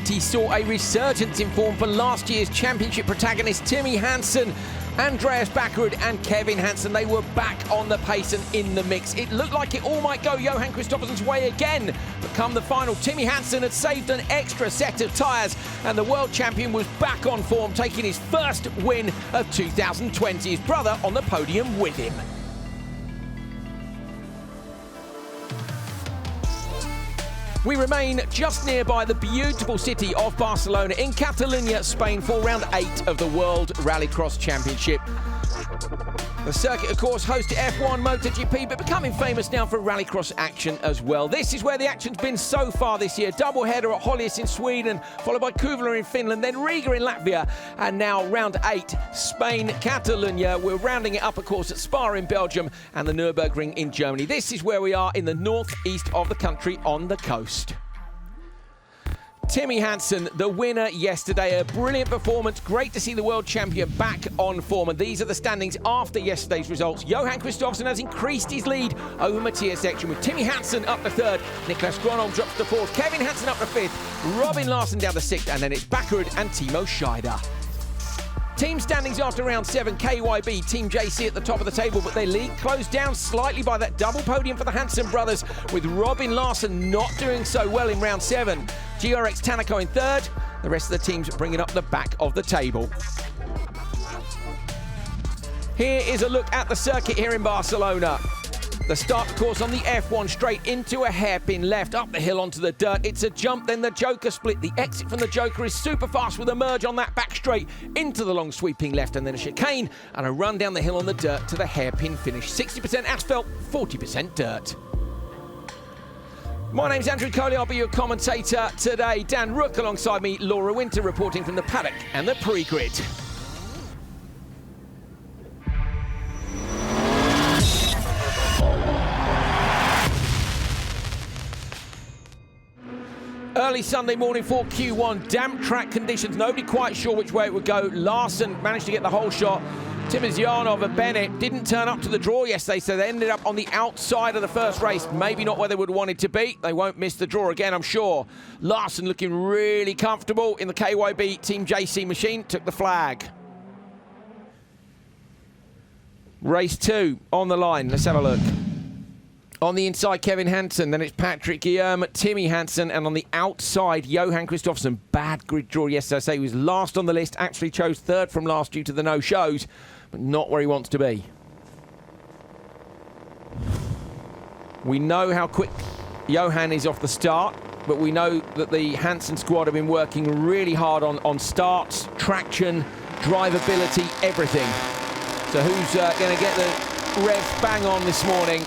2020 saw a resurgence in form for last year's championship protagonists Timmy Hansen, Andreas Bakkerud and Kevin Hansen. They were back on the pace and in the mix. It looked like it all might go Johan Kristoffersson's way again, but come the final, Timmy Hansen had saved an extra set of tyres and the world champion was back on form, taking his first win of 2020. His brother on the podium with him. We remain just nearby the beautiful city of Barcelona in Catalunya, Spain, for round 8 of the World Rallycross Championship. The circuit, of course, hosts to F1, MotoGP, but becoming famous now for rallycross action as well. This is where the action's been so far this year. Double header at Höljes in Sweden, followed by Kuvula in Finland, then Riga in Latvia, and now round 8, Spain, Catalunya. We're rounding it up, of course, at Spa in Belgium and the Nürburgring in Germany. This is where we are in the northeast of the country on the coast. Timmy Hansen, the winner yesterday, a brilliant performance. Great to see the world champion back on form. And these are the standings after yesterday's results. Johan Kristoffersson has increased his lead over Mattias Ekström, with Timmy Hansen up to 3rd, Niklas Gronholm drops to 4th, Kevin Hansen up to 5th, Robin Larsson down to 6th, and then it's Bakkerud and Timo Scheider. Team standings after round 7, KYB, Team JC at the top of the table, but their lead closed down slightly by that double podium for the Hansen brothers, with Robin Larsson not doing so well in round 7. GRX Tanako in 3rd, the rest of the teams bringing up the back of the table. Here is a look at the circuit here in Barcelona. The start, of course, on the F1, straight into a hairpin left, up the hill onto the dirt. It's a jump, then the Joker split. The exit from the Joker is super fast with a merge on that back straight into the long sweeping left, and then a chicane and a run down the hill on the dirt to the hairpin finish. 60% asphalt, 40% dirt. My name's Andrew Coley, I'll be your commentator today. Dan Rook alongside me, Laura Winter reporting from the paddock and the pre-grid. Early Sunday morning for Q1, damp track conditions, nobody quite sure which way it would go. Larsson managed to get the whole shot. Timizyanov and Bennett didn't turn up to the draw yesterday, so they ended up on the outside of the first race. Maybe not where they would have wanted to be. They won't miss the draw again, I'm sure. Larsson looking really comfortable in the KYB Team JC machine, took the flag. Race 2 on the line, let's have a look. On the inside, Kevin Hansen, then it's Patrick Guillaume, Timmy Hansen, and on the outside, Johan Kristoffersson. Bad grid draw yesterday. I say he was last on the list, actually chose 3rd from last due to the no-shows, but not where he wants to be. We know how quick Johan is off the start, but we know that the Hansen squad have been working really hard on starts, traction, drivability, everything. So who's going to get the rev bang on this morning?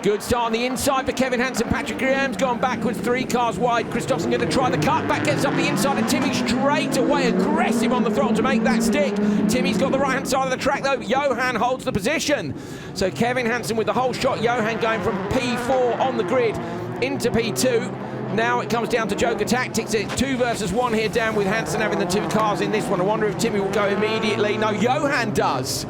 Good start on the inside for Kevin Hansen. Patrick Guillaume's gone backwards, 3 cars wide. Kristoffersson going to try the cutback, gets up the inside, and Timmy straight away aggressive on the throttle to make that stick. Timmy's got the right-hand side of the track, though. Johan holds the position. So Kevin Hansen with the whole shot. Johan going from P4 on the grid into P2. Now it comes down to Joker tactics. It's 2 versus 1 here, down with Hansen having the 2 cars in this one. I wonder if Timmy will go immediately. No, Johan does.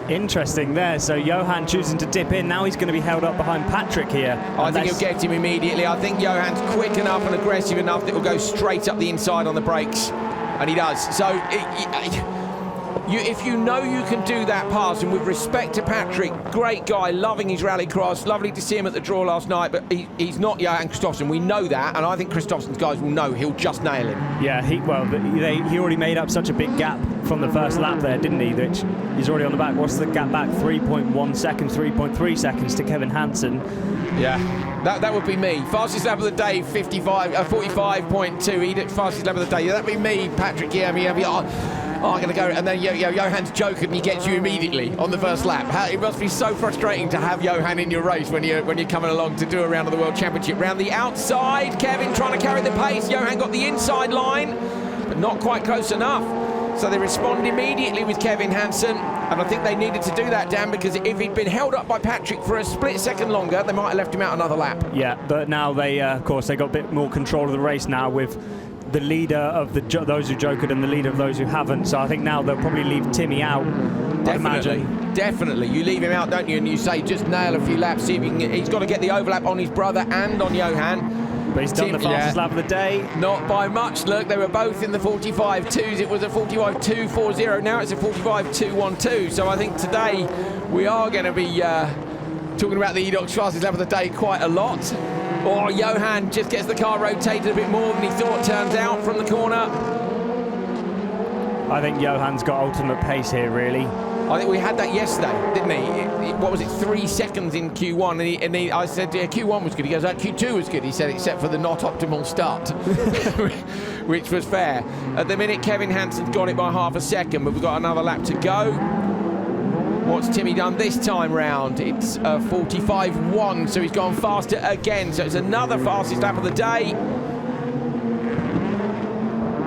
Interesting there. So Johan choosing to dip in. Now he's going to be held up behind Patrick here. I think he'll get him immediately. I think Johan's quick enough and aggressive enough that he'll go straight up the inside on the brakes. And he does. So if you know you can do that pass, and with respect to Patrick, great guy, loving his rallycross, lovely to see him at the draw last night, but he's not Johan Kristoffersson. We know that, and I think Kristoffersson's guys will know he'll just nail him. Yeah, he already made up such a big gap from the first lap there, didn't he? Which he's already on the back. What's the gap back? 3.1 seconds, 3.3 seconds to Kevin Hansen. Yeah, that would be me. Fastest lap of the day, 45.2. He did fastest lap of the day. Yeah, that'd be me, Patrick. Yeah, I'm going to go. And then Johan's joking and he gets you immediately on the first lap. It must be so frustrating to have Johan in your race when you're coming along to do a round of the World Championship. Round the outside, Kevin trying to carry the pace. Johan got the inside line, but not quite close enough. So they respond immediately with Kevin Hansen, and I think they needed to do that, Dan, because if he'd been held up by Patrick for a split second longer, they might have left him out another lap. Yeah, but now they, of course, they got a bit more control of the race now with the leader of those who joked and the leader of those who haven't. So I think now they'll probably leave Timmy out. Definitely. You leave him out, don't you? And you say just nail a few laps. See if you can. He's got to get the overlap on his brother and on Johan. But he's done the fastest lap of the day. Not by much, look. They were both in the 45.2s. It was a 45.240. Now it's a 45.212. So I think today we are going to be talking about the Edox fastest lap of the day quite a lot. Oh, Johan just gets the car rotated a bit more than he thought, turns out, from the corner. I think Johan's got ultimate pace here, really. I think we had that yesterday, didn't he? What was it, 3 seconds in Q1? And I said, yeah, Q1 was good. He goes, Q2 was good. He said, except for the not optimal start, which was fair. At the minute, Kevin Hansen's got it by half a second, but we've got another lap to go. What's Timmy done this time round? It's a 45.1, so he's gone faster again. So it's another fastest lap of the day.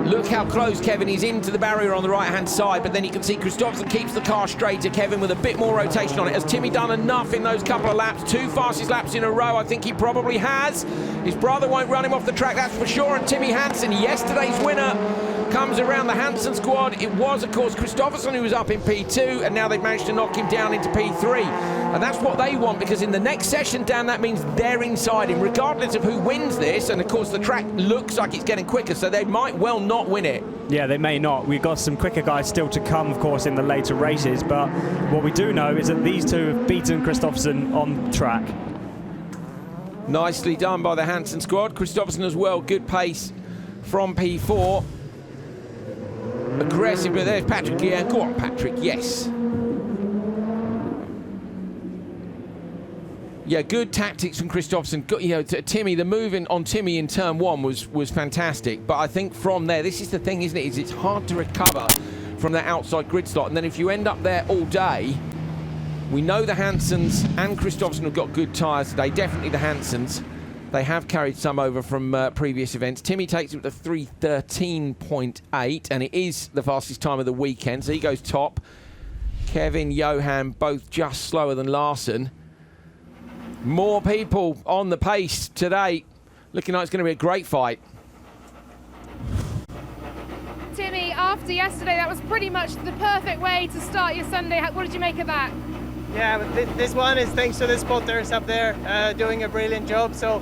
Look how close Kevin is into the barrier on the right-hand side, but then you can see Kristoffersson keeps the car straighter. Kevin with a bit more rotation on it. Has Timmy done enough in those couple of laps? 2 fastest laps in a row, I think he probably has. His brother won't run him off the track, that's for sure. And Timmy Hansen, yesterday's winner, comes around the Hansen squad. It was, of course, Kristoffersson who was up in P2, and now they've managed to knock him down into P3. And that's what they want, because in the next session, Dan, that means they're inside him, regardless of who wins this. And, of course, the track looks like it's getting quicker, so they might well not win it. Yeah, they may not. We've got some quicker guys still to come, of course, in the later races. But what we do know is that these two have beaten Kristoffersson on track. Nicely done by the Hansen squad. Kristoffersson as well, good pace from P4. Aggressive, but there's Patrick. Yeah, go on, Patrick, yes. Yeah, good tactics from Kristoffersson. You know, Timmy, the move on Timmy in turn 1 was fantastic. But I think from there, this is the thing, isn't it? Is it's hard to recover from that outside grid slot. And then if you end up there all day, we know the Hansens and Kristoffersson have got good tyres today. Definitely the Hansens. They have carried some over from previous events. Timmy takes it with a 3:13.8, and it is the fastest time of the weekend, so he goes top. Kevin, Johan, both just slower than Larson. More people on the pace today. Looking like it's going to be a great fight. Timmy, after yesterday, that was pretty much the perfect way to start your Sunday. What did you make of that? Yeah, but this one is thanks to the spotters up there doing a brilliant job. So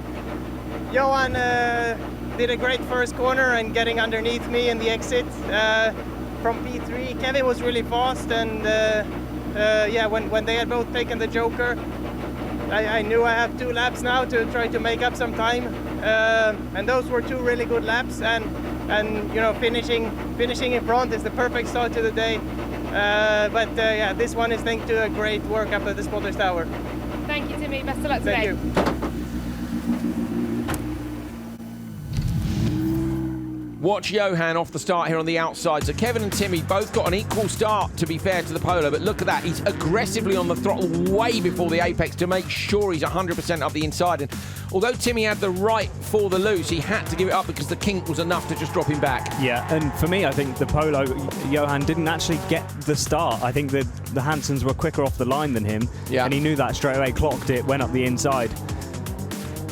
Johan did a great first corner and getting underneath me in the exit from P3. Kevin was really fast, and yeah, when they had both taken the Joker, I knew I have 2 laps now to try to make up some time, and those were 2 really good laps. And you know, finishing in front is the perfect start to the day. But yeah, this one is thanks to a great work up at the spotters tower. Thank you, Timmy. Best of luck today. Thank you. Watch Johan off the start here on the outside. So Kevin and Timmy both got an equal start, to be fair to the Polo, but look at that. He's aggressively on the throttle way before the apex to make sure he's 100% up the inside. And although Timmy had the right for the loose, he had to give it up because the kink was enough to just drop him back. Yeah, and for me, I think the Polo, Johan didn't actually get the start. I think the Hansens were quicker off the line than him, and he knew that straight away, clocked it, went up the inside.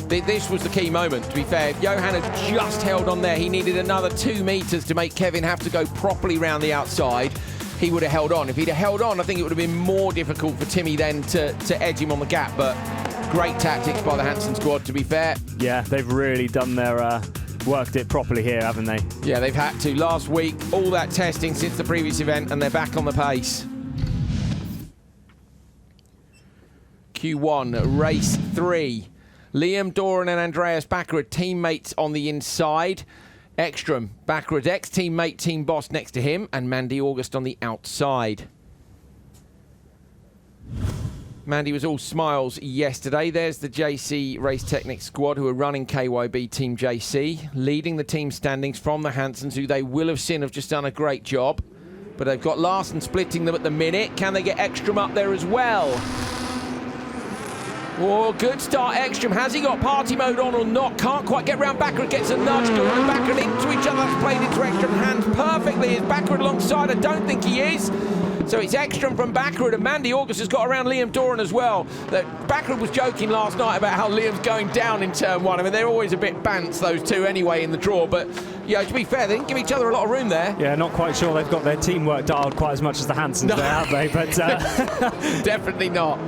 This was the key moment, to be fair. Johan had just held on there. He needed another 2 meters to make Kevin have to go properly round the outside. He would have held on. If he'd have held on, I think it would have been more difficult for Timmy then to edge him on the gap. But great tactics by the Hansen squad, to be fair. Yeah, they've really done their worked it properly here, haven't they? Yeah, they've had to. Last week, all that testing since the previous event, and they're back on the pace. Q1, race 3. Liam Doran and Andreas Bakkerud, teammates on the inside. Ekström, Bakkerud's ex-teammate, team boss next to him, and Mandy August on the outside. Mandy was all smiles yesterday. There's the JC Race Technics squad who are running KYB Team JC, leading the team standings from the Hansens, who they will have seen have just done a great job. But they've got Larson splitting them at the minute. Can they get Ekström up there as well? Oh, good start, Ekström. Has he got party mode on or not? Can't quite get round Bakkerud. Gets a nudge. Doran and Bakkerud into each other. That's played into Ekström's hands perfectly. Is Bakkerud alongside? I don't think he is. So it's Ekström from Bakkerud, and Mandy August has got around Liam Doran as well. Bakkerud was joking last night about how Liam's going down in turn 1. I mean, they're always a bit bants, those two, anyway, in the draw. But, yeah, to be fair, they didn't give each other a lot of room there. Yeah, not quite sure they've got their teamwork dialed quite as much as the Hansens there, have they? But definitely not.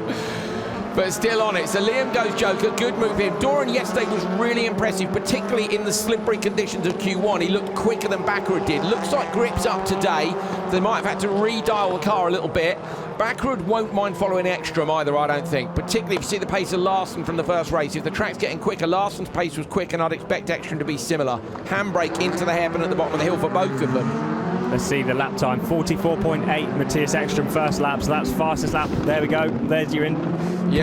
but still on it. So Liam goes Joker, good move here. Doran yesterday was really impressive, particularly in the slippery conditions of Q1. He looked quicker than Bakkerud did. Looks like grip's up today. They might have had to redial the car a little bit. Bakkerud won't mind following Ekström either, I don't think, particularly if you see the pace of Larsen from the first race. If the track's getting quicker, Larsen's pace was quick, and I'd expect Ekström to be similar. Handbrake into the hairpin at the bottom of the hill for both of them. Let's see the lap time, 44.8. Mattias Ekström first lap, so that's fastest lap. There we go, there's your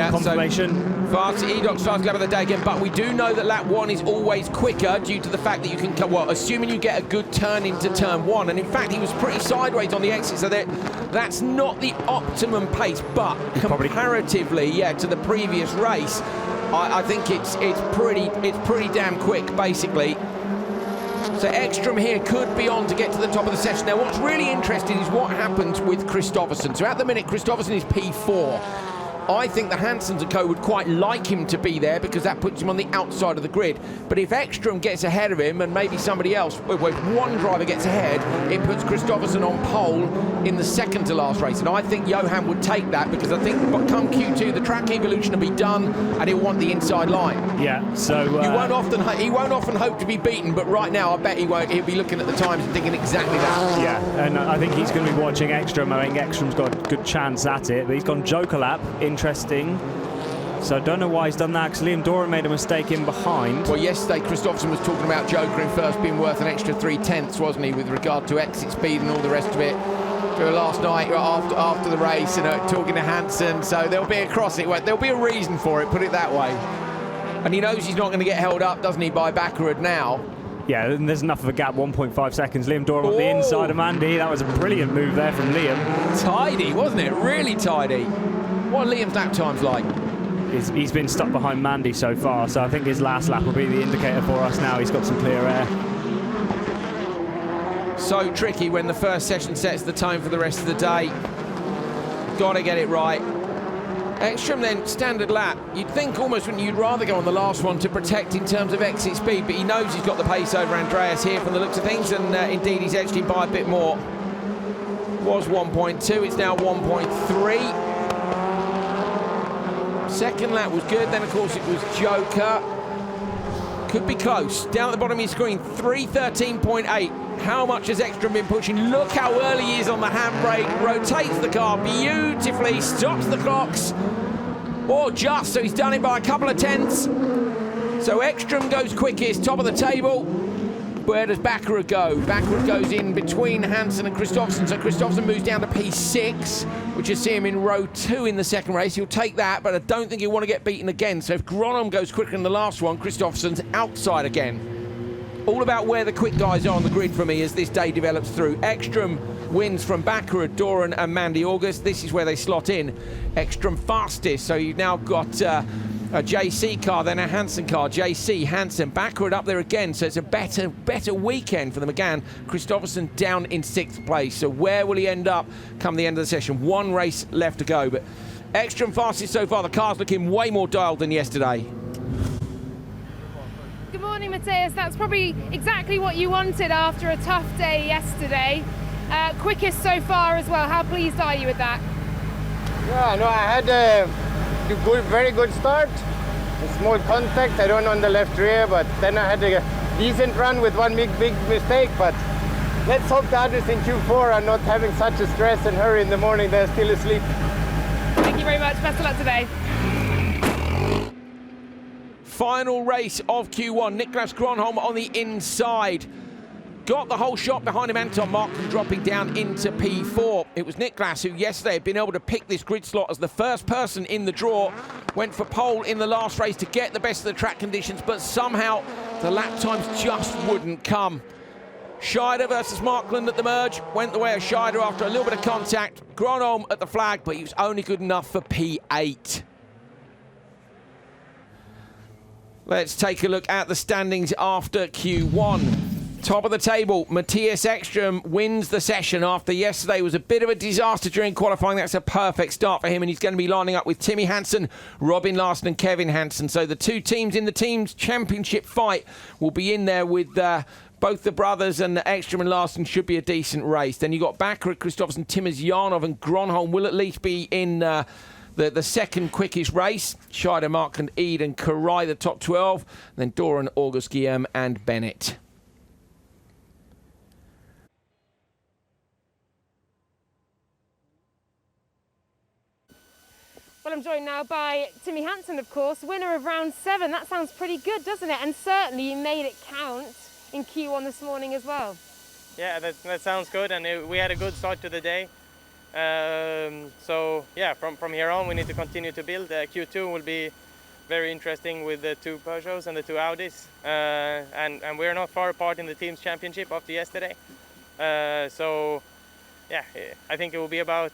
confirmation. So fast Edoc's fast lap of the day again, but we do know that lap 1 is always quicker due to the fact that you can come, well, assuming you get a good turn into turn 1, and in fact he was pretty sideways on the exit, so that's not the optimum pace, but comparatively, to the previous race, I think it's pretty damn quick, basically. So Ekström here could be on to get to the top of the session. Now, what's really interesting is what happens with Kristoffersson. So at the minute, Kristoffersson is P4. I think the Hansens and co would quite like him to be there because that puts him on the outside of the grid. But if Ekström gets ahead of him and maybe somebody else, well, if one driver gets ahead, it puts Kristoffersson on pole in the second to last race. And I think Johan would take that because I think come Q2, the track evolution will be done and he'll want the inside line. Yeah, so... he won't often hope to be beaten, but right now I bet he won't. He'll be looking at the times and thinking exactly that. Yeah, and I think he's going to be watching Ekström. I think Ekström's got a good chance at it, but he's gone Joker lap. Interesting. So I don't know why he's done that, because Liam Doran made a mistake in behind. Well, yesterday Kristoffersson was talking about Joker in first being worth an extra 3/10, wasn't he, with regard to exit speed and all the rest of it. Last night after the race, talking to Hansen, so there'll be a cross it. There'll be a reason for it, put it that way. And he knows he's not going to get held up, doesn't he, by Bakkerud now. Yeah, and there's enough of a gap, 1.5 seconds. Liam Doran on the inside of Mandy. That was a brilliant move there from Liam. Tidy, wasn't it? Really tidy. What are Liam's lap times like? He's been stuck behind Mandy so far, so I think his last lap will be the indicator for us now. He's got some clear air. So tricky when the first session sets the tone for the rest of the day. Got to get it right. Ekström then, standard lap. You'd think almost when you'd rather go on the last one to protect in terms of exit speed, but he knows he's got the pace over Andreas here from the looks of things, and indeed he's edged him by a bit more. Was 1.2, it's now 1.3. Second lap was good, then of course it was Joker. Could be close. Down at the bottom of your screen, 3:13.8. How much has Ekström been pushing? Look how early he is on the handbrake. Rotates the car beautifully, stops the clocks. Or just, so he's done it by a couple of tenths. So Ekström goes quickest, top of the table. Where does Bakkerud go? Bakkerud goes in between Hansen and Kristoffersson. So Kristoffersson moves down to P6, which is see him in row 2 in the second race. He'll take that, but I don't think he'll want to get beaten again. So if Gronholm goes quicker in the last one, Kristoffersson's outside again. All about where the quick guys are on the grid for me as this day develops through. Ekström wins from Bakkerud, Doran and Mandy August. This is where they slot in. Ekström fastest, so you've now got a JC car, then a Hansen car. JC, Hansen, Bakkerud up there again, so it's a better weekend for the McGann. Kristoffersson down in 6th place, so where will he end up come the end of the session? One race left to go, but Ekström fastest so far. The car's looking way more dialed than yesterday. Good morning, Mattias. That's probably exactly what you wanted after a tough day yesterday. Quickest so far as well. How pleased are you with that? Yeah, no, I had a very good start. A small contact, I don't know on the left rear, but then I had a decent run with one big mistake. But let's hope the others in Q4 are not having such a stress and hurry in the morning. They're still asleep. Thank you very much. Best of luck today. Final race of Q1. Niklas Gronholm on the inside. Got the whole shot behind him. Anton Markman dropping down into P4. It was Niklas who yesterday had been able to pick this grid slot as the first person in the draw. Went for pole in the last race to get the best of the track conditions, but somehow the lap times just wouldn't come. Scheider versus Markland at the merge. Went the way of Scheider after a little bit of contact. Gronholm at the flag, but he was only good enough for P8. Let's take a look at the standings after Q1. Top of the table, Mattias Ekström wins the session after yesterday was a bit of a disaster during qualifying. That's a perfect start for him, and he's going to be lining up with Timmy Hansen, Robin Larsen and Kevin Hansen. So the two teams in the team's championship fight will be in there with both the brothers, and Ekström and Larsen should be a decent race. Then you've got Bakkerud, Kristoffersson, Timmers, Janov and Gronholm will at least be in the second quickest race. Scheider, Markland, Eid and Karai, the top 12. Then Doran, August, Guillaume and Bennett. Well, I'm joined now by Timmy Hansen, of course, winner of round 7. That sounds pretty good, doesn't it? And certainly you made it count in Q1 this morning as well. Yeah, that sounds good, and we had a good start to the day. So yeah, from here on we need to continue to build. Q2 will be very interesting with the 2 Peugeots and the 2 Audis, and we're not far apart in the team's championship after yesterday. So yeah, I think it will be about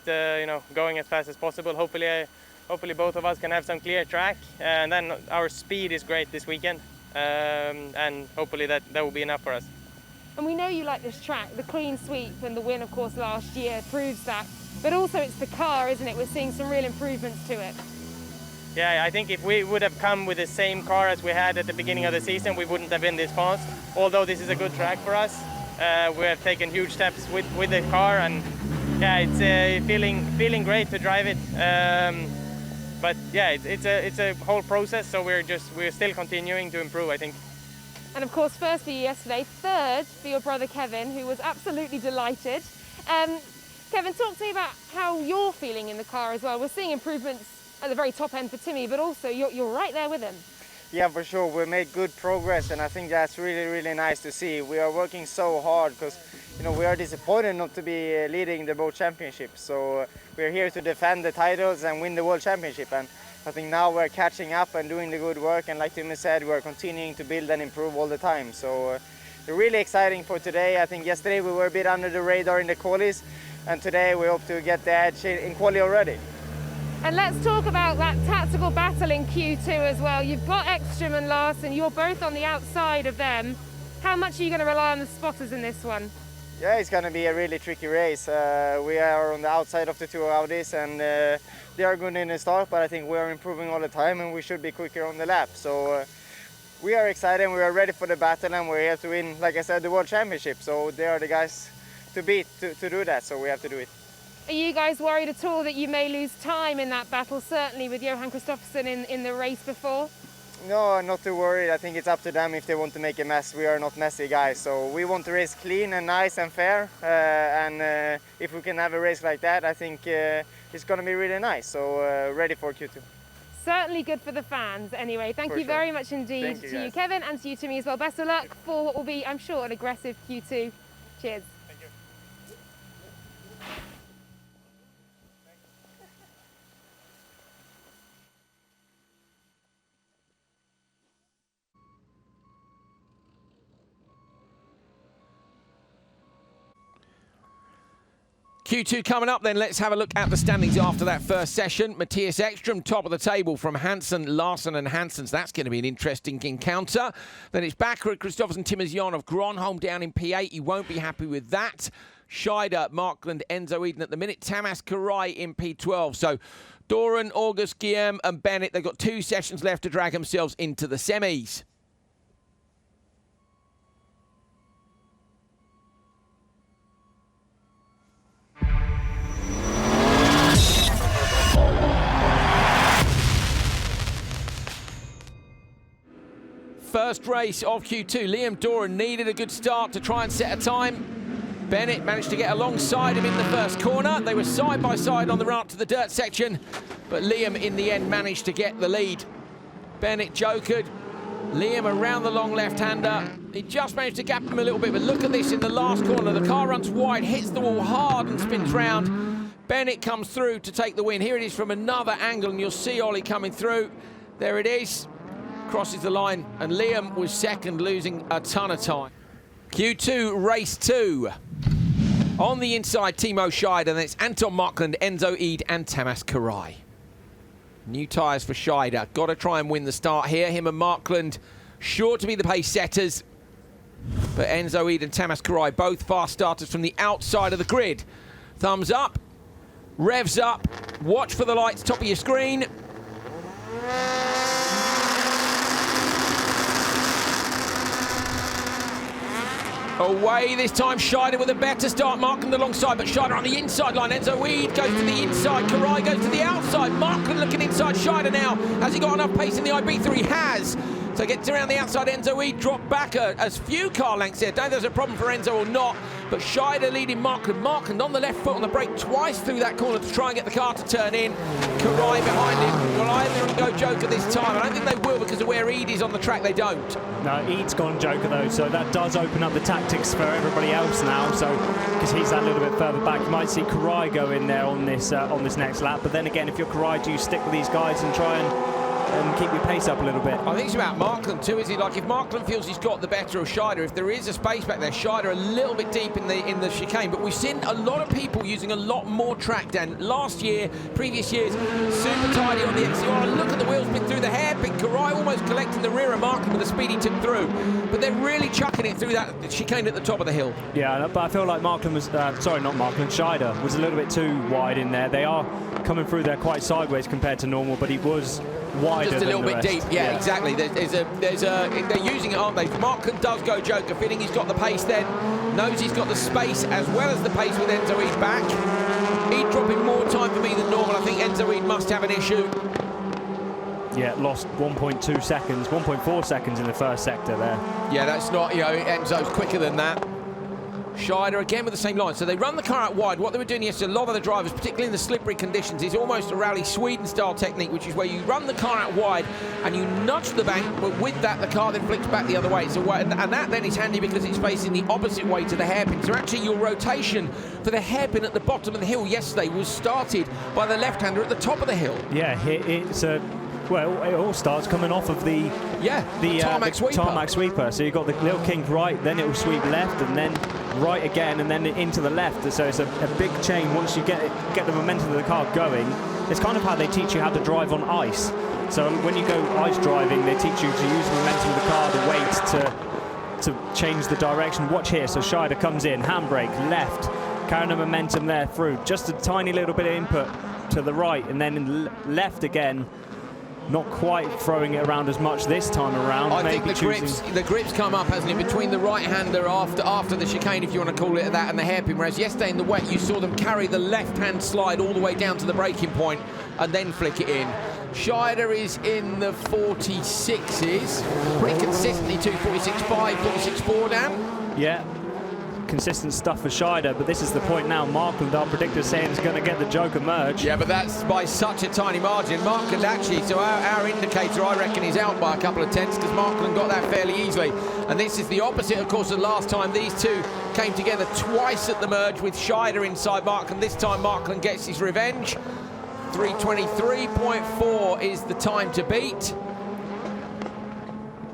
going as fast as possible. Hopefully both of us can have some clear track, and then our speed is great this weekend, and hopefully that will be enough for us. And we know you like this track. The clean sweep and the win, of course, last year proves that. But also it's the car, isn't it? We're seeing some real improvements to it. Yeah, I think if we would have come with the same car as we had at the beginning of the season, we wouldn't have been this fast. Although this is a good track for us, we have taken huge steps with the car, and yeah, it's feeling great to drive it. But yeah, it's a whole process, so we're still continuing to improve, I think. And of course, first for you yesterday, third for your brother Kevin, who was absolutely delighted. Kevin, talk to me about how you're feeling in the car as well. We're seeing improvements at the very top end for Timmy, but also you're right there with him. Yeah, for sure. We made good progress, and I think that's really, really nice to see. We are working so hard because, we are disappointed not to be leading the World Championship. So we're here to defend the titles and win the World Championship. And I think now we're catching up and doing the good work. And like Timmy said, we're continuing to build and improve all the time. So really exciting for today. I think yesterday we were a bit under the radar in the qualies, and today we hope to get the edge in quali already. And let's talk about that tactical battle in Q2 as well. You've got Ekström and Larsen, you're both on the outside of them. How much are you going to rely on the spotters in this one? Yeah, it's going to be a really tricky race. We are on the outside of the 2 Audis, and they are good in the start, but I think we are improving all the time and we should be quicker on the lap. So we are excited, we are ready for the battle, and we're here to win, like I said, the World Championship. So they are the guys to beat to do that, so we have to do it. Are you guys worried at all that you may lose time in that battle, certainly with Johan Kristoffersson in the race before? No, not too worried. I think it's up to them if they want to make a mess. We are not messy guys, so we want to race clean and nice and fair. And if we can have a race like that, I think it's going to be really nice. So ready for Q2. Certainly good for the fans anyway. Thank you very much indeed to you, Kevin, and to you, Timmy, as well. Best of luck for what will be, I'm sure, an aggressive Q2. Cheers. Q2 coming up then. Let's have a look at the standings after that first session. Mattias Ekström, top of the table from Hansen, Larsen and Hansen. So that's going to be an interesting encounter. Then it's Bakkerud, Kristoffersson, Timmer's of Gronholm down in P8. He won't be happy with that. Scheider, Markland, Enzo Eden at the minute. Tamas Karai in P12. So Doran, August, Guillaume and Bennett, they've got 2 sessions left to drag themselves into the semis. First race of Q2. Liam Doran needed a good start to try and set a time. Bennett managed to get alongside him in the first corner. They were side by side on the run up to the dirt section, but Liam in the end managed to get the lead. Bennett jokered. Liam around the long left-hander. He just managed to gap him a little bit, but look at this in the last corner. The car runs wide, hits the wall hard and spins round. Bennett comes through to take the win. Here it is from another angle, and you'll see Ollie coming through. There it is. Crosses the line, and Liam was second, losing a ton of time. Q2, race 2. On the inside, Timo Scheider, then it's Anton Markland, Enzo Ede and Tamas Karai. New tyres for Scheider. Got to try and win the start here. Him and Markland sure to be the pace setters. But Enzo Ede and Tamas Karai, both fast starters from the outside of the grid. Thumbs up, revs up, watch for the lights, top of your screen. Away this time, Scheider with a better start, Markland alongside, but Scheider on the inside line. Enzo Weed goes to the inside, Karai goes to the outside. Markland looking inside Scheider now. Has he got enough pace in the IB3? He has. So gets around the outside, Enzo Weed dropped back as few car lengths there. Don't know if there's a problem for Enzo or not, but Scheider leading Markland. Markland on the left foot on the brake twice through that corner to try and get the car to turn in. Karai behind him. Will either go Joker this time? I don't think they will because of where Eid is on the track, they don't. No, Eid's gone Joker though, so that does open up the tactics for everybody else now. So, because he's that little bit further back, you might see Karai go in there on this next lap. But then again, if you're Karai, do you stick with these guys and try and keep your pace up a little bit? I think it's about Markland too, is he? Like if Markland feels he's got the better of Scheider, if there is a space back there, Scheider a little bit deep in the chicane. But we've seen a lot of people using a lot more track, Dan. Last year, previous years, super tidy on the XCR. Look at the wheels been through the hairpin. Karai almost collecting the rear of Markland with the speed he took through. But they're really chucking it through that chicane at the top of the hill. Yeah, but I feel like Markland was, sorry, not Markland, Scheider was a little bit too wide in there. They are coming through there quite sideways compared to normal, but he was wider just a little bit deep. Yeah, exactly. They're using it, aren't they? Markland does go Joker, feeling he's got the pace then, knows he's got the space as well as the pace with Enzo Eid back. Eid dropping more time for me than normal. I think Enzo Eid must have an issue. Yeah, lost 1.2 seconds, 1.4 seconds in the first sector there. Yeah, that's not, Enzo's quicker than that. Scheider again with the same line. So they run the car out wide. What they were doing yesterday, a lot of the drivers, particularly in the slippery conditions, is almost a Rally Sweden style technique, which is where you run the car out wide and you nudge the bank, but with that the car then flicks back the other way. So and that then is handy because it's facing the opposite way to the hairpin. So actually your rotation for the hairpin at the bottom of the hill yesterday was started by the left-hander at the top of the hill. Yeah, it's a... Well, it all starts coming off of the tarmac sweeper. So you've got the little kink right, then it will sweep left, and then right again, and then into the left. So it's a big chain. Once you get the momentum of the car going, it's kind of how they teach you how to drive on ice. So when you go ice driving, they teach you to use the momentum of the car, the weight to change the direction. Watch here. So Scheider comes in, handbrake left, carrying the momentum there through. Just a tiny little bit of input to the right, and then left again. Not quite throwing it around as much this time around. I think the grips come up, hasn't it, between the right-hander after the chicane, if you want to call it that, and the hairpin, whereas yesterday in the wet you saw them carry the left-hand slide all the way down to the braking point and then flick it in. Scheider is in the 46s, pretty consistently 246.5, 46.4, Dan. Yeah. Consistent stuff for Scheider, but this is the point now. Markland, our predictor, saying is going to get the Joker merge. Yeah, but that's by such a tiny margin. Markland actually, so our indicator, I reckon, is out by a couple of tenths because Markland got that fairly easily. And this is the opposite, of course, of the last time. These two came together twice at the merge with Scheider inside Markland. This time Markland gets his revenge. 3:23.4 is the time to beat.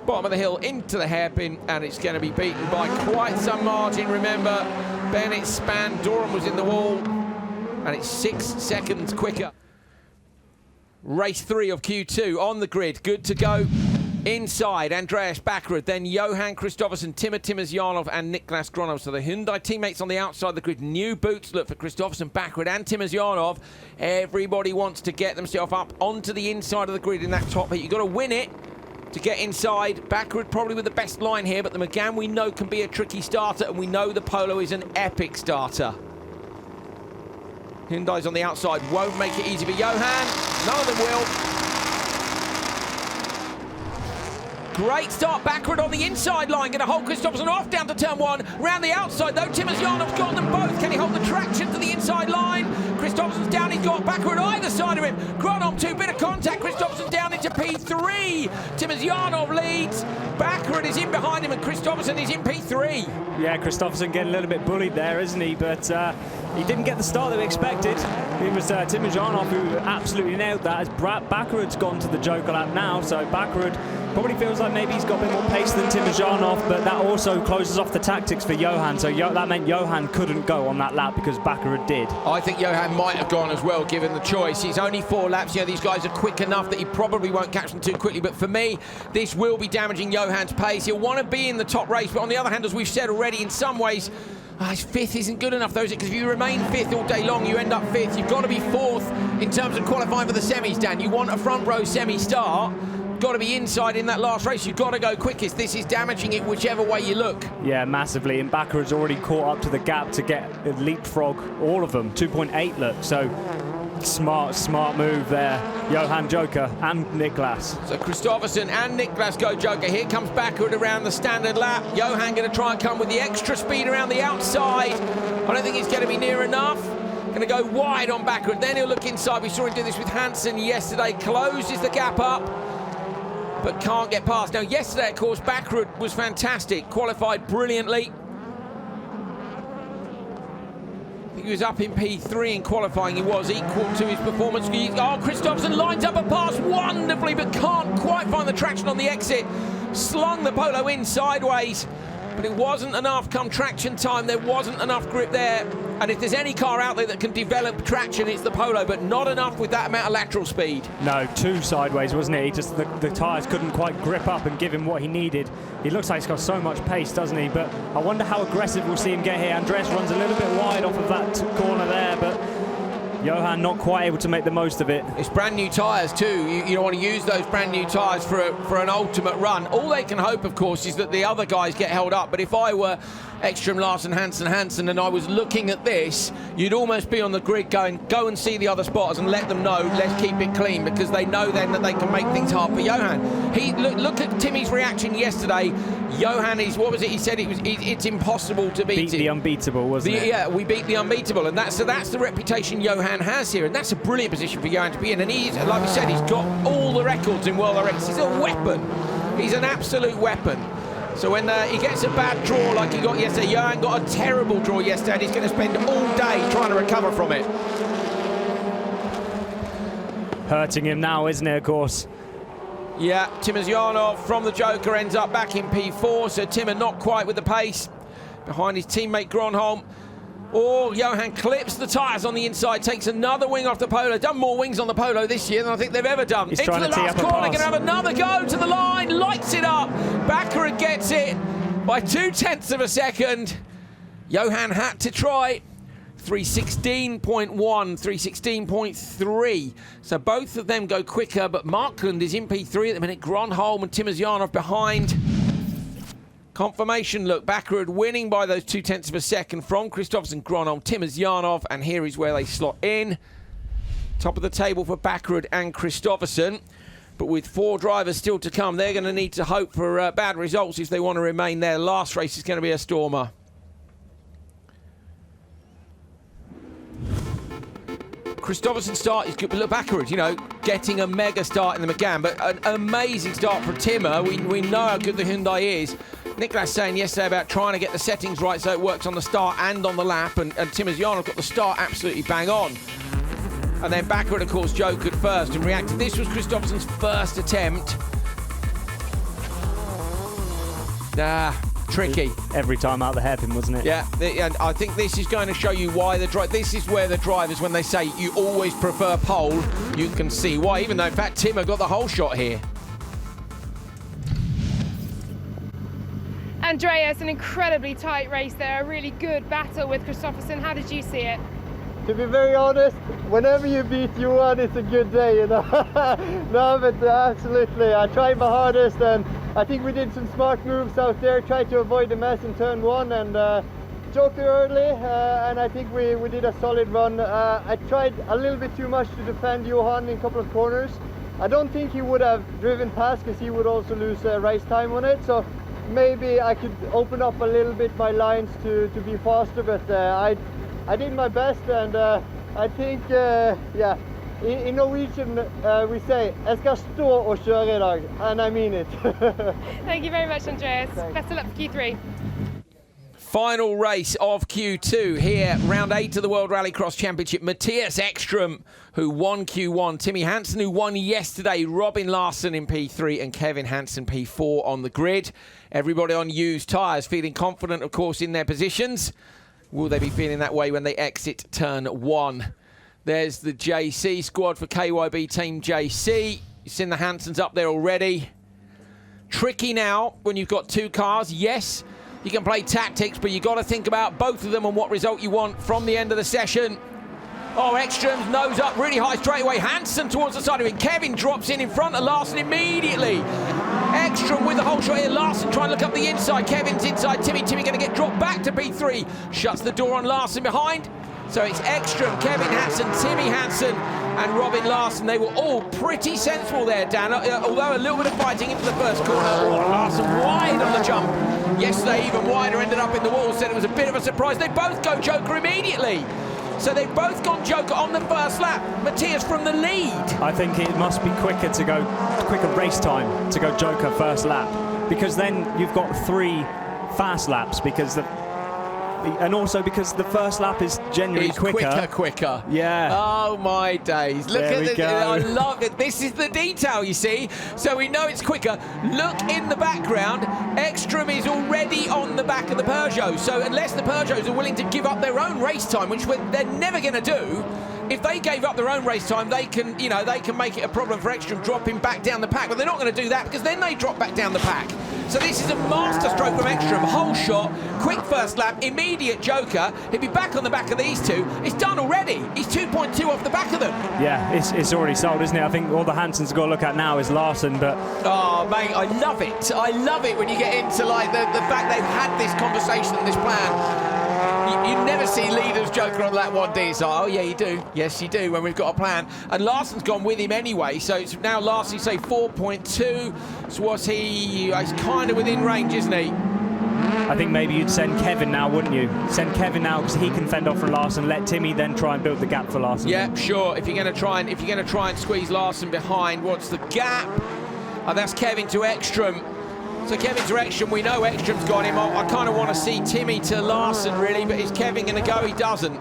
Bottom of the hill into the hairpin, and it's going to be beaten by quite some margin. Remember, Bennett span, Doran was in the wall, and it's 6 seconds quicker. Race 3 of Q2 on the grid, good to go. Inside, Andreas Bakkerud, then Johan, Kristoffersson, Timosjanov and Niklas Gronov. So the Hyundai teammates on the outside of the grid. New boots look for Kristoffersson, Bakkerud and Timosjanov. Everybody wants to get themselves up onto the inside of the grid in that top heat. You've got to win it to get inside. Bakkerud probably with the best line here, but the Megane we know can be a tricky starter, and we know the Polo is an epic starter. Hyundai's on the outside, won't make it easy for Johan. None of them will. Great start, Bakkerud on the inside line, going to hold Kristoffersson off down to turn 1. Round the outside though, Timosjanov's got them both. Can he hold the traction to the inside line? Kristoffersson's down, he's got Bakkerud either side of him. Gronov, 2 bit of contact, Kristoffersson down into P3. Timosjanov leads, Bakkerud is in behind him and Kristoffersson is in P3. Yeah, Kristoffersson getting a little bit bullied there, isn't he? But he didn't get the start that we expected. It was Timosjanov who absolutely nailed that, as Bakkerud's gone to the Joker lap now, so Bakkerud probably feels like maybe he's got a bit more pace than Timosjanov, but that also closes off the tactics for Johan, so that meant Johan couldn't go on that lap because Bakkerud did. I think Johan might have gone as well, given the choice. He's only 4 laps. These guys are quick enough that he probably won't catch them too quickly, but for me, this will be damaging Johan's pace. He'll want to be in the top race, but on the other hand, as we've said already, in some ways, his 5th isn't good enough, though, is it? Because if you remain 5th all day long, you end up 5th. You've got to be 4th in terms of qualifying for the semis, Dan. You want a front row semi start. got to be inside in that last race. You've got to go quickest. This is damaging it whichever way you look. Yeah, massively. And Bakkerud's already caught up to the gap to get a leapfrog all of them. 2.8 look. So smart move there. Johan Joker and Niklas. So Kristoffersson and Niklas go Joker. Here comes Bakkerud around the standard lap. Johan going to try and come with the extra speed around the outside. I don't think he's going to be near enough. Going to go wide on Bakkerud. Then he'll look inside. We saw him do this with Hansen yesterday. Closes the gap up, but can't get past. Now, yesterday, of course, Bakkerud was fantastic. Qualified brilliantly. I think he was up in P3 in qualifying. He was equal to his performance. Oh, Kristoffersson lines up a pass wonderfully, but can't quite find the traction on the exit. Slung the Polo in sideways, but it wasn't enough come traction time. There wasn't enough grip there. And if there's any car out there that can develop traction, it's the Polo, but not enough with that amount of lateral speed. No, too sideways, wasn't it? He just, the tyres couldn't quite grip up and give him what he needed. He looks like he's got so much pace, doesn't he? But I wonder how aggressive we'll see him get here. Andreas runs a little bit wide off of that corner there, but Johan not quite able to make the most of it. It's brand new tyres too. You don't want to use those brand new tyres for an ultimate run. All they can hope, of course, is that the other guys get held up. But if I were Ekström, Larsen, Hansen, and I was looking at this, you'd almost be on the grid going, go and see the other spotters and let them know, let's keep it clean, because they know then that they can make things hard for Johan. Look at Timmy's reaction yesterday. Johan is, what was it? He said it's impossible to beat the unbeatable, wasn't it? Yeah, we beat the unbeatable, and that's the reputation Johan has here, and that's a brilliant position for Johan to be in. And he's, like we said, he's got all the records in World RX. He's a weapon. He's an absolute weapon. So when he gets a bad draw like he got yesterday, Johan got a terrible draw yesterday, and he's going to spend all day trying to recover from it. Hurting him now, isn't it, of course? Yeah, Timmy from the Joker ends up back in P4, so Timmer not quite with the pace behind his teammate Gronholm. Oh, Johan clips the tyres on the inside, takes another wing off the Polo. Done more wings on the Polo this year than I think they've ever done. He's into the last corner, going to have another go to the line, lights it up. Bakkerud gets it by 0.2 of a second. Johan had to try. 3:16.1, 3:16.3. So both of them go quicker, but Markland is in P3 at the minute. Gronholm and Timmer behind. Confirmation look, Bakkerud winning by those 0.2 of a second from Kristoffersson, Gronholm, Timmer, and here is where they slot in. Top of the table for Bakkerud and Kristoffersson. But with 4 drivers still to come, they're going to need to hope for bad results if they want to remain there. Last race is going to be a stormer. Kristoffersson start is good, but look, Bakkerud, you know, getting a mega start in the McGann, but an amazing start for Timmer. We know how good the Hyundai is. Niklas saying yesterday about trying to get the settings right so it works on the start and on the lap, and Timmer's got the start absolutely bang on. And then Bakkerud, of course, jokered first and reacted. This was Kristoffersson's first attempt. Tricky. Every time out the hairpin, wasn't it? Yeah, and I think this is going to show you why this is where the drivers, when they say you always prefer pole, you can see why, even though, in fact, Timmer got the whole shot here. Andreas, an incredibly tight race there, a really good battle with Kristoffersson. How did you see it? To be very honest, whenever you beat Johan, it's a good day, you know. No, but absolutely, I tried my hardest, and I think we did some smart moves out there, tried to avoid the mess in turn 1 and joker early, and I think we did a solid run. I tried a little bit too much to defend Johan in a couple of corners. I don't think he would have driven past, because he would also lose race time on it, so maybe I could open up a little bit my lines to be faster, but I did my best, and I think, yeah, in Norwegian we say, "Jeg skal stå og kjøre I dag," and I mean it. Thank you very much, Andreas. Thanks. Best of luck for Q3. Final race of Q2 here, round 8 of the World Rallycross Championship. Mattias Ekström, who won Q1. Timmy Hansen, who won yesterday. Robin Larsen in P3 and Kevin Hansen P4 on the grid. Everybody on used tyres, feeling confident, of course, in their positions. Will they be feeling that way when they exit turn 1? There's the JC squad for KYB Team JC. You've seen the Hansens up there already. Tricky now when you've got 2 cars. Yes, you can play tactics, but you've got to think about both of them and what result you want from the end of the session. Oh, Ekström's nose up really high straight away. Hansen towards the side of it. Kevin drops in front of Larsen immediately. Ekström with the whole shot here. Larsen trying to look up the inside. Kevin's inside. Timmy going to get dropped back to P3. Shuts the door on Larsen behind. So it's Ekström, Kevin Hansen, Timmy Hansen and Robin Larsen. They were all pretty sensible there, Dan. Although a little bit of fighting into the first corner. Oh, Larsen wide on the jump. Yesterday even wider, ended up in the wall. Said it was a bit of a surprise. They both go Joker immediately. So they've both gone Joker on the first lap. Mattias from the lead. I think it must be quicker race time to go Joker first lap, because then you've got 3 fast laps, and also because the first lap is generally quicker. Yeah. Oh my days. Look there at I love it. This is the detail, you see. So we know it's quicker. Look in the background. Ekström is already on the back of the Peugeot. So unless the Peugeots are willing to give up their own race time, which they're never going to do, if they gave up their own race time, they can make it a problem for Ekström dropping back down the pack. But they're not going to do that, because then they drop back down the pack. So this is a masterstroke from Ekström. Whole shot, quick first lap, immediate Joker. He'll be back on the back of these two. It's done already. He's 2.2 off the back of them. Yeah, it's already sold, isn't it? I think all the Hansens got to look at now is Larsen, but... Oh, mate, I love it. I love it when you get into, like, the fact they've had this conversation and this plan. You never see leaders Joker on lap 1, do you? So, oh, yeah, you do. Yes, you do, when we've got a plan. And Larsen's gone with him anyway, so it's now Larsen, say, 4.2. So what's he? He's kind of within range, isn't he? I think maybe you'd send Kevin now, wouldn't you? Send Kevin now, because he can fend off from Larsen. Let Timmy then try and build the gap for Larsen. Yeah, sure. If you're going to try and squeeze Larsen behind, what's the gap? Oh, that's Kevin to Ekström. So Kevin to Ekström, we know Ekström's got him. I kind of want to see Timmy to Larsen, really, but is Kevin going to go? He doesn't.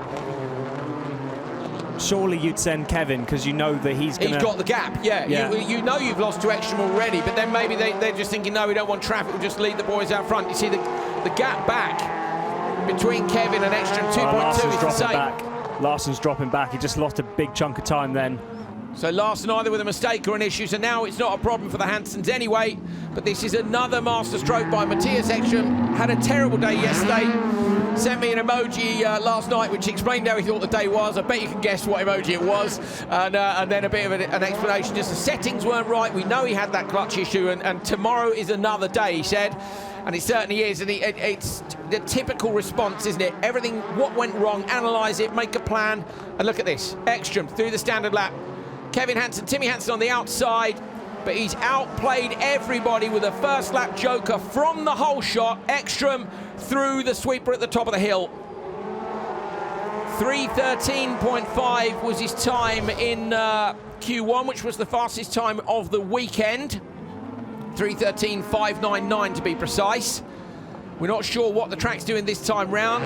Surely you'd send Kevin, because you know that he's got the gap, yeah. You know you've lost to Ekström already, but then maybe they're just thinking, no, we don't want traffic, we'll just lead the boys out front. You see the gap back between Kevin and Ekström, 2.2 is the same. Larsen's dropping back. He just lost a big chunk of time then. So Larsen either with a mistake or an issue, so now it's not a problem for the Hansens anyway. But this is another masterstroke by Mattias Ekström. Had a terrible day yesterday. Sent me an emoji last night which explained how he thought the day was. I bet you can guess what emoji it was. And then a bit of an explanation. Just the settings weren't right. We know he had that clutch issue, and tomorrow is another day, he said. And it certainly is, and it's the typical response, isn't it? Everything, what went wrong, analyse it, make a plan. And look at this, Ekström through the standard lap. Kevin Hansen, Timmy Hansen on the outside, but he's outplayed everybody with a first lap Joker from the whole shot. Ekström through the sweeper at the top of the hill. 3:13.5 was his time in Q1, which was the fastest time of the weekend. 3:13.599 to be precise. We're not sure what the track's doing this time round.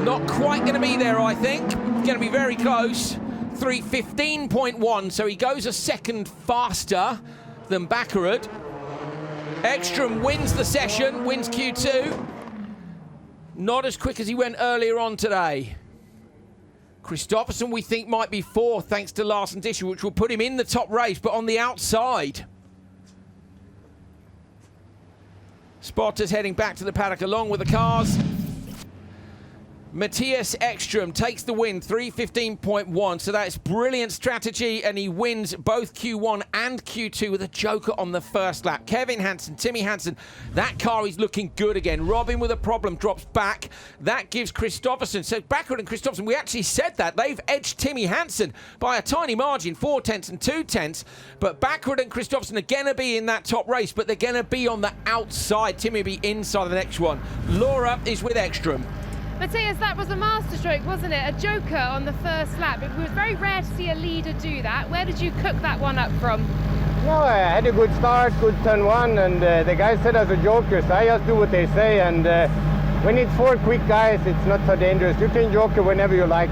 Not quite going to be there, I think. Going to be very close. 3:15.1, so he goes a second faster than Bakkerud. Ekström wins the session, wins Q2. Not as quick as he went earlier on today. Kristoffersson, we think, might be fourth thanks to Larsen's issue, which will put him in the top race, but on the outside. Spotters heading back to the paddock along with the cars. Mattias Ekström takes the win, 3:15.1, so that's brilliant strategy, and he wins both Q1 and Q2 with a Joker on the first lap. Kevin Hansen, Timmy Hansen, that car is looking good again. Robin with a problem drops back. That gives Kristoffersson, so Bakkerud and Kristoffersson, we actually said that. They've edged Timmy Hansen by a tiny margin, 0.4 and 0.2, but Bakkerud and Kristoffersson are going to be in that top race, but they're going to be on the outside. Timmy will be inside the next one. Laura is with Ekström. Mattias, that was a masterstroke, wasn't it? A Joker on the first lap. It was very rare to see a leader do that. Where did you cook that one up from? No, I had a good start, good turn one, and the guys said I was a Joker, so I just do what they say. And when it's 4 quick guys, it's not so dangerous. You can Joker whenever you like.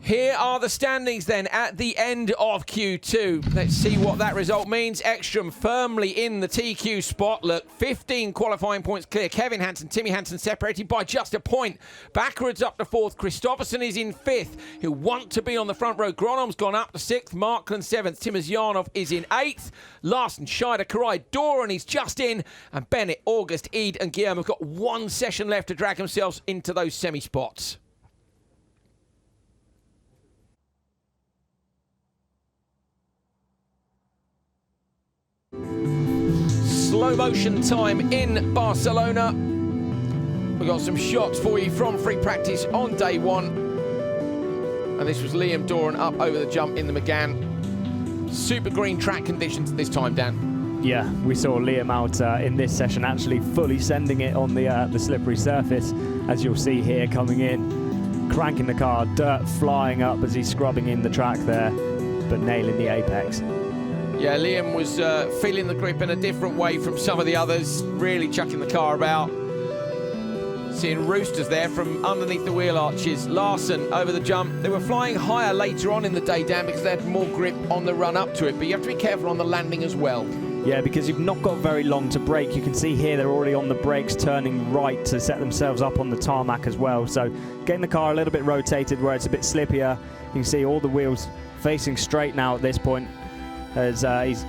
Here are the standings then at the end of Q2. Let's see what that result means. Ekström firmly in the TQ spot. Look, 15 qualifying points clear. Kevin Hansen, Timmy Hansen separated by just a point. Bakkerud's up to fourth. Kristoffersson is in fifth. He'll want to be on the front row. Gronom's gone up to sixth. Markland seventh. Timazyanov is in eighth. Larsen, Scheider, Karai, Doran is just in. And Bennett, August, Eid and Guillaume have got one session left to drag themselves into those semi-spots. slow motion time in Barcelona. We've got some shots for you from free practice on day one. And this was Liam Doran up over the jump in the McGann. Super green track conditions this time, Dan. Yeah, we saw Liam out in this session actually fully sending it on the slippery surface, as you'll see here coming in, cranking the car, dirt flying up as he's scrubbing in the track there, but nailing the apex. Yeah, Liam was feeling the grip in a different way from some of the others, really chucking the car about. Seeing roosters there from underneath the wheel arches. Larson over the jump. They were flying higher later on in the day, Dan, because they had more grip on the run up to it, but you have to be careful on the landing as well. Yeah, because you've not got very long to brake. You can see here they're already on the brakes, turning right to set themselves up on the tarmac as well. So getting the car a little bit rotated where it's a bit slippier. You can see all the wheels facing straight now at this point as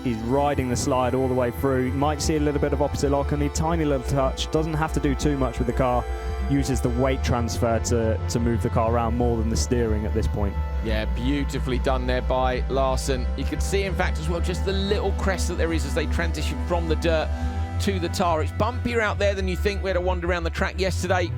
he's riding the slide all the way through. You might see a little bit of opposite lock, only a tiny little touch. Doesn't have to do too much with the car. Uses the weight transfer to move the car around more than the steering at this point. Yeah, beautifully done there by Larson. You can see, in fact, as well, just the little crest that there is as they transition from the dirt to the tar. It's bumpier out there than you think. We had a wander around the track yesterday.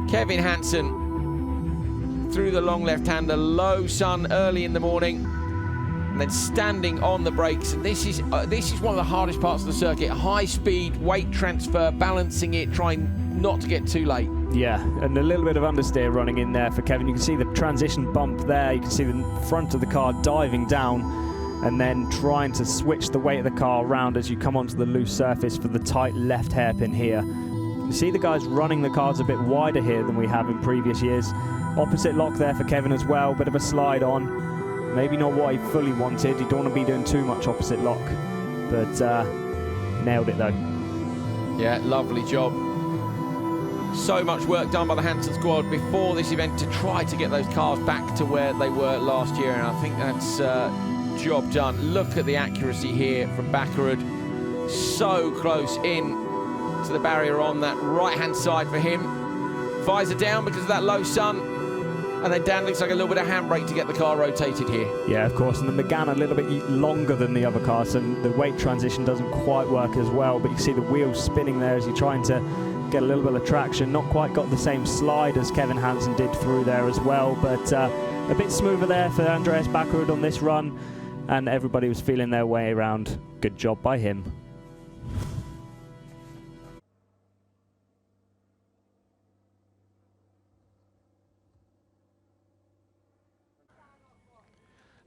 Kevin Hansen through the long left-hander, low sun early in the morning, and then standing on the brakes. And this is one of the hardest parts of the circuit. High speed, weight transfer, balancing it, trying not to get too late. Yeah, and a little bit of understeer running in there for Kevin. You can see the transition bump there. You can see the front of the car diving down and then trying to switch the weight of the car around as you come onto the loose surface for the tight left hairpin here. You see the guys running the cars a bit wider here than we have in previous years. Opposite lock there for Kevin as well. Bit of a slide on. Maybe not what he fully wanted. You don't want to be doing too much opposite lock, but nailed it though. Yeah, lovely job. So much work done by the Hansen squad before this event to try to get those cars back to where they were last year, and I think that's job done. Look at the accuracy here from Bakkerud. So close in to the barrier on that right-hand side for him. Visor down because of that low sun, and then Dan looks like a little bit of handbrake to get the car rotated here. Yeah, of course, and the McGann a little bit longer than the other cars, so the weight transition doesn't quite work as well, but you see the wheels spinning there as you're trying to get a little bit of traction. Not quite got the same slide as Kevin Hansen did through there as well, but a bit smoother there for Andreas Bakkerud on this run, and everybody was feeling their way around. Good job by him.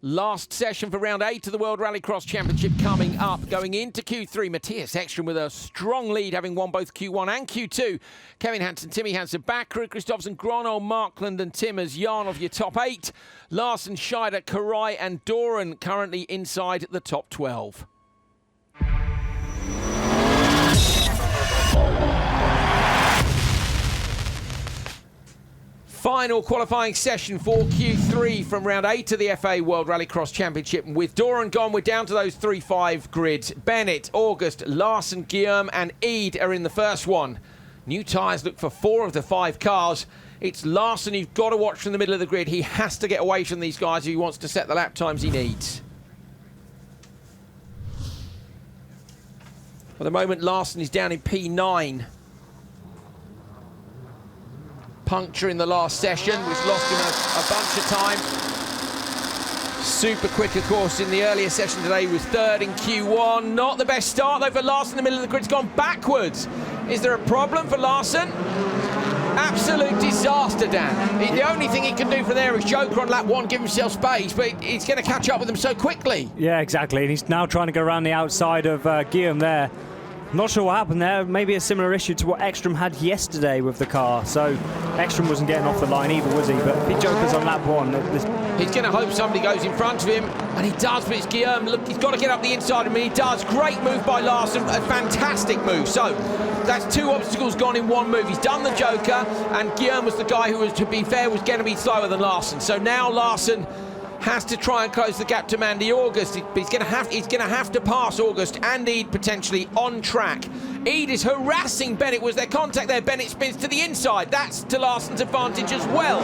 Last session for round 8 of the World Rallycross Championship coming up. Going into Q3, Mattias Ekström with a strong lead, having won both Q1 and Q2. Kevin Hansen, Timmy Hansen, Bakkerud, Kristoffersson, Grono, Markland and Timmers, Johan of your top 8. Larson, Scheider, Karai and Doran currently inside the top 12. Final qualifying session for Q3 from round 8 of the FIA World Rallycross Championship. With Doran gone, we're down to those 3-5 grids. Bennett, August, Larson, Guillaume and Eid are in the first one. New tyres look for 4 of the 5 cars. It's Larson you've got to watch from the middle of the grid. He has to get away from these guys if he wants to set the lap times he needs. At the moment, Larson is down in P9. Puncture in the last session, which lost him a bunch of time. Super quick, of course, in the earlier session today. He was 3rd in Q1. Not the best start, though, for Larson. The middle of the grid's gone backwards. Is there a problem for Larson? Absolute disaster, Dan. The only thing he can do from there is joker on lap 1, give himself space, but he's going to catch up with them so quickly. Yeah, exactly. And he's now trying to go around the outside of Guillaume there. Not sure what happened there. Maybe a similar issue to what Ekström had yesterday with the car. So Ekström wasn't getting off the line either, was he? But if he jokers on lap 1, he's going to hope somebody goes in front of him, and he does, but it's Guillaume. Look, he's got to get up the inside of him, and he does. Great move by Larson, a fantastic move. So that's 2 obstacles gone in 1 move. He's done the joker, and Guillaume was the guy who, was, to be fair, was going to be slower than Larson. So now Larson has to try and close the gap to Mandy August. He's going to have to pass August and Eid potentially on track. Eid is harassing Bennett. Was there contact there? Bennett spins to the inside. That's to Larson's advantage as well.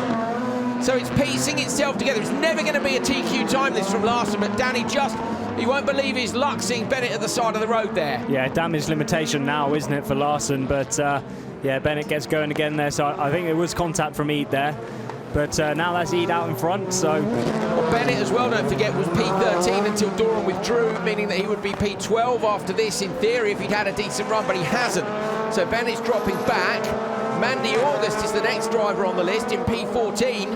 So it's piecing itself together. It's never going to be a TQ time this from Larson, but Danny just He won't believe his luck seeing Bennett at the side of the road there. Yeah, damage limitation now, isn't it, for Larsen? But yeah, Bennett gets going again there. So I think there was contact from Eid there. But now that's Eid out in front, so... Well, Bennett as well, don't forget, was P13 until Doran withdrew, meaning that he would be P12 after this, in theory, if he'd had a decent run, but he hasn't. So Bennett's dropping back. Mandy August is the next driver on the list in P14.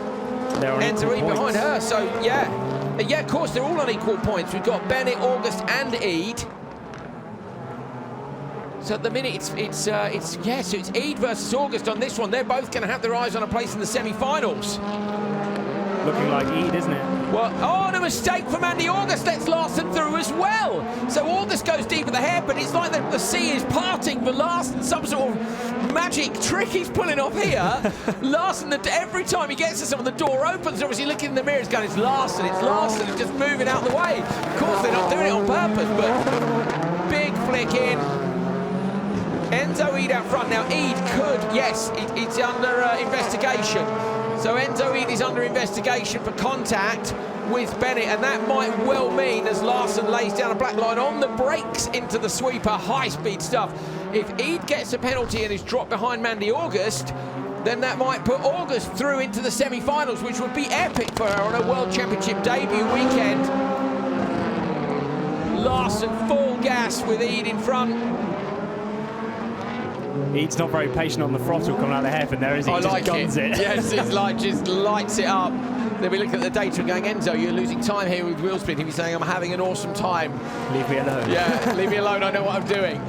Enzo Eid behind her, so yeah. Yeah, of course, they're all on equal points. We've got Bennett, August and Eid. So at the minute, so it's Eid versus August on this one. They're both going to have their eyes on a place in the semi-finals. Looking like Eid, isn't it? Well, oh, and a mistake from Andy August lets Larsen through as well. So August goes deep at the head, but it's like the sea is parting for Larsen. Some sort of magic trick he's pulling off here. Larsen, every time he gets to someone, the door opens. Obviously looking in the mirror, he's going, it's Larsen, and just moving out the way. Of course, they're not doing it on purpose, but big flick in. Enzo Eid out front. Now, Eid could, yes, it's under investigation. So Enzo Eid is under investigation for contact with Bennett, and that might well mean, as Larsen lays down a black line on the brakes into the sweeper, high-speed stuff. If Eid gets a penalty and is dropped behind Mandy August, then that might put August through into the semi-finals, which would be epic for her on a World Championship debut weekend. Larsen full gas with Eid in front. Eid's not very patient on the throttle coming out of the hairpin there, is he? I like just guns it. Yes, he's like, just lights it up. Then we look at the data and going, Enzo, you're losing time here with wheel spin. He's saying, I'm having an awesome time. Leave me alone. Yeah, leave me alone, I know what I'm doing.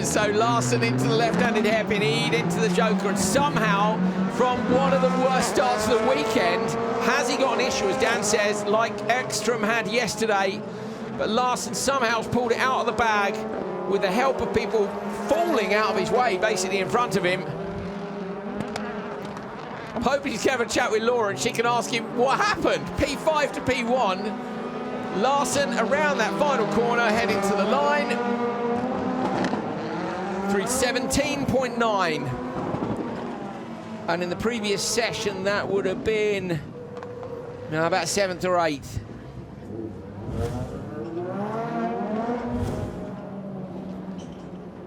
So Larsen into the left-handed hairpin, Eid into the joker, and somehow, from one of the worst starts of the weekend, has he got an issue, as Dan says, like Ekström had yesterday, but Larsen somehow has pulled it out of the bag with the help of people falling out of his way, basically in front of him. I'm hoping he's going to have a chat with Laura and she can ask him what happened. P5 to P1. Larsen around that final corner, heading to the line. 3:17.9. And in the previous session, that would have been about 7th or 8th.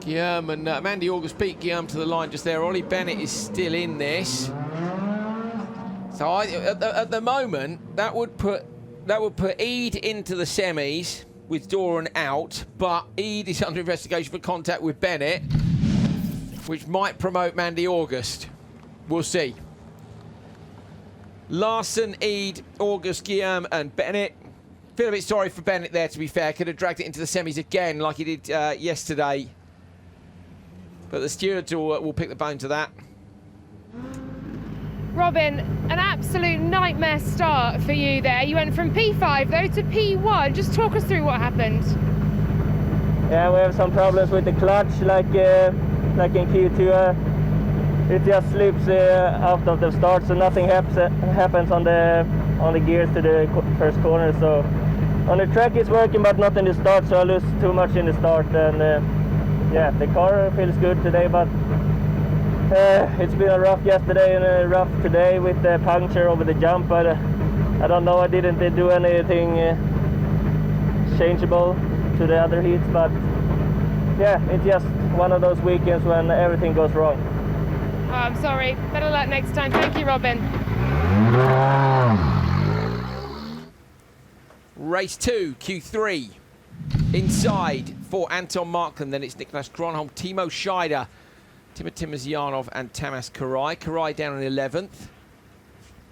Guillaume and Mandy August beat Guillaume to the line just there. Ollie Bennett is still in this. So at the moment, that would put Eid into the semis with Doran out, but Eid is under investigation for contact with Bennett, which might promote Mandy August. We'll see. Larsen, Eid, August, Guillaume and Bennett. Feel a bit sorry for Bennett there, to be fair. Could have dragged it into the semis again like he did yesterday. But the stewards will pick the bone to that. Robin, an absolute nightmare start for you there. You went from P5 though to P1. Just talk us through what happened. Yeah, we have some problems with the clutch, like in Q2. It just slips out of the start, so nothing happens on the gears to the first corner. So on the track it's working, but not in the start. So I lose too much in the start, and yeah, the car feels good today, but it's been a rough yesterday and a rough today with the puncture over the jump. But I don't know, I didn't do anything changeable to the other heats, but yeah, it's just one of those weekends when everything goes wrong. Oh, I'm sorry. Better luck next time. Thank you, Robin. Race 2, Q3. Inside for Anton Markland, then it's Niklas Gronholm, Timo Scheider, Timur Timosyanov and Tamas Karai. Karai down in 11th.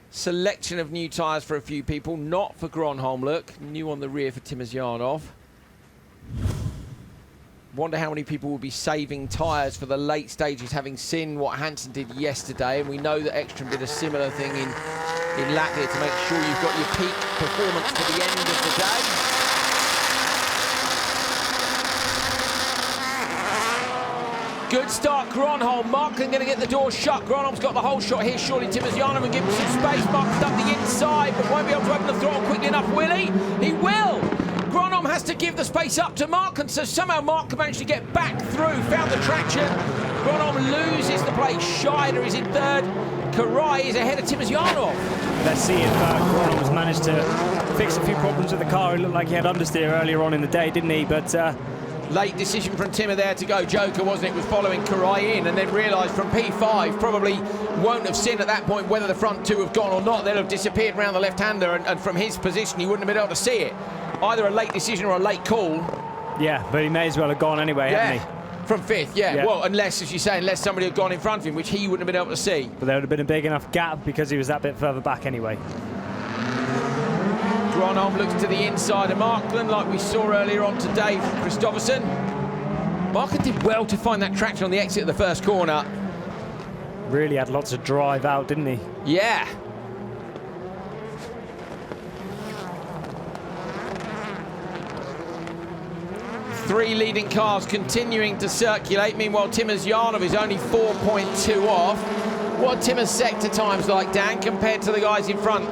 Selection of new tyres for a few people, not for Gronholm, look. New on the rear for Timosyanov. Wonder how many people will be saving tyres for the late stages, having seen what Hansen did yesterday. And we know that Ekström did a similar thing in Latvia to make sure you've got your peak performance for the end of the day. Good start, Gronholm. Markland going to get the door shut. Gronholm's got the whole shot here. Surely Timosyanov will give him some space. Markland up the inside, but won't be able to open the throttle quickly enough, will he? He will! Gronholm has to give the space up to Markland, so somehow Markland managed to get back through, found the traction, Gronholm loses the place. Scheider is in third. Karai is ahead of Timosyanov. Let's see if Gronholm has managed to fix a few problems with the car. It looked like he had understeer earlier on in the day, didn't he? But late decision from Timmer there to go Joker, wasn't it? Was following Karai in and then realised from P5 probably won't have seen at that point whether the front two have gone or not. They'll have disappeared around the left-hander, and from his position he wouldn't have been able to see it. Either a late decision or a late call. yeah, but he may as well have gone anyway, hadn't he? From fifth, yeah. Well, unless, as you say, unless somebody had gone in front of him, which he wouldn't have been able to see. But there would have been a big enough gap because he was that bit further back anyway. Gronholm looks to the inside of Markland, like we saw earlier on today from Kristoffersson. Markland did well to find that traction on the exit of the first corner. Really had lots of drive out, didn't he? Yeah. Three leading cars continuing to circulate. Meanwhile, Timosyanov is only 4.2 off. What are Timmer's sector times like, Dan, compared to the guys in front?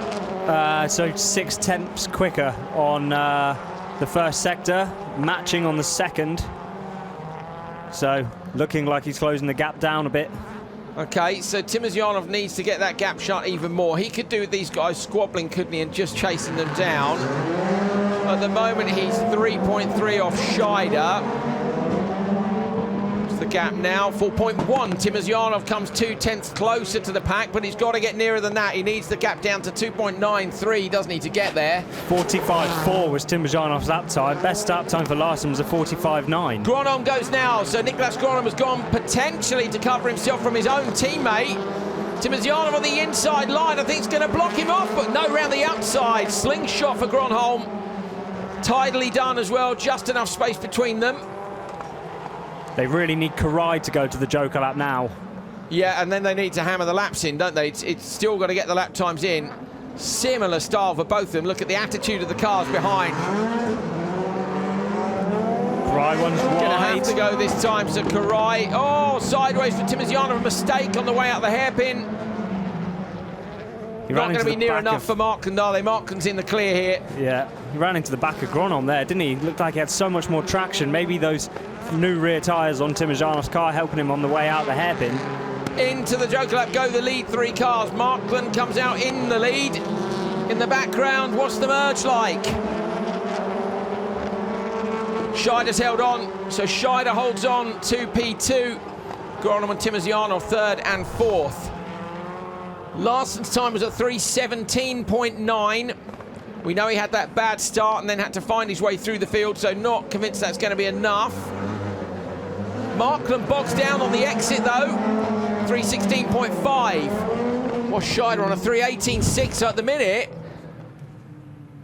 So 0.6 quicker on the first sector, matching on the second. So looking like he's closing the gap down a bit. Okay, so Timosyanov needs to get that gap shut even more. He could do with these guys squabbling, couldn't he, and just chasing them down. At the moment, he's 3.3 off Scheider. What's the gap now? 4.1. Timosyanov comes 0.2 closer to the pack, but he's got to get nearer than that. He needs the gap down to 2.93, doesn't he, to get there? 45.4 was Timosyanov's lap time. Best start time for Larsen was a 45.9. Gronholm goes now, so Niklas Gronholm has gone potentially to cover himself from his own teammate. Timosyanov on the inside line, I think it's going to block him off, but no, round the outside. Slingshot for Gronholm. Tidily done as well, just enough space between them. They really need Karai to go to the Joker lap now. Yeah, and then they need to hammer the laps in, don't they? It's still got to get the lap times in. Similar style for both of them. Look at the attitude of the cars behind. Karai one's wide. Gonna have to go this time, so Karai. Oh, sideways for Timosyanov, a mistake on the way out the hairpin. Not going to be near enough for Markland, are they? Markland's in the clear here. Yeah, he ran into the back of Gronholm there, didn't he? Looked like he had so much more traction. Maybe those new rear tyres on Timosyanov's car helping him on the way out the hairpin. Into the Joker lap go the lead three cars. Markland comes out in the lead. In the background, what's the merge like? Scheider's held on, so Scheider holds on to P2. Gronholm and Timosyanov third and fourth. Larsen's time was at 3:17.9. We know he had that bad start and then had to find his way through the field, so not convinced that's going to be enough. Markland bogs down on the exit though, 3:16.5. Was Scheider on a 3:18.6, so at the minute,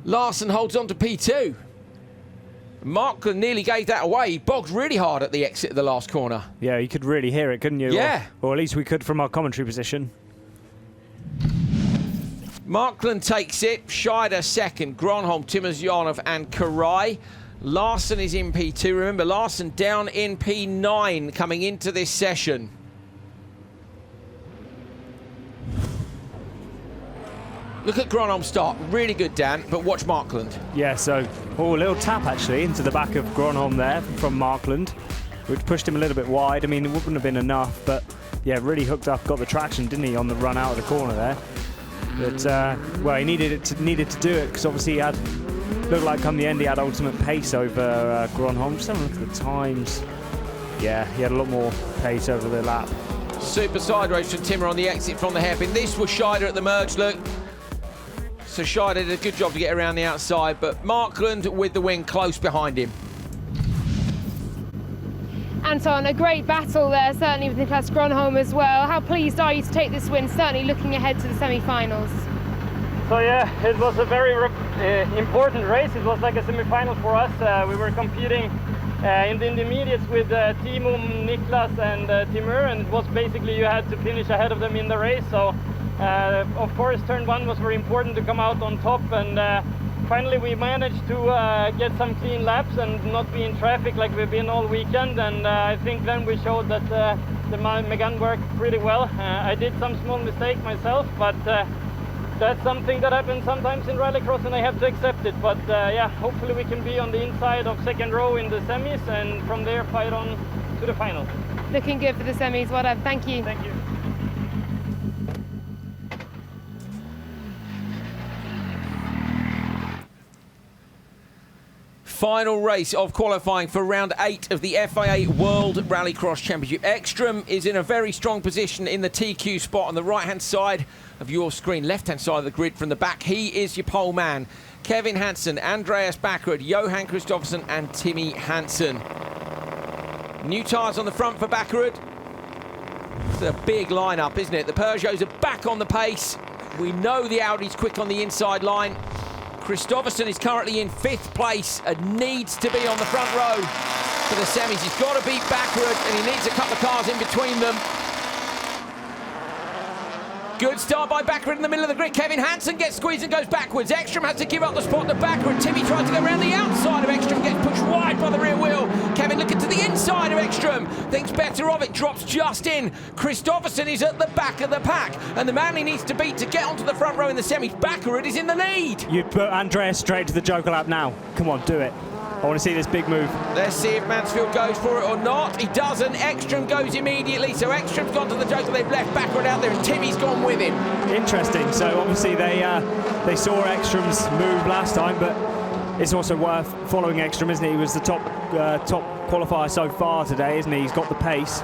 Larsen holds on to P2. Markland nearly gave that away. He bogged really hard at the exit of the last corner. Yeah, you could really hear it, couldn't you? Yeah. Or at least we could from our commentary position. Markland takes it, Scheider second, Gronholm, Timosyanov and Karai. Larsen is in P2. Remember, Larsen down in P9 coming into this session. Look at Gronholm's start, really good, Dan, but watch Markland. Yeah, so, a little tap actually into the back of Gronholm there from Markland, which pushed him a little bit wide. I mean, it wouldn't have been enough, but yeah, really hooked up, got the traction, didn't he, on the run out of the corner there. But, well, he needed to do it because obviously he had, looked like come the end he had ultimate pace over Gronholm. Just have a look at the times. Yeah, he had a lot more pace over the lap. Super sideways from Timmer on the exit from the hairpin. This was Scheider at the merge, look. So Scheider did a good job to get around the outside, but Markland with the win close behind him. Anton, a great battle there, certainly with Niklas Gronholm as well. How pleased are you to take this win, certainly looking ahead to the semi-finals? So yeah, it was a very important race. It was like a semi-final for us. We were competing in the intermediates with Timo, Niklas and Timur, and it was basically you had to finish ahead of them in the race. So of course turn one was very important to come out on top, and finally we managed to get some clean laps and not be in traffic like we've been all weekend, and I think then we showed that the Megane worked pretty well. I did some small mistake myself, but that's something that happens sometimes in rallycross and I have to accept it. But yeah, hopefully we can be on the inside of second row in the semis and from there fight on to the final. looking good for the semis. Well done. Thank you. Thank you. Final race of qualifying for round 8 of the FIA World Rallycross Championship. Ekström is in a very strong position in the TQ spot on the right-hand side of your screen, left-hand side of the grid from the back. He is your pole man. Kevin Hansen, Andreas Bakkerud, Johan Kristoffersson and Timmy Hansen. New tyres on the front for Bakkerud. It's a big lineup, isn't it? The Peugeots are back on the pace. We know the Audi's quick on the inside line. Kristoffersson is currently in 5th place and needs to be on the front row for the semis. He's got to beat Bakkerud and he needs a couple of cars in between them. Good start by Bakkerud in the middle of the grid. Kevin Hansen gets squeezed and goes backwards. Ekström has to give up the spot to Bakkerud. Timmy tries to go around the outside of Ekström, gets pushed wide by the rear wheel. Kevin looking to the inside of Ekström, thinks better of it, drops just in. Kristoffersson is at the back of the pack, and the man he needs to beat to get onto the front row in the semis, Bakkerud, is in the lead. You'd put Andreas straight to the Joker lap now. Come on, do it. I want to see this big move. Let's see if Mansfield goes for it or not. He doesn't. Ekström goes immediately, so Ekström's gone to the Joker. They've left Bakkerud out there, and Timmy's gone with him. Interesting. So obviously they saw Ekström's move last time, but it's also worth following Ekström, isn't he? He was the top qualifier so far today, isn't he? He's got the pace.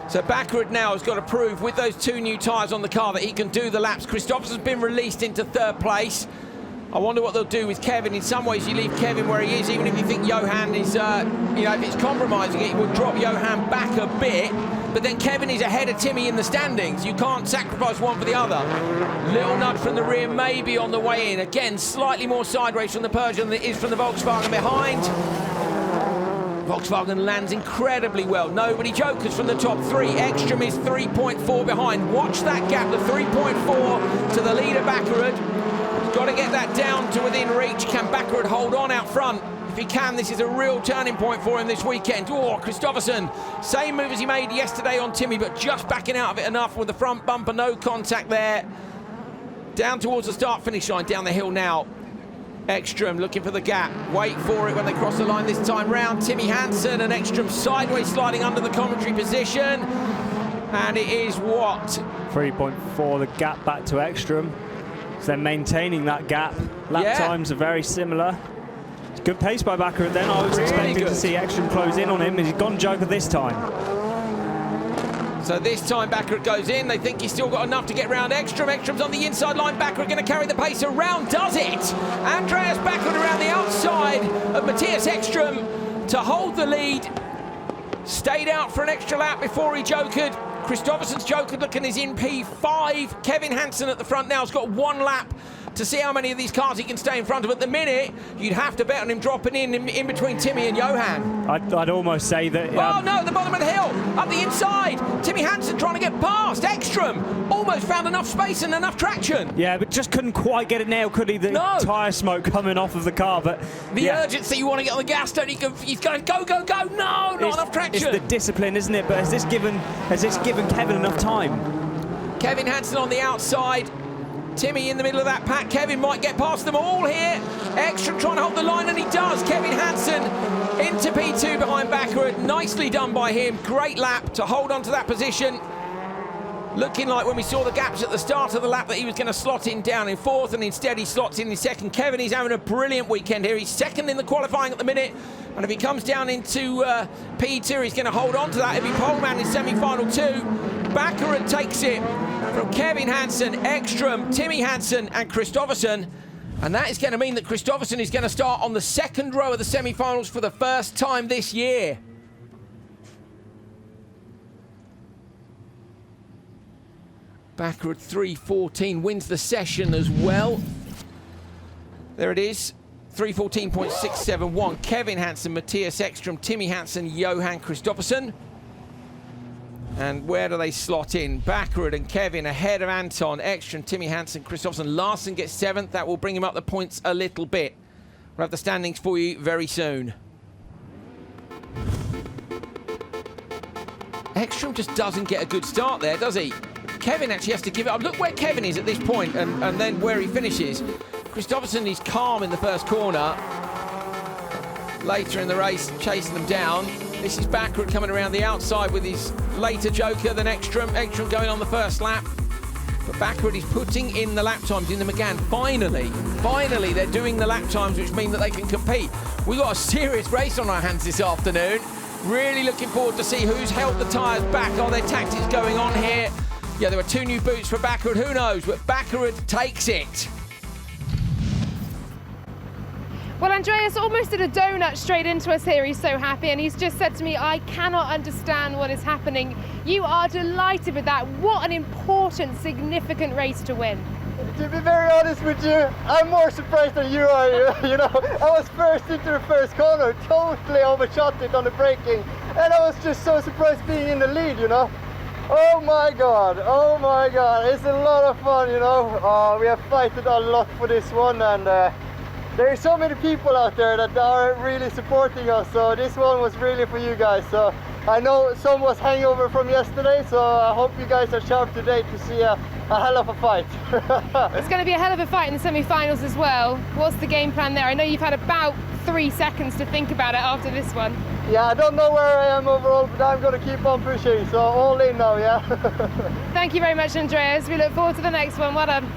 So Bakkerud now has got to prove with those 2 new tyres on the car that he can do the laps. Kristoffersson's been released into 3rd place. I wonder what they'll do with Kevin. In some ways, you leave Kevin where he is, even if you think Johan is, if it's compromising it, will drop Johan back a bit. But then Kevin is ahead of Timmy in the standings. You can't sacrifice one for the other. Little nudge from the rear, maybe on the way in. Again, slightly more sideways from the Peugeot than it is from the Volkswagen behind. Volkswagen lands incredibly well. Nobody jokers from the top 3. Ekström is 3.4 behind. Watch that gap, the 3.4 to the leader Bakkerud. Got to get that down to within reach. Can Bakkerud hold on out front? If he can, this is a real turning point for him this weekend. Oh, Kristoffersson, same move as he made yesterday on Timmy, but just backing out of it enough with the front bumper, no contact there. Down towards the start-finish line, down the hill now. Ekström looking for the gap. Wait for it when they cross the line this time round. Timmy Hansen and Ekström sideways sliding under the commentary position. And it is what? 3.4, the gap back to Ekström. So they're maintaining that gap. Lap times are very similar. It's good pace by Bakkerud then. I was expecting to see Ekström close in on him. He's gone Joker this time. So this time Bakkerud goes in. They think he's still got enough to get round Ekström. Ekström's on the inside line. Bakkerud going to carry the pace around. Does it? Andreas Bakkerud around the outside of Mattias Ekström to hold the lead. Stayed out for an extra lap before he jokered. Kristoffersson's joker looking is in P5. Kevin Hansen at the front now has got 1 lap to see how many of these cars he can stay in front of. At the minute, you'd have to bet on him dropping in between Timmy and Johan. I'd almost say that... oh no, at the bottom of the hill, up the inside. Timmy Hansen trying to get past. Ekström almost found enough space and enough traction. Yeah, but just couldn't quite get it nailed, could he? The tyre smoke coming off of the car, but... the urgency, you want to get on the gas, don't you? He's going go, go, go. No, not enough traction. It's the discipline, isn't it? But has this given Kevin enough time? Kevin Hansen on the outside. Timmy in the middle of that pack. Kevin might get past them all here. Ekström trying to hold the line, and he does. Kevin Hansen into P2 behind Bakkerud. Nicely done by him. Great lap to hold on to that position. Looking like when we saw the gaps at the start of the lap that he was going to slot in down in 4th, and instead he slots in 2nd. Kevin is having a brilliant weekend here. He's 2nd in the qualifying at the minute, and if he comes down into P2, he's going to hold on to that. He'll be pole man in semi-final 2. Bakkerud takes it from Kevin Hansen, Ekström, Timmy Hansen and Kristoffersson. And that is going to mean that Kristoffersson is going to start on the 2nd row of the semi-finals for the first time this year. Bakkerud 3:14 wins the session as well. There it is, 3:14.671. Kevin Hansen, Mattias Ekström, Timmy Hansen, Johan Kristoffersson. And where do they slot in? Bakkerud and Kevin ahead of Anton, Ekström, Timmy Hansen, Kristoffersson. Larsen gets 7th. That will bring him up the points a little bit. We'll have the standings for you very soon. Ekström just doesn't get a good start there, does he? Kevin actually has to give it up. Look where Kevin is at this point and then where he finishes. Kristoffersson is calm in the first corner. Later in the race, chasing them down. This is Bakkerud coming around the outside with his later joker than Ekström. Ekström going on the first lap. But Bakkerud is putting in the lap times in the McGann. Finally, they're doing the lap times, which mean that they can compete. We've got a serious race on our hands this afternoon. Really looking forward to see who's held the tyres back. Are there tactics going on here? Yeah, there were 2 new boots for Bakkerud. Who knows? But Bakkerud takes it. Well, Andreas almost did a donut straight into us here. He's so happy, and he's just said to me, I cannot understand what is happening. You are delighted with that. What an important, significant race to win. To be very honest with you, I'm more surprised than you are. You know, I was first into the first corner, totally overshot it on the braking, and I was just so surprised being in the lead, you know. Oh my god, it's a lot of fun, you know. We have fighted a lot for this one, and there are so many people out there that are really supporting us, so this one was really for you guys. So I know some was hangover from yesterday, so I hope you guys are sharp today to see a hell of a fight. It's going to be a hell of a fight in the semi-finals as well. What's the game plan there? I know you've had about 3 seconds to think about it after this one. Yeah, I don't know where I am overall, but I'm going to keep on pushing, so all in now, yeah. Thank you very much, Andreas. We look forward to the next one. Well done.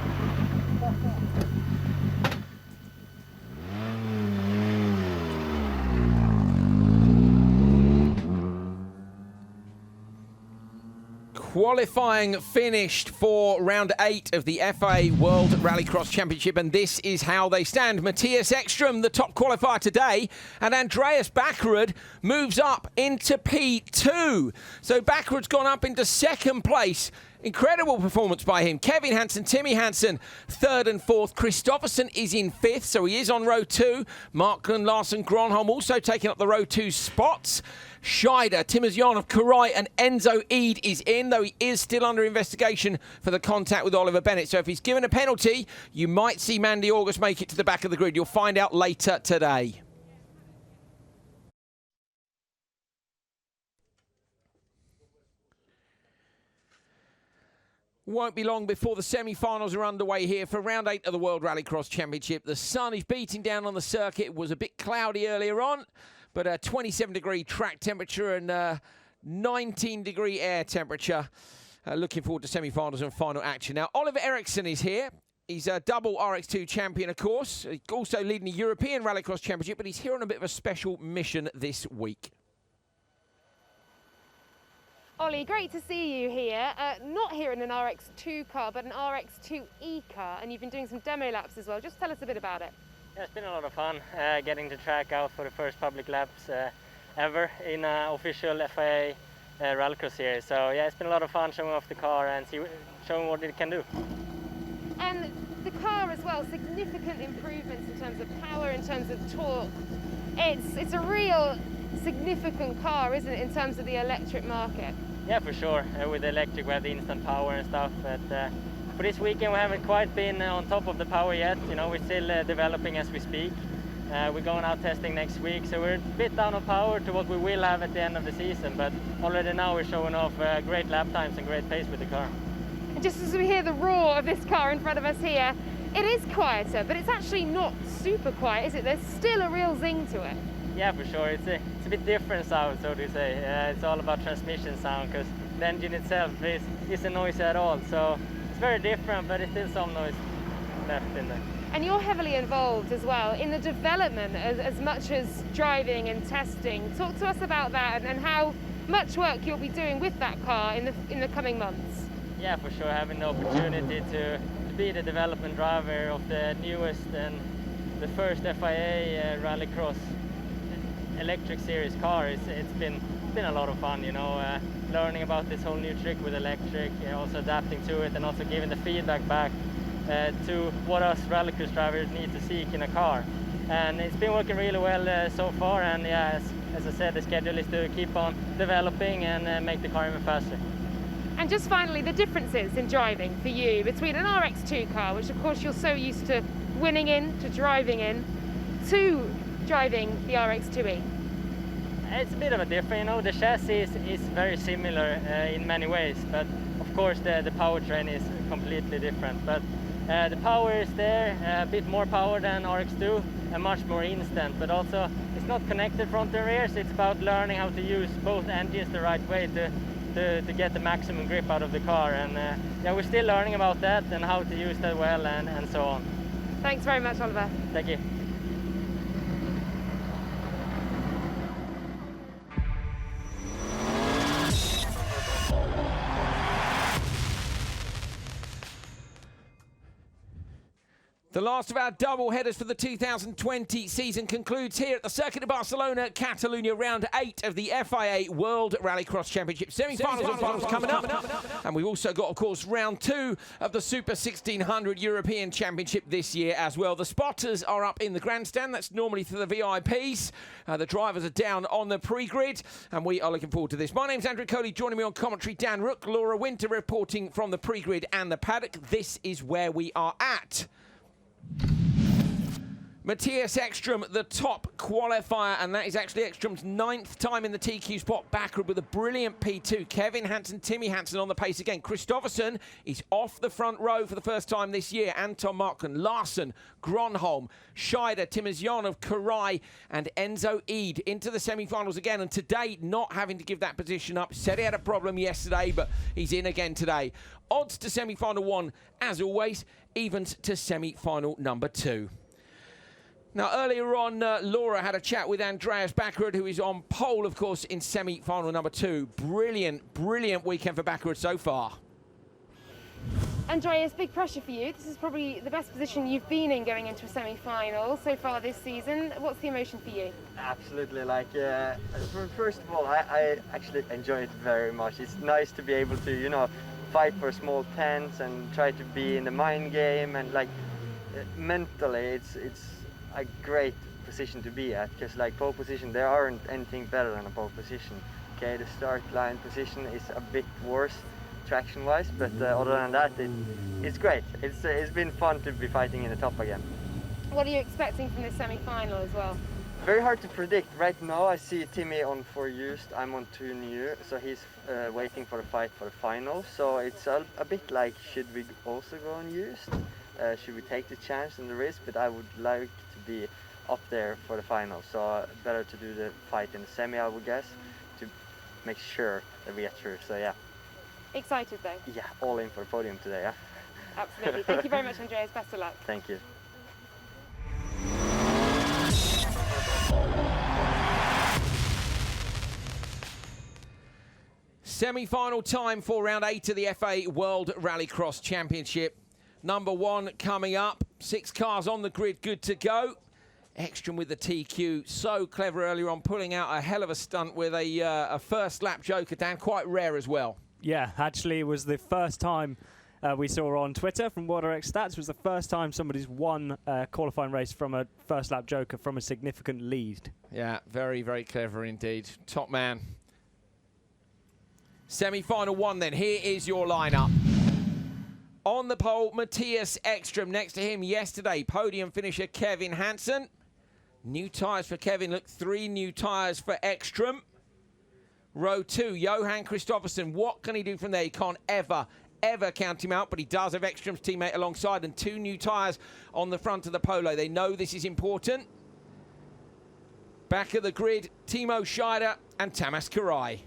Qualifying finished for round 8 of the FIA World Rallycross Championship, and this is how they stand. Mattias Ekström, the top qualifier today, and Andreas Bakkerud moves up into P2. So Bakkerud's gone up into 2nd place. Incredible performance by him. Kevin Hansen, Timmy Hansen, 3rd and 4th. Kristoffersson is in 5th, so he is on row 2. Markland, Larsen, Gronholm also taking up the row 2 spots. Scheider, Timmerjan of Karai, and Enzo Eid is in, though he is still under investigation for the contact with Oliver Bennett. So if he's given a penalty, you might see Mandy August make it to the back of the grid. You'll find out later today. Won't be long before the semi-finals are underway here for round 8 of the World Rallycross Championship. The sun is beating down on the circuit. It was a bit cloudy earlier on, but a 27-degree track temperature and 19-degree air temperature. Looking forward to semi-finals and final action. Now, Oliver Eriksson is here. He's a double RX2 champion, of course. He's also leading the European Rallycross Championship, but he's here on a bit of a special mission this week. Ollie, great to see you here. Not here in an RX2 car, but an RX2E car, and you've been doing some demo laps as well. Just tell us a bit about it. Yeah, it's been a lot of fun getting the track out for the first public laps ever in an official FIA Rallycross series. So yeah, it's been a lot of fun showing off the car and showing what it can do. And the car as well, significant improvements in terms of power, in terms of torque. It's a real significant car, isn't it, in terms of the electric market? Yeah, for sure. With the electric we have the instant power and stuff, but for this weekend we haven't quite been on top of the power yet. You know, we're still developing as we speak. We're going out testing next week, so we're a bit down on power to what we will have at the end of the season, but already now we're showing off great lap times and great pace with the car. And just as we hear the roar of this car in front of us here, it is quieter, but it's actually not super quiet, is it? There's still a real zing to it. Yeah, for sure. It's a bit different sound, so to say. It's all about transmission sound, because the engine itself isn't noisy at all. So it's very different, but it's still some noise left in there. And you're heavily involved as well in the development as much as driving and testing. Talk to us about that and how much work you'll be doing with that car in the coming months. Yeah, for sure. Having the opportunity to be the development driver of the newest and the first FIA Rallycross electric series car, it's been a lot of fun, you know, learning about this whole new trick with electric, also adapting to it and also giving the feedback back to what us rallycross drivers need to seek in a car. And it's been working really well so far, and yeah, as I said, the schedule is to keep on developing and make the car even faster. And just finally, the differences in driving for you between an RX2 car, which of course you're so used to winning in, to driving in, to driving the RX2E. It's a bit of a different, you know, the chassis is very similar in many ways, but of course the powertrain is completely different. But the power is there, a bit more power than RX2 and much more instant, but also it's not connected front and rear, so it's about learning how to use both engines the right way to get the maximum grip out of the car. And yeah, we're still learning about that and how to use that well and so on. Thanks very much, Oliver. Thank you. The last of our double headers for the 2020 season concludes here at the Circuit of Barcelona, Catalunya, round 8 of the FIA World Rallycross Championship. Semi-finals and finals coming up. And we've also got, of course, round 2 of the Super 1600 European Championship this year as well. The spotters are up in the grandstand. That's normally for the VIPs. The drivers are down on the pre-grid, and we are looking forward to this. My name's Andrew Coley. Joining me on commentary, Dan Rook, Laura Winter reporting from the pre-grid and the paddock. This is where we are at. Mattias Ekström, the top qualifier, and that is actually Ekström's 9th time in the TQ spot. Bakkerud with a brilliant P2. Kevin Hansen, Timmy Hansen on the pace again. Kristoffersson is off the front row for the first time this year. Anton Markman, Larsen, Gronholm, Scheider, Timmerjan of Karai, and Enzo Eid into the semi-finals again. And today, not having to give that position up. Said he had a problem yesterday, but he's in again today. Odds to semi-final 1, as always. Evens to semi-final number 2. Now, earlier on, Laura had a chat with Andreas Bakkerud, who is on pole, of course, in semi-final number 2. Brilliant, brilliant weekend for Bakkerud so far. Andreas, big pressure for you. This is probably the best position you've been in going into a semi-final so far this season. What's the emotion for you? Absolutely. Like, first of all, I actually enjoy it very much. It's nice to be able to, you know, fight for small tents and try to be in the mind game, and like mentally, it's a great position to be at, because like pole position, there aren't anything better than a pole position. Okay, the start line position is a bit worse traction wise, but other than that, it's great. It's been fun to be fighting in the top again. What are you expecting from this semi-final as well? Very hard to predict. Right now I see Timmy on 4 used, I'm on 2 new, so he's waiting for the fight for the final. So it's a bit like, should we also go on used? Should we take the chance and the risk? But I would like to be up there for the final, so better to do the fight in the semi, I would guess, to make sure that we get through. So yeah. Excited though? Yeah, all in for the podium today, yeah. Absolutely. Thank you very much, Andreas. Best of luck. Thank you. Semi-final time for round 8 of the FIA World Rallycross Championship. Number 1 coming up. 6 cars on the grid, good to go. Ekström with the TQ, so clever earlier on, pulling out a hell of a stunt with a first lap joker, Dan, quite rare as well. Yeah, actually it was the first time we saw on Twitter from World RX Stats, was the first time somebody's won a qualifying race from a first lap joker from a significant lead. Yeah, very, very clever indeed. Top man. Semi-final 1 then, here is your lineup. On the pole, Mattias Ekström. Next to him yesterday, podium finisher Kevin Hansen. New tyres for Kevin. Look, 3 new tyres for Ekström. Row 2, Johan Kristoffersson. What can he do from there? He can't ever count him out, but he does have Ekström's teammate alongside, and 2 new tyres on the front of the Polo. They know this is important. Back of the grid, Timo Scheider and Tamas Karai.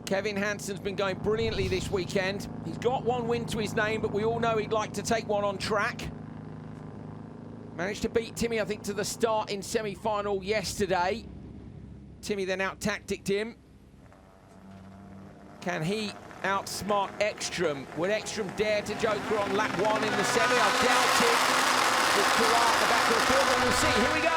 Kevin Hansen's been going brilliantly this weekend. He's got 1 win to his name, but we all know he'd like to take one on track. Managed to beat Timmy, I think, to the start in semi-final yesterday. Timmy then out-tacticked him. Can he outsmart Ekström? Would Ekström dare to joker on lap 1 in the semi? I doubt it. With Karai at the back of the field, and we'll see. Here we go.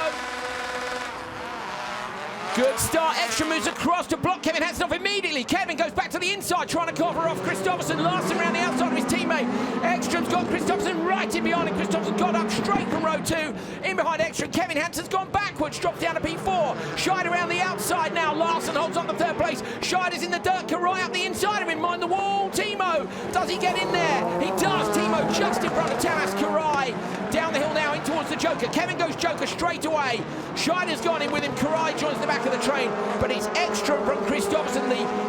Good start. Ekström moves across to block Kevin Hansen off immediately. Kevin goes back to the inside, trying to cover off Kristoffersson. Larsen around the outside of his teammate. Ekström's got Kristoffersson right in behind him. Kristoffersson got up straight from row 2. In behind Ekström, Kevin Hansen's gone backwards, drops down to P4. Scheider around the outside now. Larsen holds on to 3rd place. Scheider's in the dirt. Karai up the inside of him, mind the wall. Timo, does he get in there? He does. Timo just in front of Tamas Karai. Down the hill now in towards goes the Joker. Kevin goes Joker straight away. Scheider's gone in with him. Karai joins the back of the train. But it's Ekström from Kristoffersson,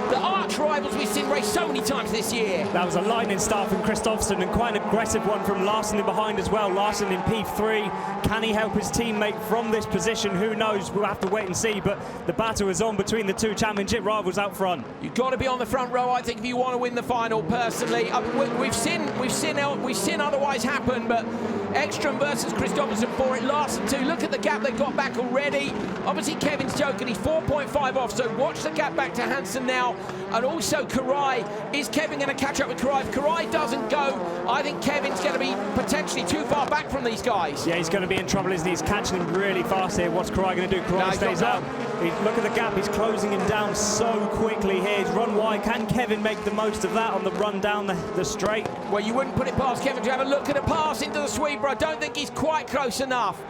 the arch rivals we've seen race so many times this year. That was a lightning start from Kristoffersson and quite an aggressive one from Larsen in behind as well. Larsen in P3. Can he help his teammate from this position? Who knows? We'll have to wait and see. But the battle is on between the two championship rivals out front. You've got to be on the front row, I think, if you want to win the final. Personally, we've seen otherwise happen, but Ekström versus Kristoffersson for it. Larsen too. Look at the gap they've got back already. Obviously, Kevin's joking. He's 4.5 off, so watch the gap back to Hansen now. And also Karai. Is Kevin going to catch up with Karai? If Karai doesn't go, I think Kevin's going to be potentially too far back from these guys. Yeah, he's going to be in trouble, isn't he? He's catching him really fast here. What's Karai going to do? Karai stays up. Look at the gap. He's closing him down so quickly here. He's run wide. Can Kevin make the most of that on the run down the straight? Well, you wouldn't put it past Kevin to have a look at a pass into the sweeper. I don't think he's quite close enough.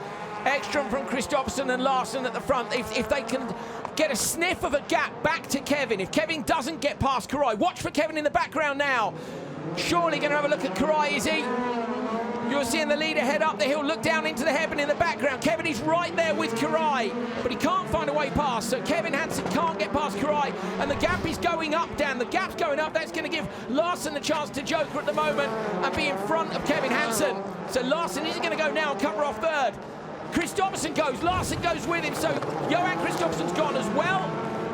Ekström from Kristoffersson and Larsen at the front. If they can get a sniff of a gap back to Kevin, if Kevin doesn't get past Karai, watch for Kevin in the background now. Surely going to have a look at Karai, is he? You're seeing the leader head up the hill, look down into the heaven in the background. Kevin is right there with Karai, but he can't find a way past. So Kevin Hansen can't get past Karai, and the gap is going up, Dan. The gap's going up. That's going to give Larsen the chance to joker at the moment and be in front of Kevin Hansen. So Larsen isn't going to go now and cover off third. Kristoffersson goes, Larsen goes with him, so Johan Kristoffersson's gone as well.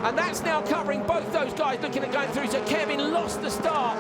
And that's now covering both those guys looking at going through. So Kevin lost the start.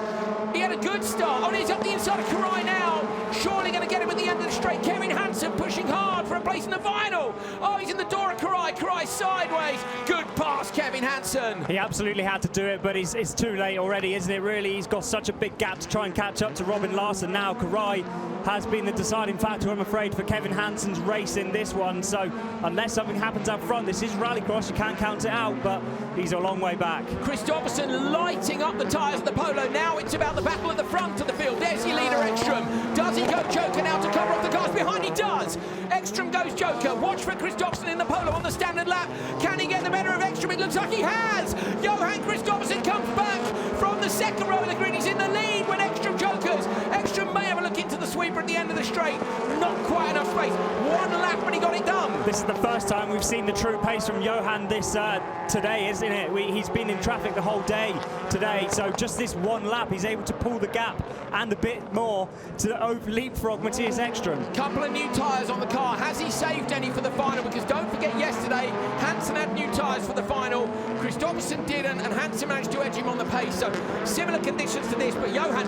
He had a good start. Oh, and he's up the inside of Karai now. Surely going to get him at the end of the straight. Kevin Hansen pushing hard for a place in the final. Oh, he's in the door of Karai. Karai sideways. Good pass, Kevin Hansen. He absolutely had to do it, but it's too late already, isn't it, really? He's got such a big gap to try and catch up to Robin Larsen now. Karai has been the deciding factor, I'm afraid, for Kevin Hansen's race in this one. So unless something happens up front, this is rallycross, you can't count it out, but he's a long way back. Kristoffersson lighting up the tyres of the Polo. Now it's about the battle at the front of the field. There's your leader, Ekström. Does he go Joker now to cover off the cars behind? He does. Ekström goes Joker. Watch for Kristoffersson in the Polo on the standard lap. Can he get the better of Ekström? It looks like he has. Johan Kristoffersson comes back from the second row of the grid. He's in the lead when Ekström jokers. Ekström may have a look into the sweeper at the end of the straight. Not quite enough space. One lap and he got it done. This is the first time we've seen the true pace from Johan today, isn't it? He's been in traffic the whole day today, so just this one lap he's able to pull the gap and a bit more to leapfrog Mattias Ekström. Couple of new tyres on the car. Has he saved any for the final? Because don't forget yesterday, Hansen had new tyres for the final. Kristoffersson didn't, and Hansen managed to edge him on the pace. So similar conditions to this, but Johan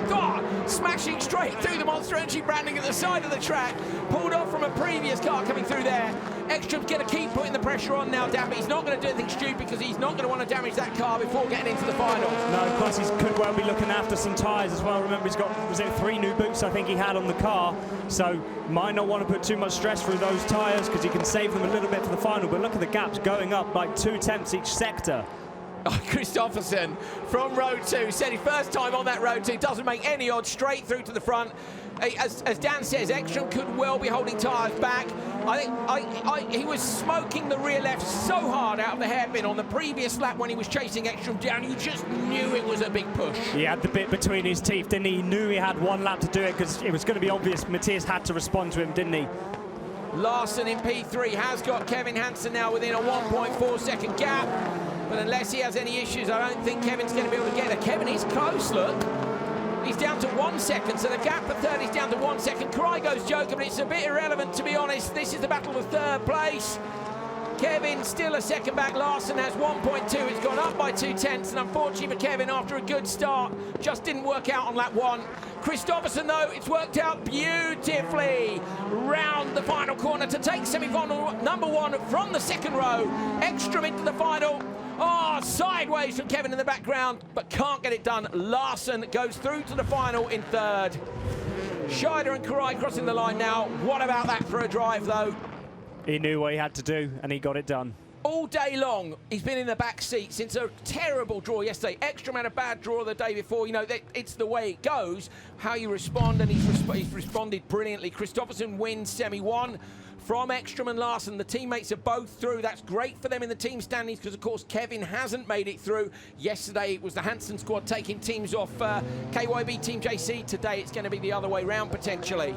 smashing straight through the Monster Energy branding at the side of the track. Pulled off from a previous car coming through there. Ekström's going to keep putting the pressure on now, Dan, but he's not going to do anything stupid because he's not going to want to damage that car before getting into the final. No, plus he could well be looking after some tyres as well. Remember, he's got, was it 3 new boots I think he had on the car, so might not want to put too much stress through those tyres because he can save them a little bit for the final. But look at the gaps going up like 2 tenths each sector. Kristoffersson from row 2 said his first time on that row 2, doesn't make any odds, straight through to the front. As Dan says, Ekström could well be holding tyres back. I think he was smoking the rear left so hard out of the hairpin on the previous lap when he was chasing Ekström down. You just knew it was a big push. He had the bit between his teeth, didn't he? He knew he had one lap to do it because it was going to be obvious Mattias had to respond to him, didn't he? Larsen in P3 has got Kevin Hansen now within a 1.4 second gap. But unless he has any issues, I don't think Kevin's going to be able to get it. Kevin is close, look. He's down to 1 second, so the gap for third is down to 1 second. Karai goes Joker, but it's a bit irrelevant, to be honest. This is the battle for third place. Kevin still a second back. Larsen has 1.2. It's gone up by 2 tenths, and unfortunately for Kevin, after a good start, just didn't work out on lap 1. Kristoffersson, though, it's worked out beautifully round the final corner to take semi-final number 1 from the second row. Ekström into the final. Oh, sideways from Kevin in the background, but can't get it done. Larsen goes through to the final in third. Scheider and Karai crossing the line now. What about that for a drive, though? He knew what he had to do, and he got it done. All day long, he's been in the back seat since a terrible draw yesterday. Ekström had a bad draw the day before. You know, it's the way it goes, how you respond, and he's responded brilliantly. Kristoffersson wins semi-1 from Ekström and Larsen. The teammates are both through. That's great for them in the team standings because, of course, Kevin hasn't made it through. Yesterday, it was the Hansen squad taking teams off KYB Team JC. Today, it's going to be the other way round, potentially.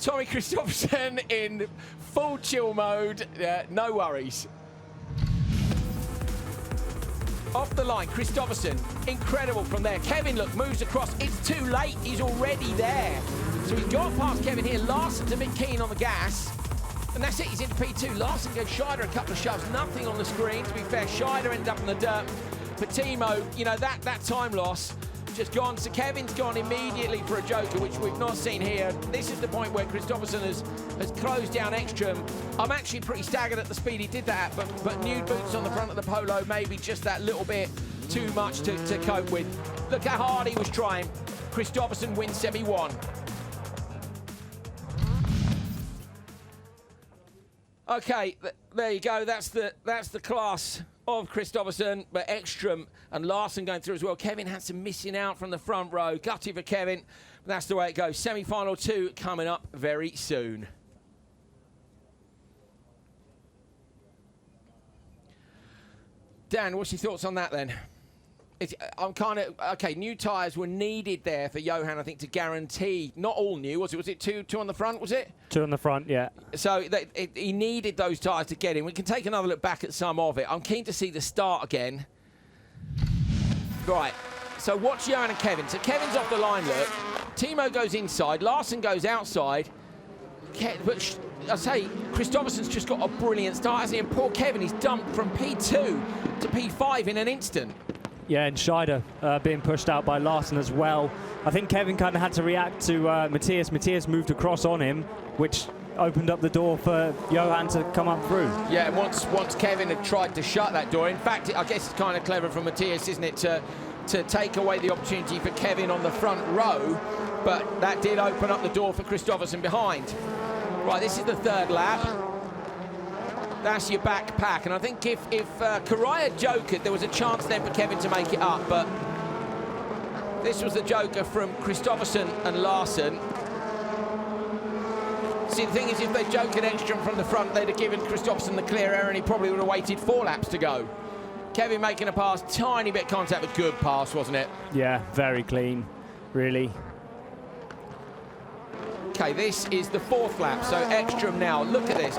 Tommy Kristoffersson in full chill mode. No worries. Off the line, Kristoffersson, incredible from there. Kevin, look, moves across. It's too late. He's already there. So he's got past Kevin here. Larsson's a bit keen on the gas. And that's it, he's into P2. Larsson gave Scheider a couple of shoves. Nothing on the screen. To be fair, Scheider ended up in the dirt. For Timo, you know, that time loss just gone. So Kevin's gone immediately for a joker, which we've not seen here. This is the point where Kristoffersson has closed down Ekström. I'm actually pretty staggered at the speed he did that, but nude boots on the front of the Polo, maybe just that little bit too much to cope with. Look how hard he was trying. Kristoffersson wins semi-1. Okay, there you go. That's the class of Kristoffersson, but Ekström and Larsson going through as well. Kevin Hansen missing out from the front row. Gutty for Kevin. But that's the way it goes. Semi-final 2 coming up very soon. Dan, what's your thoughts on that then? I'm kind of, okay, new tyres were needed there for Johan, I think, to guarantee, not all new, was it? Was it two on the front, was it? 2 on the front, yeah. So he needed those tyres to get in. We can take another look back at some of it. I'm keen to see the start again. Right, so watch Johan and Kevin. So Kevin's off the line, look. Timo goes inside, Larsson goes outside. But I say, Kristoffersson's just got a brilliant start, hasn't he? And poor Kevin, he's dumped from P2 to P5 in an instant. Yeah, and Scheider being pushed out by Larsson as well. I think Kevin kind of had to react to Mattias. Mattias moved across on him, which opened up the door for Johan to come up through. Yeah, and once Kevin had tried to shut that door, in fact, I guess it's kind of clever from Mattias, isn't it, to take away the opportunity for Kevin on the front row, but that did open up the door for Kristoffersson behind. Right, this is the third lap. That's your backpack, and I think if Karai had jokered, there was a chance then for Kevin to make it up, but this was the joker from Kristoffersson and Larsson. See, the thing is, if they jokered Ekström from the front, they'd have given Kristoffersson the clear air, and he probably would have waited 4 laps to go. Kevin making a pass, tiny bit of contact, but good pass, wasn't it? Yeah, very clean, really. Okay, this is the 4th lap, so Ekström now, look at this.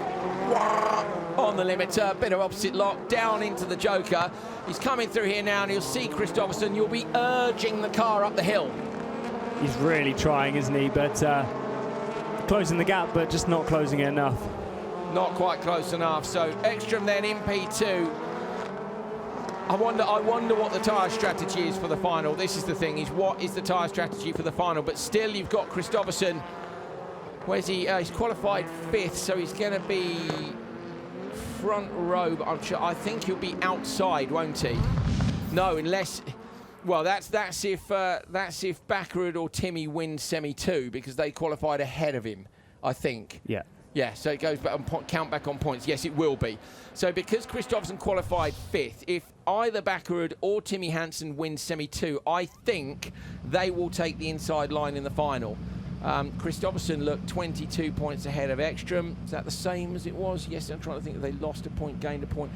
On the limiter, bit of opposite lock, down into the joker. He's coming through here now, and he'll see Kristoffersson. You'll be urging the car up the hill. He's really trying, isn't he? But closing the gap, but just not closing it enough. Not quite close enough. So Ekström then in P2. I wonder what the tyre strategy is for the final. This is the thing, is what is the tyre strategy for the final? But still, you've got Kristoffersson. Where's he? He's qualified 5th, so he's going to be front row, but I think he'll be outside, won't he? No, unless, well, that's if Bakkerud or Timmy wins semi-2, because they qualified ahead of him, I think. Yeah. Yeah, so it goes back on count back on points. Yes, it will be. So because Kristoffersson qualified 5th, if either Bakkerud or Timmy Hansen wins semi-2, I think they will take the inside line in the final. Kristoffersson looked 22 points ahead of Ekström. Is that the same as it was? Yes, I'm trying to think if they lost a point, gained a point.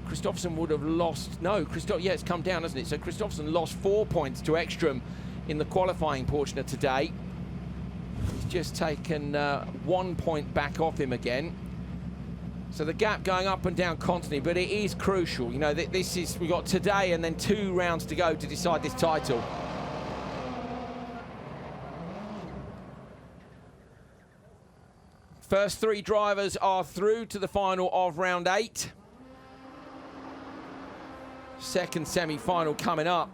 Kristoffersson would have lost, no, yeah, it's come down, hasn't it? So Kristoffersson lost 4 points to Ekström in the qualifying portion of today. He's just taken 1 point back off him again. So the gap going up and down constantly, but it is crucial. You know, we've got today and then 2 rounds to go to decide this title. First 3 drivers are through to the final of round 8. Second semi-final coming up.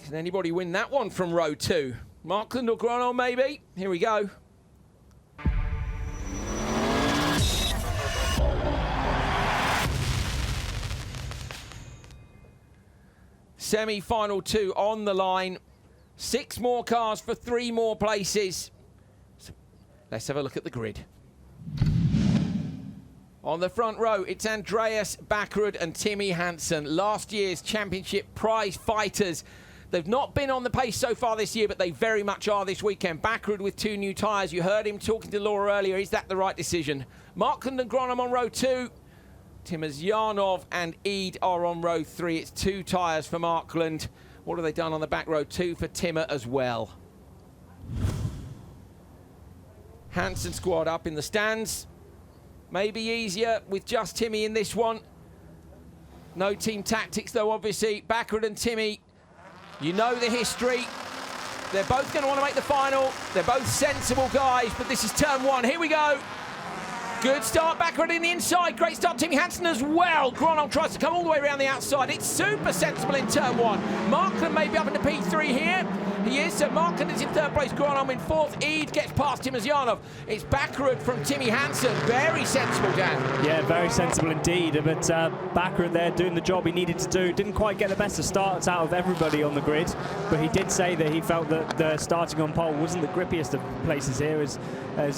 Can anybody win that one from row 2? Markland or Grono, maybe? Here we go. Semi-final 2 on the line. 6 more cars for 3 more places. So let's have a look at the grid. On the front row, it's Andreas Bakkerud and Timmy Hansen, last year's championship prize fighters. They've not been on the pace so far this year, but they very much are this weekend. Bakkerud with 2 new tyres. You heard him talking to Laura earlier. Is that the right decision? Markland and Gronholm on row 2. Timazyanov and Eid are on row 3. It's 2 tyres for Markland. What have they done on the back row? 2 for Timmer as well. Hansen squad up in the stands. Maybe easier with just Timmy in this one. No team tactics though, obviously. Bakkerud and Timmy, you know the history. They're both going to want to make the final. They're both sensible guys, but this is turn one. Here we go. Good start, Bakkerud in the inside. Great start, Timmy Hansen as well. Gronholm tries to come all the way around the outside. It's super sensible in turn one. Markland may be up into P3 here. He is, so Markland is in third place, Gronholm in fourth. Eid gets past Timosyanov. It's Bakkerud from Timmy Hansen. Very sensible, Dan. Yeah, very sensible indeed. But Bakkerud there doing the job he needed to do. Didn't quite get the best of starts out of everybody on the grid, but he did say that he felt that the starting on pole wasn't the grippiest of places here as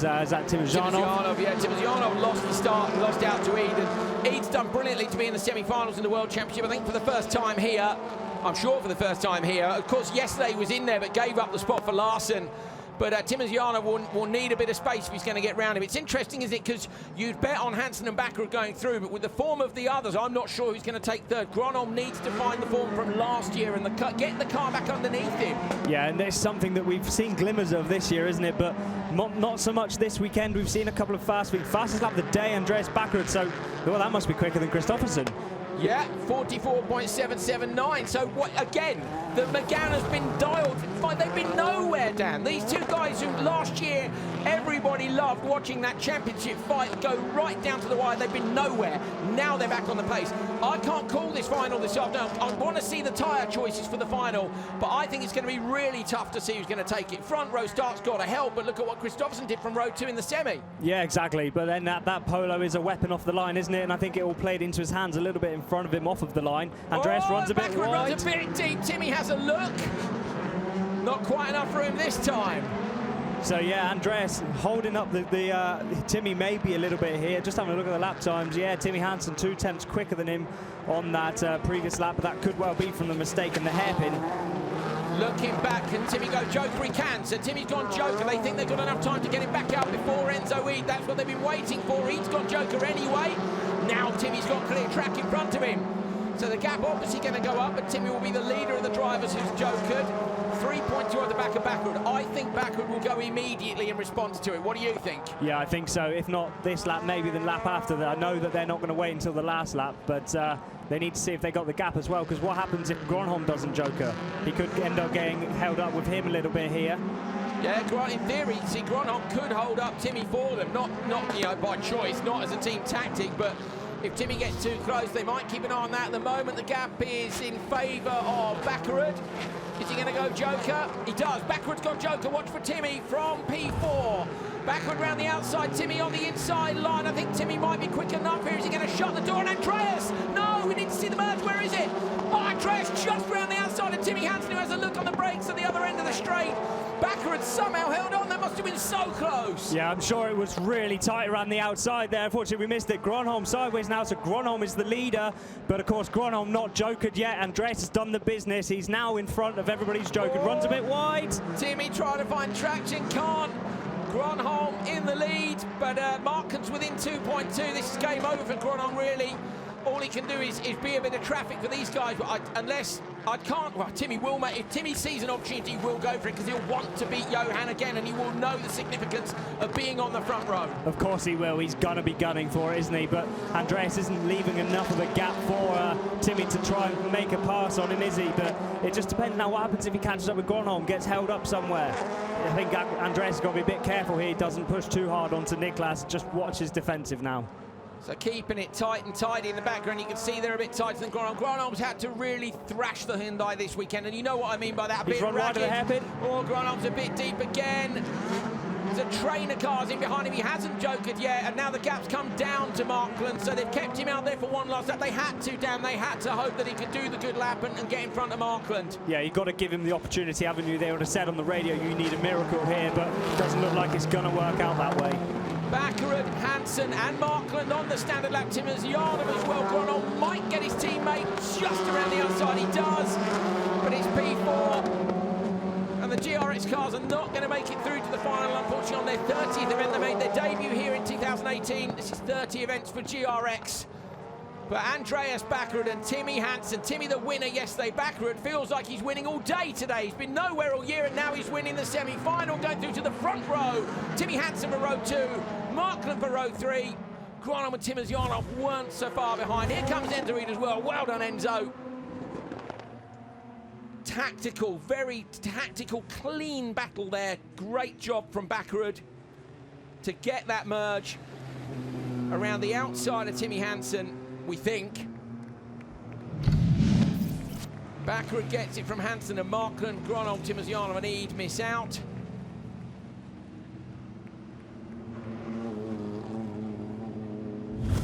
that Timosyanov. Yeah, Timosyanov lost the start and lost out to Eid. And Eid's done brilliantly to be in the semi-finals in the World Championship, I think for the first time here. I'm sure for the first time here. Of course, yesterday he was in there, but gave up the spot for Larsen. But Timosyanov will need a bit of space if he's going to get round him. It's interesting, isn't it? Because you'd bet on Hansen and Bakkerud going through, but with the form of the others, I'm not sure who's going to take third. Gronholm needs to find the form from last year and get the car back underneath him. Yeah, and there's something that we've seen glimmers of this year, isn't it? But not so much this weekend. We've seen a couple of fastest lap of the day, Andreas Bakkerud. So, well, that must be quicker than Kristoffersson. Yeah, 44.779. So, again, the McGann has been dialed. They've been nowhere, Dan. These two guys who last year everybody loved watching that championship fight go right down to the wire. They've been nowhere. Now they're back on the pace. I can't call this final this afternoon. I want to see the tyre choices for the final, but I think it's going to be really tough to see who's going to take it. Front row start's got to help, but look at what Kristoffersson did from row 2 in the semi. Yeah, exactly. But then that polo is a weapon off the line, isn't it? And I think it all played into his hands a little bit in front of him off of the line. Andreas runs a bit Bakkerud wide. Runs a bit deep. Timmy has a look. Not quite enough room this time. So yeah, Andreas holding up the Timmy maybe a little bit here. Just having a look at the lap times. Yeah, Timmy Hansen 2 tenths quicker than him on that previous lap, but that could well be from the mistake and the hairpin. Looking back, can Timmy go Joker? He can. So Timmy's gone Joker. They think they've got enough time to get him back out before Enzo Eid. That's what they've been waiting for. Eid's gone Joker anyway. Now Timmy's got clear track in front of him. So the gap obviously going to go up, but Timmy will be the leader of the drivers who's jokered. 3.2 at the back of Bakkerud. I think Bakkerud will go immediately in response to it. What do you think? Yeah, I think so. If not this lap, maybe the lap after that. I know that they're not going to wait until the last lap, but they need to see if they got the gap as well, because what happens if Gronholm doesn't joker? He could end up getting held up with him a little bit here. Yeah, in theory, see, Gronholm could hold up Timmy for them, not you know, by choice, not as a team tactic, but if Timmy gets too close, they might keep an eye on that. At the moment, the gap is in favour of Bakkerud. Is he going to go Joker? He does. Bakkerud's got Joker. Watch for Timmy from P4. Bakkerud round the outside, Timmy on the inside line. I think Timmy might be quick enough here. Is he going to shut the door? And Andreas! No, we need to see the merge. Where is it? Oh, Andreas just round the outside of Timmy Hansen, who has a look on the brakes at the other end of the straight. Bakkerud somehow held on. That must have been so close. Yeah, I'm sure it was really tight around the outside there. Unfortunately, we missed it. Gronholm sideways now, so Gronholm is the leader. But of course, Gronholm not jokered yet. Andreas has done the business. He's now in front of everybody's jokered. Runs a bit wide. Timmy trying to find traction, can't. Gronholm in the lead, but Markens within 2.2. This is game over for Gronholm, really. All he can do is be a bit of traffic for these guys, but Timmy will make, if Timmy sees an opportunity, he will go for it, because he'll want to beat Johan again, and he will know the significance of being on the front row. Of course he will. He's going to be gunning for it, isn't he? But Andreas isn't leaving enough of a gap for Timmy to try and make a pass on him, is he? But it just depends now what happens if he catches up with Gronholm, gets held up somewhere. I think Andreas has got to be a bit careful here. He doesn't push too hard onto Niklas, just watch his defensive now. So keeping it tight and tidy in the background. You can see they're a bit tighter than Gronholm. Gronholm's had to really thrash the Hyundai this weekend, and you know what I mean by that. He's run wide of the hairpin. Oh, Gronholm's a bit deep again. There's a train of cars in behind him. He hasn't jokered yet, and now the gap's come down to Markland, so they've kept him out there for one last lap. They had to, Dan. They had to hope that he could do the good lap and get in front of Markland. Yeah, you've got to give him the opportunity, haven't you? They would have said on the radio, you need a miracle here, but it doesn't look like it's going to work out that way. Bakkerud, Hansen and Markland on the standard lap. Timosyanov as well. Gronholm might get his teammate just around the outside. He does, but it's P4. And the GRX cars are not going to make it through to the final, unfortunately, on their 30th event. They made their debut here in 2018. This is 30 events for GRX. But Andreas Bakkerud and Timmy Hansen. Timmy the winner yesterday. Bakkerud feels like he's winning all day today. He's been nowhere all year and now he's winning the semi-final, going through to the front row. Timmy Hansen for row 2, Markland for row 3. Gronholm and Timmy weren't so far behind. Here comes Nyirád as well. Well done, Enzo. Tactical, very tactical, clean battle there. Great job from Bakkerud to get that merge around the outside of Timmy Hansen. We think. Bakkerud gets it from Hansen and Markland. Gronholm, Timmerziano and Eid miss out.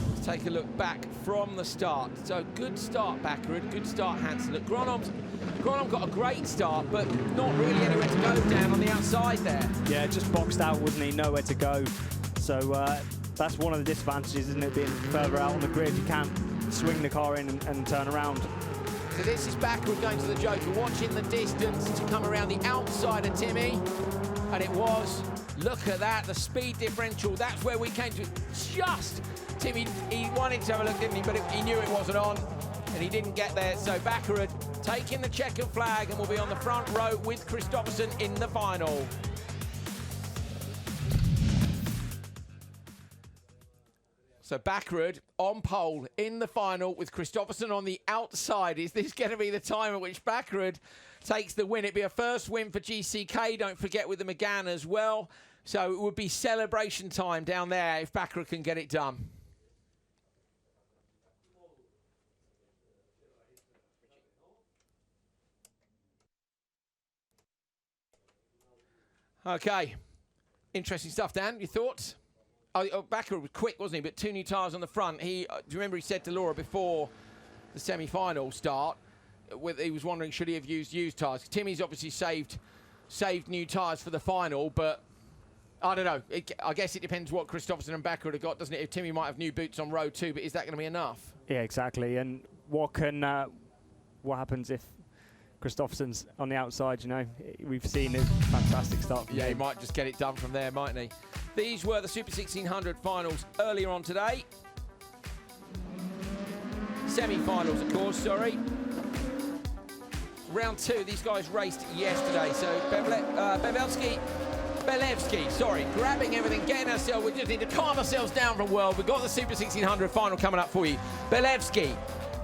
Let's take a look back from the start. So good start, Bakkerud, good start, Hansen. Look, Gronholm got a great start, but not really anywhere to go down on the outside there. Yeah, just boxed out, wasn't he? Nowhere to go. So that's one of the disadvantages, isn't it, being further out on the grid. You can't swing the car in and turn around. So this is Bakkerud going to the Joker, watching the distance to come around the outside of Timmy. And it was, look at that, the speed differential. That's where we came to just. Timmy, he wanted to have a look, didn't he? But he knew it wasn't on, and he didn't get there. So Bakkerud taking the checkered flag and will be on the front row with Kristoffersson in the final. So Bakkerud on pole in the final with Kristoffersson on the outside. Is this going to be the time at which Bakkerud takes the win? It'd be a first win for GCK, don't forget, with the McGann as well. So it would be celebration time down there if Bakkerud can get it done. Okay, interesting stuff, Dan. Your thoughts? Oh, Bakkerud was quick, wasn't he? But 2 new tyres on the front. Do you remember he said to Laura before the semi-final start, he was wondering should he have used tyres? Timmy's obviously saved new tyres for the final, but I don't know. I guess it depends what Kristoffersson and Bakkerud have got, doesn't it? If Timmy might have new boots on row 2, but is that going to be enough? Yeah, exactly. And what happens if Kristoffersson's on the outside, you know? We've seen a fantastic start from him. He might just get it done from there, mightn't he? These were the Super 1600 finals earlier on today. Semi-finals, of course, sorry. Round 2, these guys raced yesterday. So Belevsky, sorry, grabbing everything, getting ourselves, we just need to calm ourselves down from world. We've got the Super 1600 final coming up for you. Belevsky,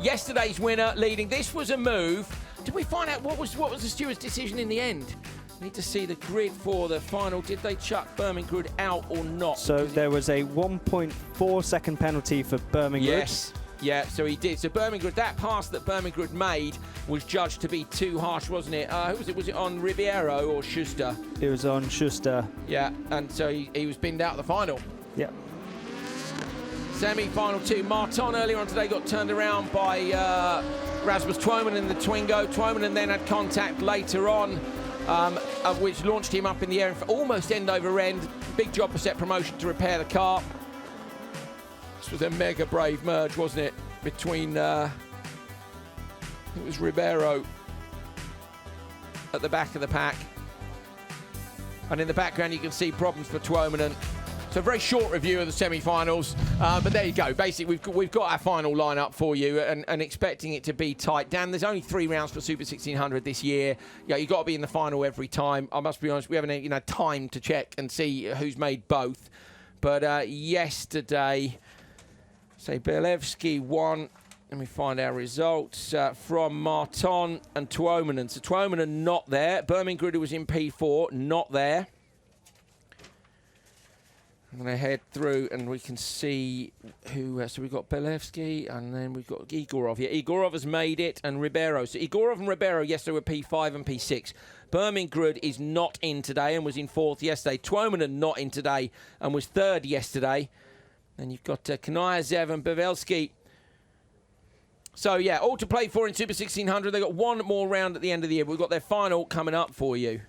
yesterday's winner, leading. This was a move. Did we find out what was the steward's decision in the end? Need to see the grid for the final. Did they chuck Bakkerud out or not? So there was a 1.4 second penalty for Bakkerud. Yes. Yeah, so he did. So Bakkerud, that pass that Bakkerud made was judged to be too harsh, wasn't it? Who was it? Was it on Ribeiro or Schuster? It was on Schuster. Yeah, and so he was binned out of the final. Yeah. Semi-final 2. Martin earlier on today got turned around by Rasmus Twommen in the Twingo. Twommen then had contact later on, which launched him up in the air and almost end over end. Big job for Set Promotion to repair the car. This was a mega brave merge, wasn't it? Between, it was Ribeiro at the back of the pack. And in the background you can see problems for Twommen. So a very short review of the semi-finals, but there you go. Basically, we've got our final lineup for you, and expecting it to be tight. Dan, there's only 3 rounds for Super 1600 this year. Yeah, you've got to be in the final every time. I must be honest, we haven't time to check and see who's made both. But yesterday, say Belevsky won. Let me find our results from Martin and Twommen. So Twommen not there. Bakkerud, who was in P4, not there. I'm going to head through and we can see who... so we've got Belevsky and then we've got Igorov. Yeah, Igorov has made it and Ribeiro. So Igorov and Ribeiro yesterday were P5 and P6. Bakkerud is not in today and was in 4th yesterday. Twommen not in today and was 3rd yesterday. And you've got Kanayev and Belevsky. So, yeah, all to play for in Super 1600. They've got 1 more round at the end of the year. We've got their final coming up for you.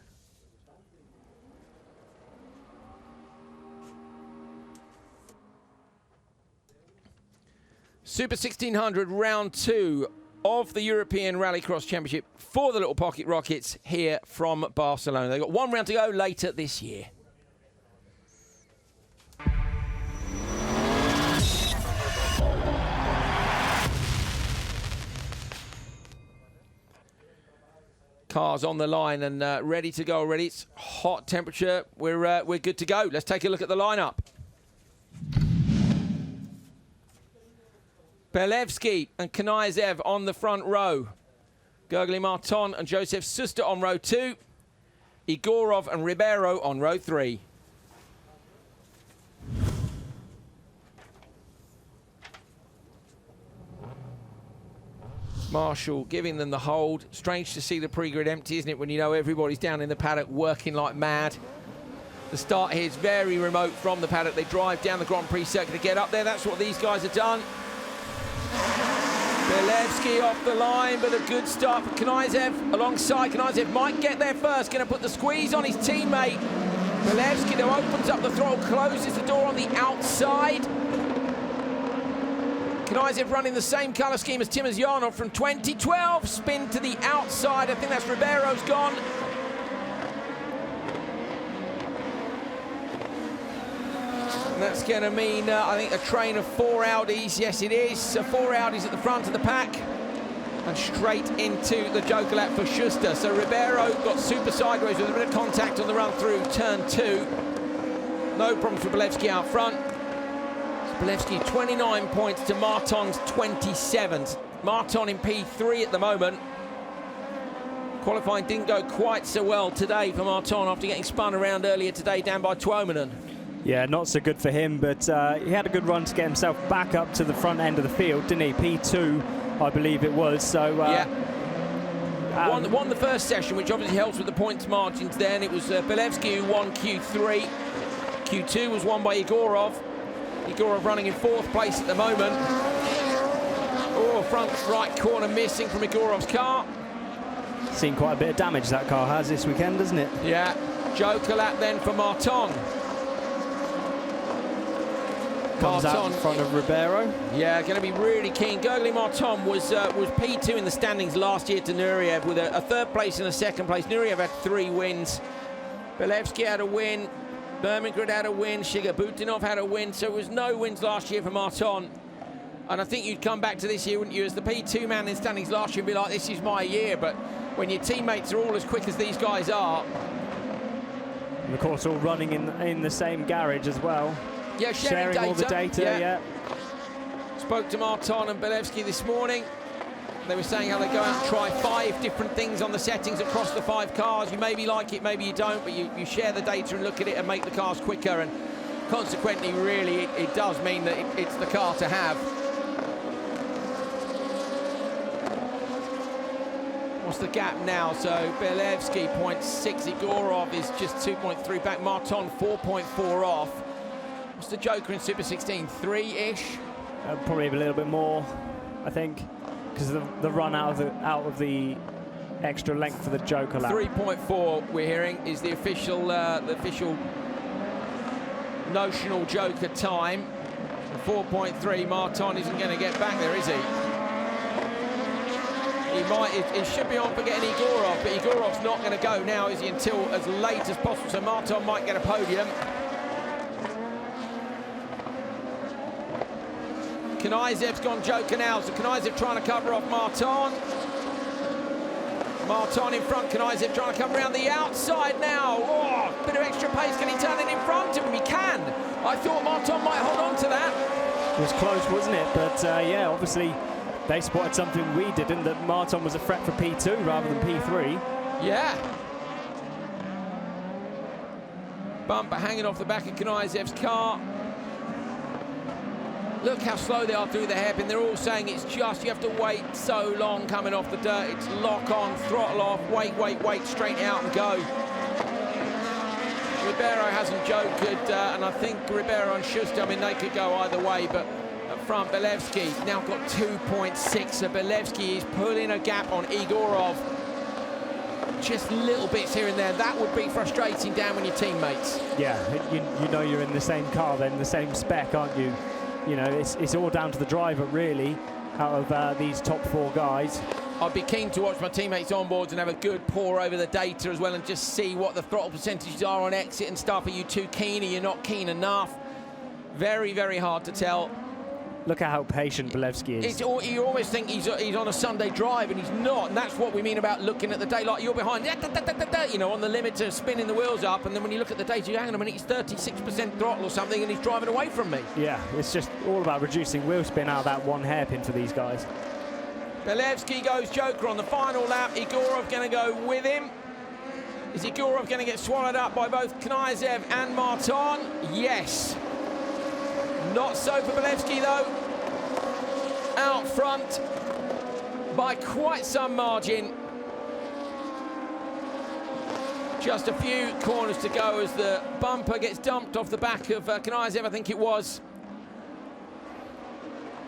Super 1600 round 2 of the European Rallycross Championship for the Little Pocket Rockets here from Barcelona. They've got 1 round to go later this year. Cars on the line and ready to go already. It's hot temperature. We're good to go. Let's take a look at the lineup. Belevsky and Knyzev on the front row. Gergely Martin and Joseph Suster on row 2. Igorov and Ribeiro on row 3. Marshall giving them the hold. Strange to see the pre-grid empty, isn't it, when you know everybody's down in the paddock working like mad. The start here is very remote from the paddock. They drive down the Grand Prix circuit to get up there. That's what these guys have done. Belevsky off the line, but a good start for Knyzev alongside. Knyzev might get there first, going to put the squeeze on his teammate. Belevsky, though, opens up the throttle, closes the door on the outside. Knyzev running the same colour scheme as Timmy Janov from 2012. Spin to the outside. I think that's Ribeiro's gone. And that's going to mean, I think, a train of 4 Audis. Yes, it is. So 4 Audis at the front of the pack. And straight into the Joker lap for Schuster. So Ribeiro got super sideways with a bit of contact on the run through turn 2. No problem for Belevsky out front. Belevsky 29 points to Martin's 27. Martin in P3 at the moment. Qualifying didn't go quite so well today for Martin after getting spun around earlier today down by Tuominen. Yeah, not so good for him, but he had a good run to get himself back up to the front end of the field, didn't he? P2, I believe it was. So yeah. Won the first session, which obviously helps with the points margins then. It was Belevsky who won Q3. Q2 was won by Igorov. Igorov running in 4th place at the moment. Oh, front right corner missing from Igorov's car. Seen quite a bit of damage that car has this weekend, doesn't it? Yeah. Joker lap then for Martin. Comes out in front of Ribeiro. Yeah, going to be really keen. Gergely Martin was P2 in the standings last year to Nyirád with a 3rd place and a 2nd place. Nyirád had 3 wins. Belevsky had a win. Birmingham had a win. Shiga Butinov had a win. So it was no wins last year for Martin. And I think you'd come back to this year, wouldn't you, as the P2 man in standings last year and be like, this is my year. But when your teammates are all as quick as these guys are. And of course, all running in the same garage as well. Yeah, sharing all the data, yeah. Spoke to Martin and Belevsky this morning. They were saying how they go out and try 5 different things on the settings across the 5 cars. You maybe like it, maybe you don't, but you share the data and look at it and make the cars quicker. And consequently, really, it does mean that it's the car to have. What's the gap now? So Belevsky 0.6, Igorov is just 2.3 back. Martin 4.4 off. What's the Joker in Super 16? 3-ish? Probably a little bit more, I think, because the run out of the extra length for the Joker lap. 3.4 we're hearing is the official notional Joker time. 4.3. Martin isn't going to get back there, is he? He should be on for getting Igorov, but Igorov's not going to go now, is he, until as late as possible. So Martin might get a podium. Knyzev's gone Joker now, so Knyzev trying to cover off Martin. Martin in front, Knyzev trying to come around the outside now. Oh, bit of extra pace, can he turn it in front of him? He can. I thought Martin might hold on to that. It was close, wasn't it? But yeah, obviously they spotted something we didn't, that Martin was a threat for P2 rather than P3. Yeah. Bumper hanging off the back of Knyzev's car. Look how slow they are through the hairpin. They're all saying it's just, you have to wait so long coming off the dirt. It's lock on, throttle off, wait, straight out and go. Ribeiro hasn't jokered, and I think Ribeiro and Schuster, I mean, they could go either way, but up front, Belevsky now got 2.6, so Belevsky is pulling a gap on Igorov. Just little bits here and there. That would be frustrating down when your teammates. Yeah, you know you're in the same car then, the same spec, aren't you? You know, it's all down to the driver, really, out of these top 4 guys. I'd be keen to watch my teammates on boards and have a good pour over the data as well and just see what the throttle percentages are on exit and stuff. Are you too keen? Are you not keen enough? Very, very hard to tell. Look at how patient Bilevsky is. You always think he's on a Sunday drive, and he's not. And that's what we mean about looking at the data. Like, you're behind, you know, on the limiter, spinning the wheels up, and then when you look at the data, you hang on a minute, he's 36% throttle or something, and he's driving away from me. Yeah, it's just all about reducing wheel spin out of that one hairpin for these guys. Bilevsky goes Joker on the final lap. Egorov going to go with him. Is Egorov going to get swallowed up by both Knyzev and Martin? Yes. Not so for Bilevsky, though. Out front by quite some margin. Just a few corners to go as the bumper gets dumped off the back of Knyzev, I think it was.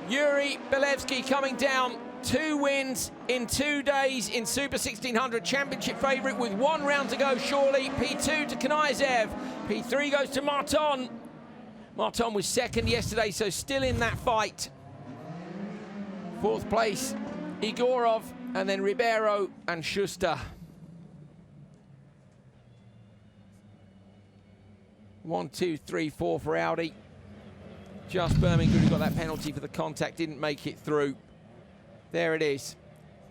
Yuri Bilevsky coming down. 2 wins in 2 days in Super 1600, championship favourite with 1 round to go, surely. P2 to Knyzev. P3 goes to Martin. Martin was second yesterday, so still in that fight. 4th place, Egorov, and then Ribeiro and Schuster. 1, 2, 3, 4 for Audi. Just Birmingham who got that penalty for the contact, didn't make it through. There it is.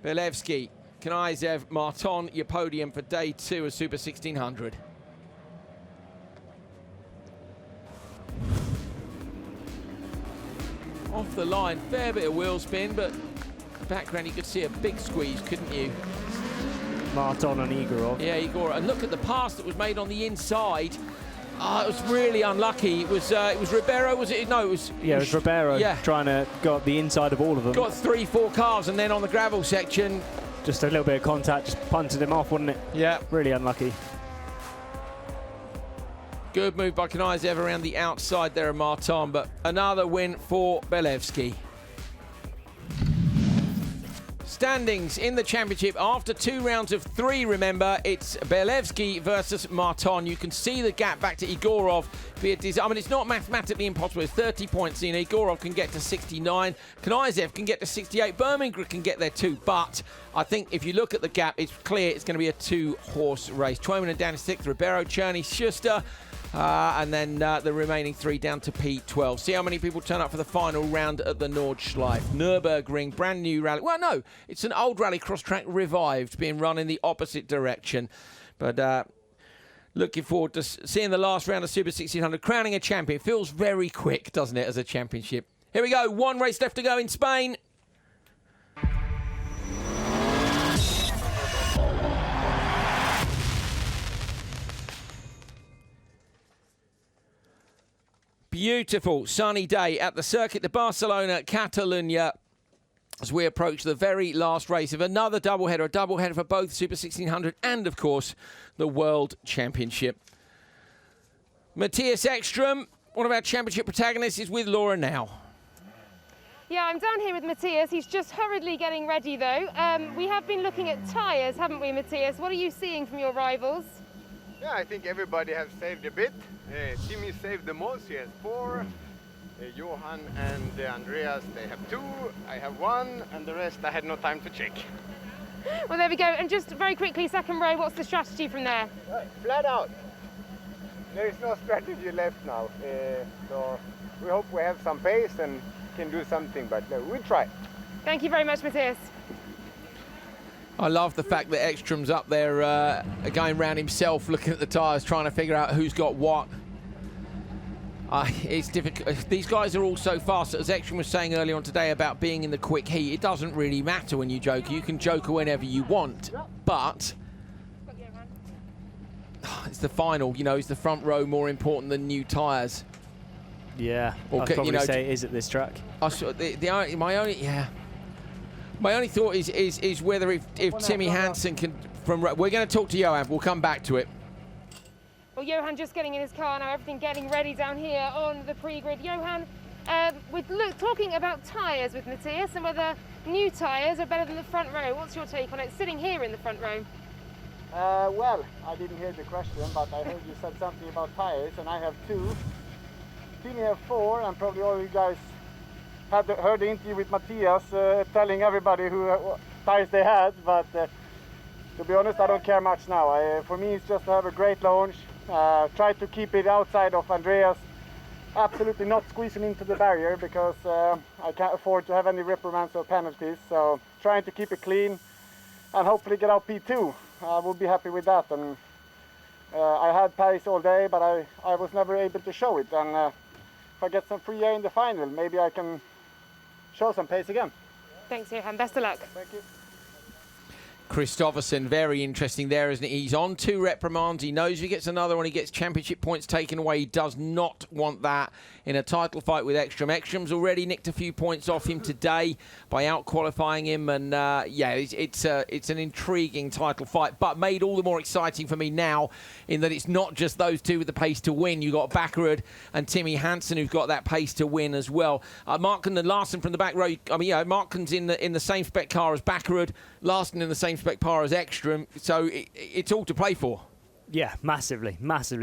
Bilevsky, Knyzev, Martin, your podium for day 2 of Super 1600. Off the line, fair bit of wheel spin, but background you could see a big squeeze, couldn't you? Martin and Egorov. Yeah, Egorov. And look at the pass that was made on the inside. It was really unlucky. It was Ribeiro, was it? No, it was... Yeah, it was Ribeiro trying to go up the inside of all of them. Got 3, 4 cars, and then on the gravel section... Just a little bit of contact, just punted him off, wasn't it? Yeah. Really unlucky. Good move by Knyzev around the outside there of Martin, but another win for Bilevsky. Standings in the championship after 2 rounds of 3, remember, it's Bilevsky versus Martin. You can see the gap back to Egorov. I mean, it's not mathematically impossible. It's 30 points in. Egorov can get to 69. Knyzev can get to 68. Birmingham can get there too. But I think if you look at the gap, it's clear it's going to be a 2-horse race. Twommen and down to 6th. Ribeiro, Cherney, Schuster. And then the remaining 3 down to P12. See how many people turn up for the final round at the Nordschleife. Nürburgring, brand new rally. Well, no, it's an old rallycross track revived, being run in the opposite direction. But looking forward to seeing the last round of Super 1600, crowning a champion. Feels very quick, doesn't it, as a championship? Here we go, 1 race left to go in Spain. Beautiful sunny day at the Circuit de Barcelona, Catalunya, as we approach the very last race of another doubleheader, a doubleheader for both Super 1600 and, of course, the World Championship. Mattias Ekström, one of our championship protagonists, is with Laura now. Yeah, I'm down here with Mattias. He's just hurriedly getting ready, though. We have been looking at tyres, haven't we, Mattias? What are you seeing from your rivals? Yeah, I think everybody has saved a bit. Timmy saved the most, he has 4. Johan and Andreas, they have 2. I have 1, and the rest I had no time to check. Well, there we go. And just very quickly, second row, what's the strategy from there? Flat out. There is no strategy left now. So we hope we have some pace and can do something, but we'll try. Thank you very much, Mattias. I love the fact that Ekström's up there going round himself, looking at the tyres, trying to figure out who's got what. It's difficult. These guys are all so fast. As Ekström was saying earlier on today about being in the quick heat, it doesn't really matter when you joker. You can joker whenever you want, but it's the final. You know, is the front row more important than new tyres? Yeah, I'd probably say it is at this track. My only thought is whether if Timmy Hansen can... We're going to talk to Johan. We'll come back to it. Well, Johan just getting in his car now, everything getting ready down here on the pre-grid. Johan, talking about tyres with Mattias and whether new tyres are better than the front row. What's your take on it, sitting here in the front row? Well, I didn't hear the question, but I heard you said something about tyres, and I have 2. Timmy have 4, and probably all you guys heard the interview with Mattias telling everybody who tyres they had, but to be honest, I don't care much now. For me, it's just to have a great launch, try to keep it outside of Andreas. absolutely not squeezing into the barrier because I can't afford to have any reprimands or penalties. So trying to keep it clean and hopefully get out P2. I will be happy with that. And I had pace all day, but I was never able to show it. And if I get some free air in the final, maybe I can show some pace again. Thanks, Johan. Best of luck. Thank you. Kristoffersson, very interesting there, isn't he? He's on 2 reprimands. He knows if he gets another one, he gets championship points taken away. He does not want that in a title fight with Ekström. Ekström's already nicked a few points off him today by out-qualifying him. And, yeah, it's an intriguing title fight, but made all the more exciting for me now in that it's not just those two with the pace to win. You've got Bakkerud and Timmy Hansen who've got that pace to win as well. Marken and Larsen from the back row. I mean, yeah, Marken's in the same spec car as Bakkerud. Larsen in the same spec car as Ekström, so it's all to play for. Yeah, massively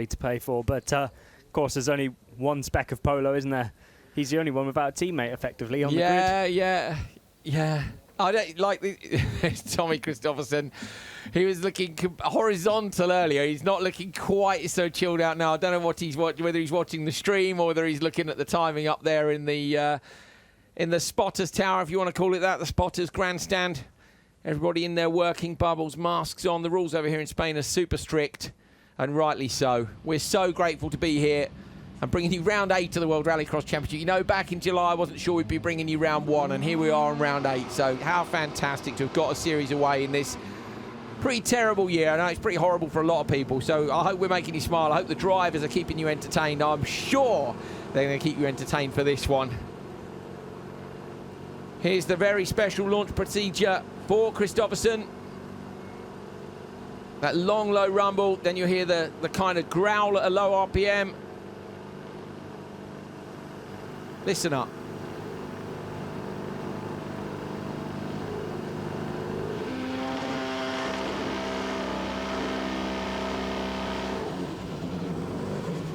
to play for. But of course, there's only one spec of Polo, isn't there? He's the only one without a teammate, effectively, on the grid. Yeah. I don't like Tommy Kristoffersson. He was looking horizontal earlier. He's not looking quite so chilled out now. I don't know what he's watching, whether he's watching the stream or whether he's looking at the timing up there in the spotters tower, if you want to call it that, the spotters grandstand. Everybody in there working, bubbles, masks on. The rules over here in Spain are super strict, and rightly so. We're so grateful to be here and bringing you round 8 of the World Rallycross Championship. You know, back in July, I wasn't sure we'd be bringing you round 1, and here we are on round 8. So how fantastic to have got a series away in this pretty terrible year. I know it's pretty horrible for a lot of people, so I hope we're making you smile. I hope the drivers are keeping you entertained. I'm sure they're going to keep you entertained for this one. Here's the very special launch procedure for Kristoffersson. That long, low rumble, then you hear the kind of growl at a low RPM. Listen up.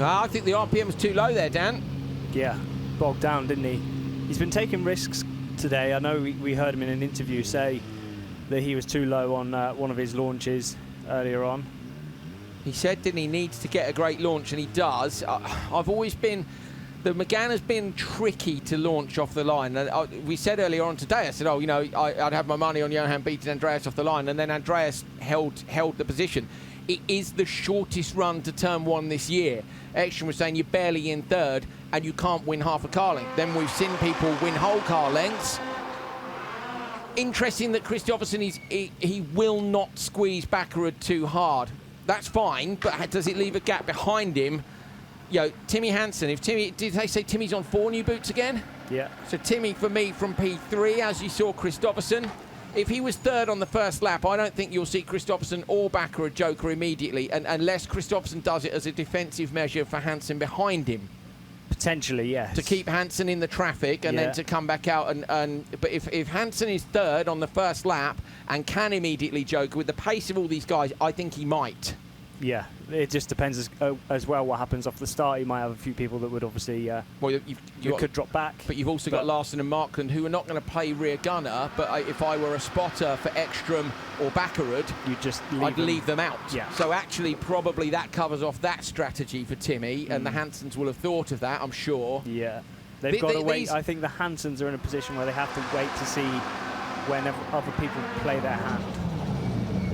I think the RPM was too low there, Dan. Yeah, bogged down, didn't he? He's been taking risks today. I know we heard him in an interview say that he was too low on one of his launches earlier on. He said, didn't he, needs to get a great launch, and he does. I've always been... The Megane has been tricky to launch off the line. And we said earlier on today, I said, oh, you know, I'd have my money on Johan beating Andreas off the line, and then Andreas held the position. It is the shortest run to turn 1 this year. Ekström was saying you're barely in third and you can't win half a car length. Then we've seen people win whole car lengths. Interesting that Kristoffersson he will not squeeze Bakkerud too hard. That's fine, but does it leave a gap behind him? You know, Timmy Hansen, did they say Timmy's on 4 new boots again? Yeah. So Timmy, for me, from P3, as you saw Kristoffersson. If he was third on the first lap, I don't think you'll see Kristoffersson or Bakkerud joker immediately, unless Kristoffersson does it as a defensive measure for Hansen behind him. Potentially, yes. To keep Hansen in the traffic and then to come back out. But if Hansen is third on the first lap and can immediately joker with the pace of all these guys, I think he might. Yeah, it just depends as well what happens off the start. You might have a few people that would obviously you could drop back. But you've also got Larsen and Markland who are not going to play rear gunner. But if I were a spotter for Ekström or Bakkerud, I'd leave them out. Yeah. So actually, probably that covers off that strategy for Timmy, and the Hansens will have thought of that, I'm sure. Yeah, they've got to wait. I think the Hansens are in a position where they have to wait to see when other people play their hand.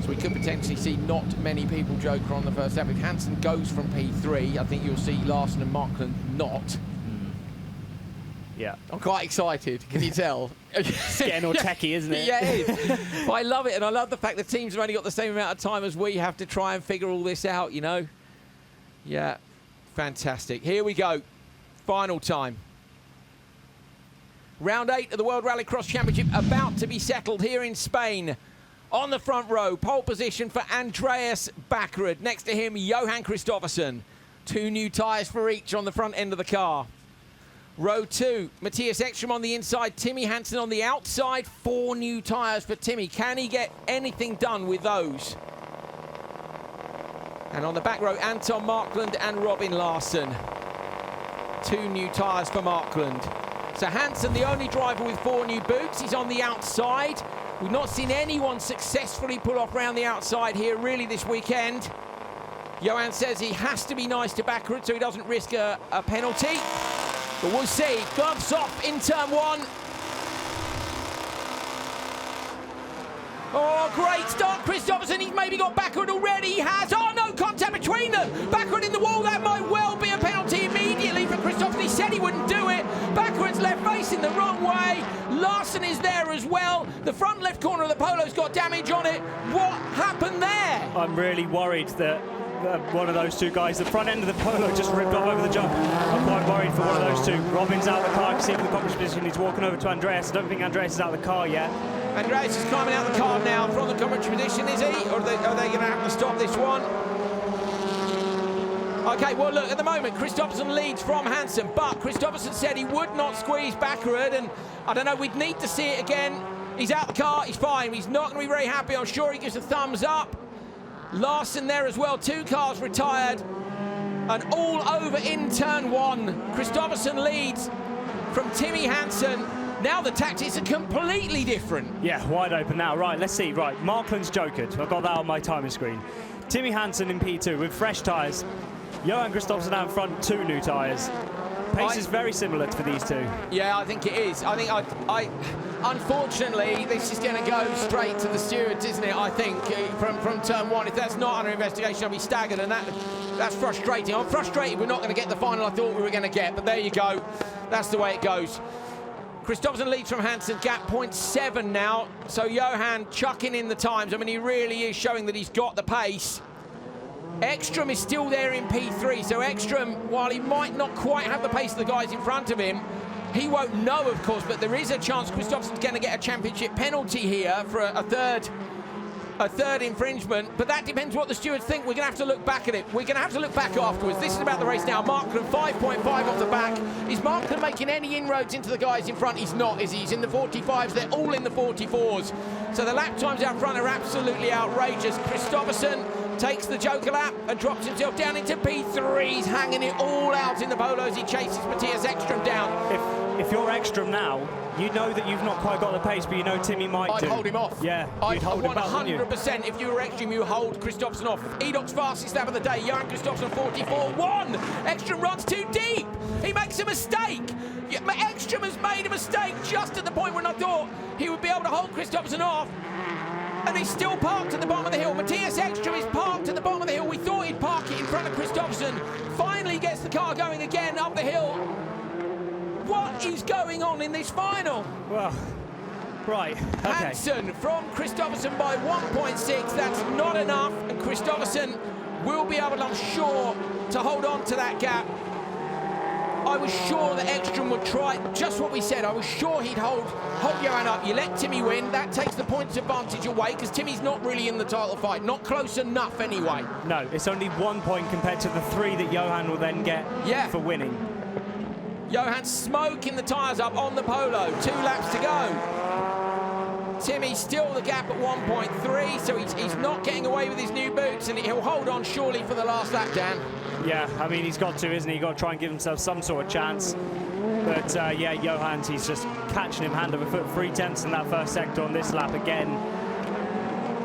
So we could potentially see not many people joker on the first lap. If Hansen goes from P3, I think you'll see Larsen and Markland not. Yeah. I'm quite excited, can you tell? It's getting all techie, isn't it? Yeah, it is. But I love it, and I love the fact that teams have only got the same amount of time as we have to try and figure all this out, you know? Yeah, fantastic. Here we go. Final time. Round 8 of the World Rallycross Championship about to be settled here in Spain. On the front row, pole position for Andreas Bakkerud. Next to him, Johan Kristoffersson. 2 new tyres for each on the front end of the car. Row 2, Mattias Ekström on the inside, Timmy Hansen on the outside. 4 new tyres for Timmy. Can he get anything done with those? And on the back row, Anton Markland and Robin Larsen. 2 new tyres for Markland. So Hansen, the only driver with 4 new boots. He's on the outside. We've not seen anyone successfully pull off round the outside here really this weekend. Johan says he has to be nice to Bakkerud so he doesn't risk a penalty. But we'll see. Gloves off in turn 1. Oh, great start, Kristoffersson. He's maybe got Bakkerud already. He has. Oh, no contact between them. Bakkerud in the wall. That might well be a penalty immediately for Kristoffersson. He said he wouldn't do it. Bakkerud's left facing the wrong way. Larsen is there as well. The front left corner of the Polo's got damage on it. What happened there? I'm really worried that one of those two guys, the front end of the Polo just ripped off over the jump. I'm quite worried for one of those two. Robin's out of the car. You can see from the cockpit position he's walking over to Andreas. I don't think Andreas is out of the car yet. Andreas is climbing out the car now from the commentary position, is he? Or are they going to have to stop this one? Okay, well, look, at the moment, Kristoffersson leads from Hansen, but Kristoffersson said he would not squeeze Bakkerud, and I don't know, we'd need to see it again. He's out the car, he's fine. He's not going to be very happy. I'm sure he gives a thumbs up. Larsen there as well, 2 cars retired, and all over in turn 1. Kristoffersson leads from Timmy Hansen. Now the tactics are completely different. Yeah, wide open now. Right, let's see. Right, Markland's jokered. I've got that on my timing screen. Timmy Hansen in P2 with fresh tyres. Johan Kristoffersson out front, 2 new tyres. Pace is very similar for these two. Yeah, I think it is. I think unfortunately, this is going to go straight to the stewards, isn't it? I think from turn 1. If that's not under investigation, I'll be staggered, and that's frustrating. I'm frustrated we're not going to get the final I thought we were going to get, but there you go. That's the way it goes. Kristoffersson leads from Hansen, gap 0.7 now. So Johan chucking in the times. I mean, he really is showing that he's got the pace. Ekström is still there in P3, so Ekström, while he might not quite have the pace of the guys in front of him, he won't know, of course, but there is a chance Kristoffersson's going to get a championship penalty here for a third infringement, but that depends what the stewards think. We're going to have to look back at it. We're going to have to look back afterwards. This is about the race now. Markland 5.5 off the back. Is Markland making any inroads into the guys in front? He's not, is he? He's in the 45s. They're all in the 44s. So the lap times out front are absolutely outrageous. Kristoffersson takes the Joker lap and drops himself down into P3. He's hanging it all out in the Polo as he chases Mattias Ekström down. If you're Ekström now, you know that you've not quite got the pace, but you know Timmy might do. I'd hold him off. Yeah, I'd hold him back, 100%. If you were Ekström, you hold Kristoffersson off. Edoc's fastest lap of the day. Johan Kristoffersson 44.1. Ekström runs too deep. He makes a mistake. Ekström has made a mistake just at the point when I thought he would be able to hold Kristoffersson off. And he's still parked at the bottom of the hill. Mattias Ekström is parked at the bottom of the hill. We thought he'd park it in front of Kristoffersson. Finally gets the car going again up the hill. What is going on in this final? Well, right, okay. Hansen from Kristoffersson by 1.6. That's not enough. And Kristoffersson will be able, I'm sure, to hold on to that gap. I was sure that Ekström would try just what we said. I was sure he'd hold Johan up. You let Timmy win. That takes the points advantage away because Timmy's not really in the title fight. Not close enough anyway. No, it's only 1 point compared to the 3 that Johan will then get for winning. Johan smoking the tyres up on the Polo. 2 laps to go. Timmy still the gap at 1.3, so he's not getting away with his new boots, and he'll hold on surely for the last lap, Dan. Yeah, I mean, he's got to, isn't he? He's got to try and give himself some sort of chance. But yeah, Johan, he's just catching him hand over foot. 3 tenths in that first sector on this lap again.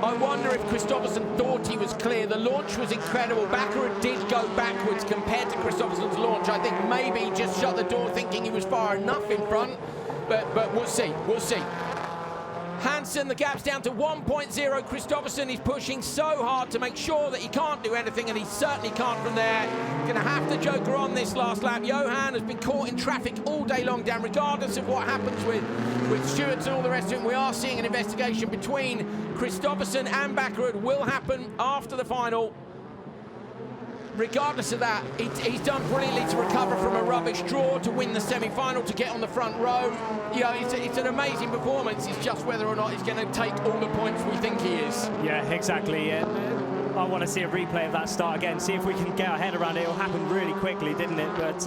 I wonder if Kristoffersson thought he was clear. The launch was incredible. Bakkerud did go backwards compared to Kristoffersson's launch. I think maybe he just shut the door thinking he was far enough in front. But we'll see. We'll see. Hansen, the gap's down to 1.0. Kristoffersson is pushing so hard to make sure that he can't do anything, and he certainly can't from there. Going to have to joker on this last lap. Johan has been caught in traffic all day long, Dan, regardless of what happens with stewards and all the rest of it. We are seeing an investigation between Kristoffersson and Bakkerud will happen after the final. Regardless of that, he's done brilliantly to recover from a rubbish draw, to win the semi-final, to get on the front row. You know, it's an amazing performance. It's just whether or not he's going to take all the points we think he is. Yeah, exactly. I want to see a replay of that start again, see if we can get our head around it. It'll happen really quickly, didn't it? But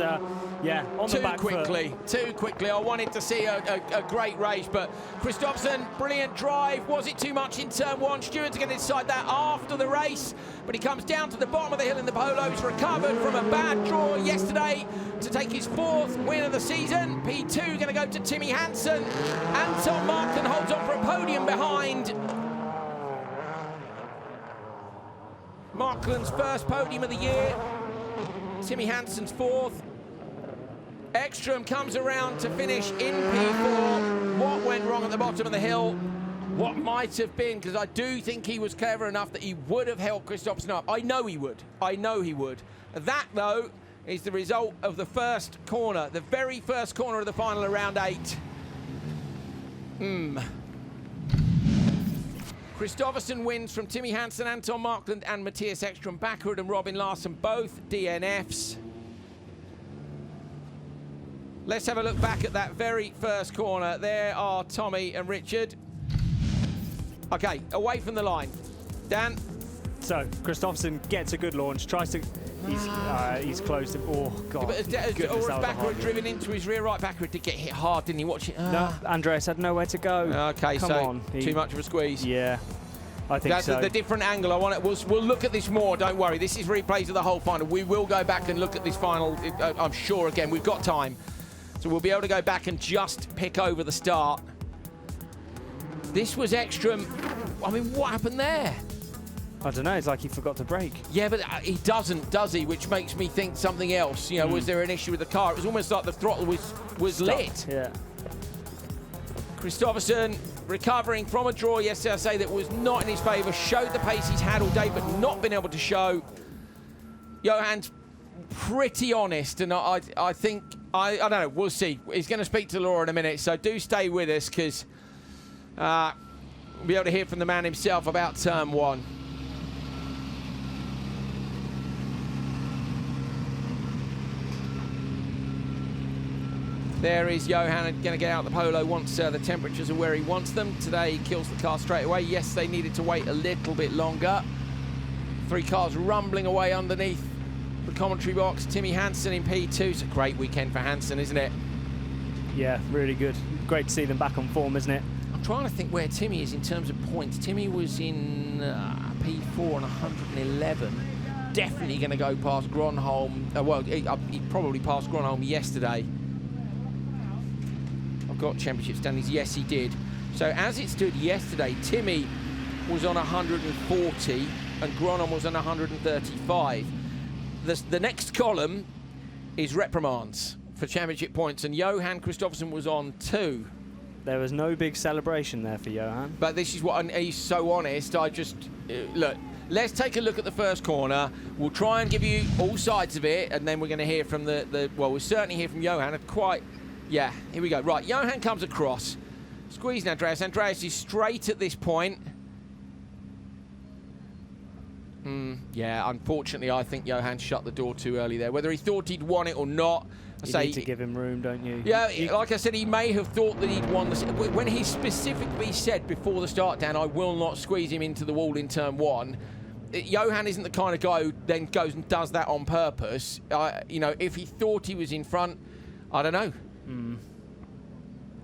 yeah, on the back foot. Too quickly. I wanted to see a great race, but Kristoffersson, brilliant drive. Was it too much in turn 1? Stewards are going to decide that after the race, but he comes down to the bottom of the hill in the Polo. He's recovered from a bad draw yesterday to take his 4th win of the season. P2 going to go to Timmy Hansen. Anton Markland holds on for a podium behind. Markland's first podium of the year. Timmy Hansen's 4th. Ekström comes around to finish in P4. What went wrong at the bottom of the hill? What might have been, because I do think he was clever enough that he would have held Kristoffersson up. I know he would. I know he would. That, though, is the result of the first corner, the very first corner of the final of round 8. Kristoffersson wins from Timmy Hansen, Anton Markland and Mattias Ekström. Bakkerud and Robin Larsson, both DNFs. Let's have a look back at that very first corner. There are Tommy and Richard. Okay, away from the line. Dan? So, Kristoffersson gets a good launch, tries to... He's closed him. Oh, God. But has Bakkerud driven into his rear right? Bakkerud did get hit hard, didn't he? Watch it. No, Andreas had nowhere to go. Okay, Come so on. too much of a squeeze. Yeah, I think That's so. the different angle. I want it. We'll look at this more. Don't worry. This is replays of the whole final. We will go back and look at this final. I'm sure. Again, we've got time, so we'll be able to go back and just pick over the start. This was Ekström. I mean, what happened there? I don't know. It's like he forgot to brake. Yeah, but he doesn't, does he? Which makes me think something else. You know, was there an issue with the car? It was almost like the throttle was lit. Yeah. Kristoffersson recovering from a draw yesterday, I say, that was not in his favour. Showed the pace he's had all day, but not been able to show. Johan's pretty honest, and I think, I don't know, we'll see. He's going to speak to Laura in a minute, so do stay with us, because we'll be able to hear from the man himself about turn 1. There is Johan, going to get out the polo once the temperatures are where he wants them. Today he kills the car straight away. Yes, they needed to wait a little bit longer. 3 cars rumbling away underneath the commentary box. Timmy Hansen in P2. It's a great weekend for Hansen, isn't it? Yeah, really good. Great to see them back on form, isn't it? I'm trying to think where Timmy is in terms of points. Timmy was in P4 on 111. Definitely going to go past Gronholm. Well, he probably passed Gronholm yesterday. I've got championship standings. Yes, he did. So as it stood yesterday, Timmy was on 140 and Gronholm was on 135. The next column is reprimands for championship points, and Johan Kristoffersson was on 2. There was no big celebration there for Johan. But this is what, and he's so honest. I just look. Let's take a look at the first corner. We'll try and give you all sides of it, and then we're going to hear from well, we'll certainly hear from Johan. Yeah, here we go. Right, Johan comes across. Squeezing Andreas. Andreas is straight at this point. Yeah, unfortunately, I think Johan shut the door too early there. Whether he thought he'd won it or not, You need to give him room, don't you? Yeah, like I said, he may have thought that he'd won the... When he specifically said before the start, Dan, I will not squeeze him into the wall in turn 1, Johan isn't the kind of guy who then goes and does that on purpose. You know, if he thought he was in front, I don't know.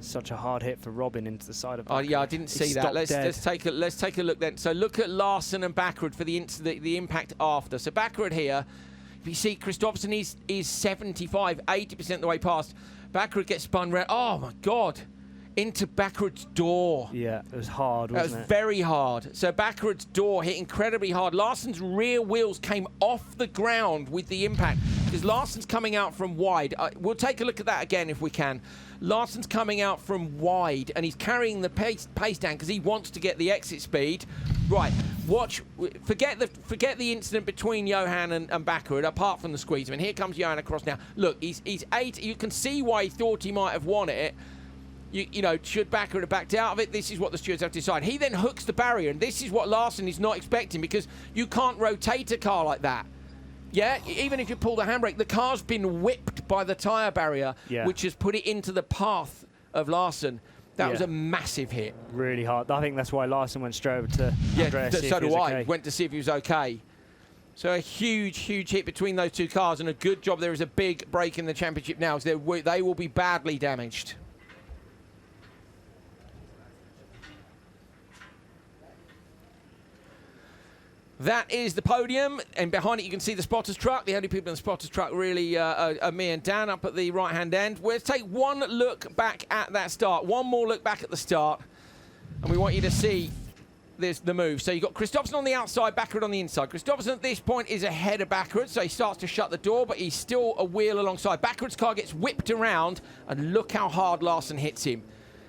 Such a hard hit for Robin into the side of Bakkerud. Oh yeah, I didn't see that. Let's take a look then. So look at Larsson and Bakkerud for the impact after. So Bakkerud here, if you see Kristoffersson is 75, 80% of the way past. Bakkerud gets spun round. Oh my God. Into Bakkerud's door. Yeah, it was hard, wasn't it? It was very hard. So Bakkerud's door hit incredibly hard. Larsson's rear wheels came off the ground with the impact because Larsson's coming out from wide. We'll take a look at that again if we can. Larsson's coming out from wide and he's carrying the pace down because he wants to get the exit speed. Right, watch. Forget the incident between Johan and Bakkerud, apart from the squeeze. I mean, here comes Johan across now. Look, he's 8. You can see why he thought he might have won it. You know, should Bakkerud have backed out of it? This is what the stewards have to decide. He then hooks the barrier, and this is what Larsson is not expecting because you can't rotate a car like that. Yeah, even if you pull the handbrake, the car's been whipped by the tyre barrier, which has put it into the path of Larsson. That was a massive hit. Really hard. I think that's why Larsson went straight over to Andreas. So do I. Went to see if he was okay. So a huge, huge hit between those two cars, and a good job there is a big break in the championship now, so they will be badly damaged. That is the podium, and behind it you can see the spotters truck. The only people in the spotters truck really are me and Dan up at the right-hand end. Let's take one look back at that start. One more look back at the start, and we want you to see there's the move. So you've got Kristoffersson on the outside, Bakkerud on the inside. Kristoffersson at this point is ahead of Bakkerud, so he starts to shut the door, but he's still a wheel alongside. Bakkerud's car gets whipped around, and look how hard Larsen hits him.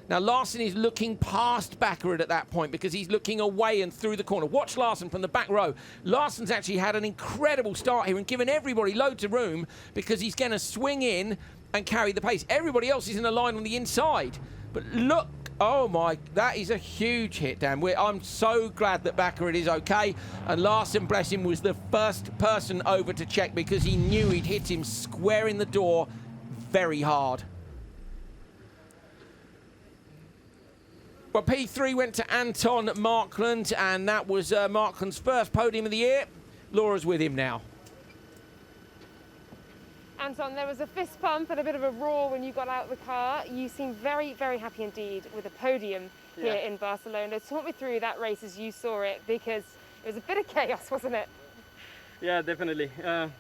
Now, Larsen is looking past Bakkerud at that point because he's looking away and through the corner. Watch Larsen from the back row. Larsen's actually had an incredible start here and given everybody loads of room because he's going to swing in and carry the pace. Everybody else is in a line on the inside. But look, oh my, that is a huge hit, Dan. I'm so glad that Bakkerud is okay. And Larsen, bless him, was the first person over to check because he knew he'd hit him square in the door very hard. Well, P3 went to Anton Markland, and that was Markland's first podium of the year. Laura's with him now. Anton, there was a fist pump and a bit of a roar when you got out of the car. You seemed very, very happy indeed with a podium here in Barcelona. Talk me through that race as you saw it, because it was a bit of chaos, wasn't it? Yeah, definitely.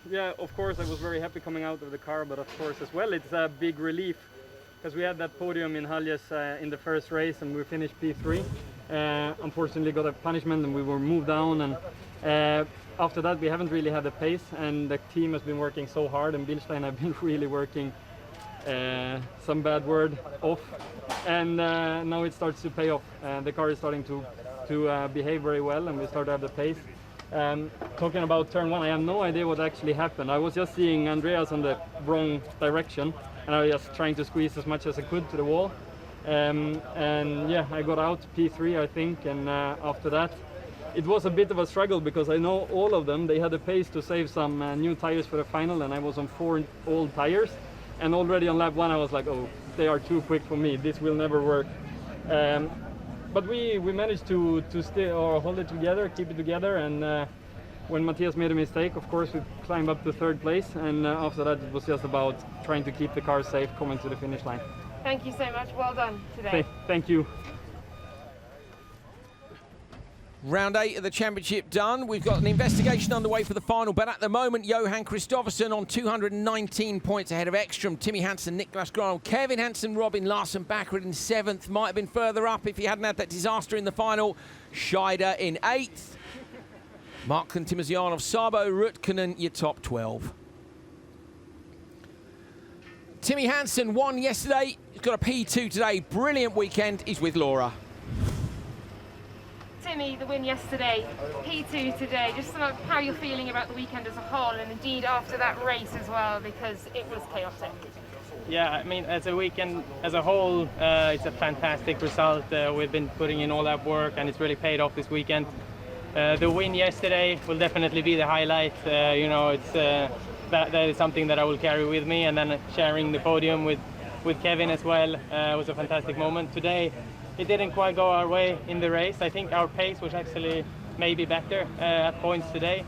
Yeah, of course, I was very happy coming out of the car, but of course as well, it's a big relief because we had that podium in Höljes in the first race and we finished P3. Unfortunately got a punishment and we were moved down, and after that we haven't really had the pace, and the team has been working so hard, and Bilstein have been really working some bad word off, and now it starts to pay off. The car is starting to behave very well and we start to have the pace. Talking about turn 1, I have no idea what actually happened. I was just seeing Andreas on the wrong direction and I was just trying to squeeze as much as I could to the wall. And yeah, I got out P3 I think, and after that it was a bit of a struggle because I know all of them, they had a pace to save some new tires for the final, and I was on 4 old tires, and already on lap 1 I was like, oh, they are too quick for me, this will never work. But we managed to stay or hold it together, keep it together, and when Mattias made a mistake, of course, we climbed up to 3rd place, and after that it was just about trying to keep the car safe coming to the finish line. Thank you so much, well done today. Thank you. Round 8 of the championship done. We've got an investigation underway for the final, but at the moment, Johan Kristoffersson on 219 points ahead of Ekström, Timmy Hansen, Niklas Grahn, Kevin Hansen, Robin Larsen, Bakkerud in 7th. Might have been further up if he hadn't had that disaster in the final. Scheider in 8th. Markland, Timosyanov, Sabo, Rutkanen, your top 12. Timmy Hansen won yesterday. He's got a P2 today. Brilliant weekend. He's with Laura. Timmy, the win yesterday, P2 today. Just sort of how you're feeling about the weekend as a whole, and indeed after that race as well, because it was chaotic. Yeah, I mean, as a weekend as a whole, it's a fantastic result. We've been putting in all that work, and it's really paid off this weekend. The win yesterday will definitely be the highlight. You know, it's that is something that I will carry with me, and then sharing the podium with Kevin as well was a fantastic moment. Today, it didn't quite go our way in the race. I think our pace was actually maybe better at points today,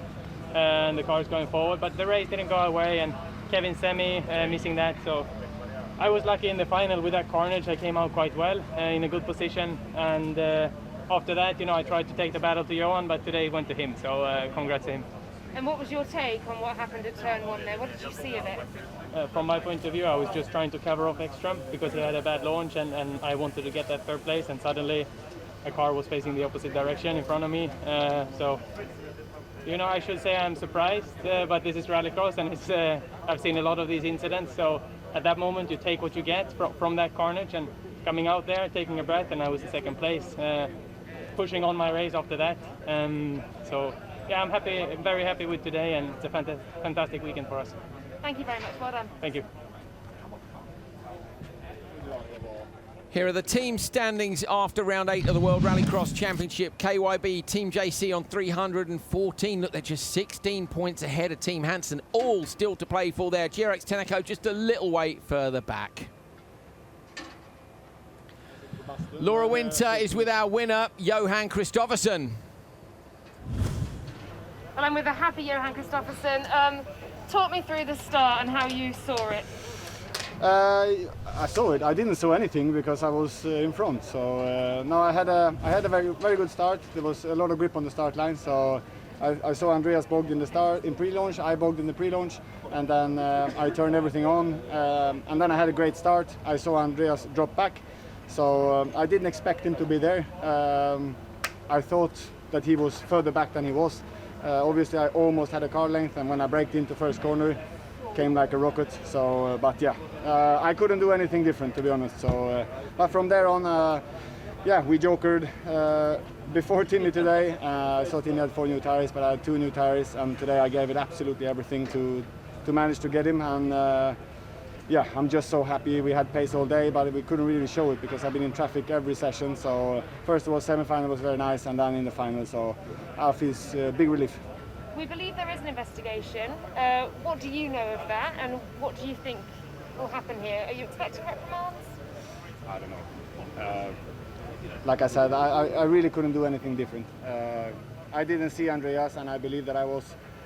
and the car is going forward, but the race didn't go our way, and Kevin semi missing that. So I was lucky in the final with that carnage. I came out quite well in a good position, and after that, you know, I tried to take the battle to Johan, but today it went to him, so congrats to him. And what was your take on what happened at turn 1 there? What did you see of it? From my point of view, I was just trying to cover off Ekström because he had a bad launch, and I wanted to get that 3rd place, and suddenly a car was facing the opposite direction in front of me. So, you know, I should say I'm surprised, but this is rallycross, and it's, I've seen a lot of these incidents, so at that moment you take what you get from that carnage, and coming out there, taking a breath, and I was in 2nd place, pushing on my race after that. So, yeah, I'm happy, very happy with today, and it's a fantastic weekend for us. Thank you very much, well done. Thank you. Here are the team standings after round 8 of the World Rallycross Championship. KYB, Team JC on 314. Look, they're just 16 points ahead of Team Hansen. All still to play for there. GRX Teneco just a little way further back. Laura Winter is with our winner, Johan Kristoffersson. Well, I'm with a happy Johan Kristoffersson. Talk me through the start and how you saw it. I saw it. I didn't saw anything because I was in front. So no, I had a very good start. There was a lot of grip on the start line. So I saw Andreas bogged in the start in pre-launch. I bogged in the pre-launch, and then I turned everything on. And then I had a great start. I saw Andreas drop back. So I didn't expect him to be there. I thought that he was further back than he was. Obviously, I almost had a car length, and when I braked into first corner, came like a rocket. So, but yeah, I couldn't do anything different, to be honest. So, but from there on, yeah, we jokered before Timmy today. I saw Timmy had 4 new tires, but I had 2 new tires, and today I gave it absolutely everything to manage to get him. And yeah, I'm just so happy. We had pace all day, but we couldn't really show it because I've been in traffic every session. So first of all, semi-final was very nice, and then in the final, so I feel big relief. We believe there is an investigation. What do you know of that, and what do you think will happen here? Are you expecting reprimands? I don't know. Like I said, I really couldn't do anything different. I didn't see Andreas, and I believe that I was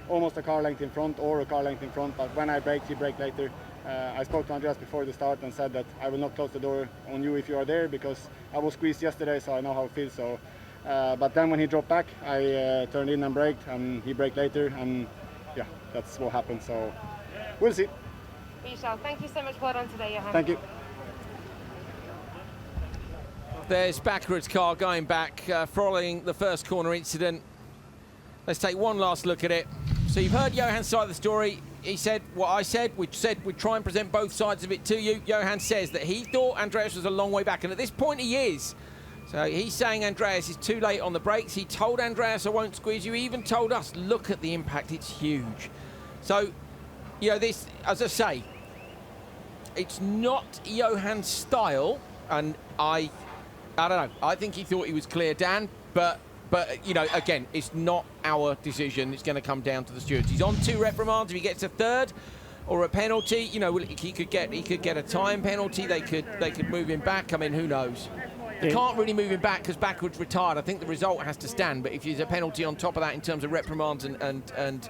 almost a car length in front or a car length in front, but when I braked, he braked later. I spoke to Andreas before the start and said that I will not close the door on you if you are there, because I was squeezed yesterday, so I know how it feels. So, but then when he dropped back, I turned in and braked, and he braked later, and yeah, that's what happened. So we'll see. We shall. Thank you so much. Well done today, Johan. Thank you. There's Bakkerud's car going back following the first corner incident. Let's take one last look at it. So you've heard Johan's side of the story. He said what I said. We said we'd try and present both sides of it to you. Johan says that he thought Andreas was a long way back, and at this point he is. So he's saying Andreas is too late on the brakes. He told Andreas, I won't squeeze you. He even told us, look at the impact, it's huge. So, you know, this, as I say, it's not Johan's style, and I don't know. I think he thought he was clear, Dan, but you know, again, it's not our decision. It's going to come down to the stewards. He's on 2 reprimands. If he gets a 3rd or a penalty, you know, he could get a time penalty. They could move him back. I mean, who knows? They can't really move him back because Bakkerud's retired. I think the result has to stand. But if there's a penalty on top of that in terms of reprimands and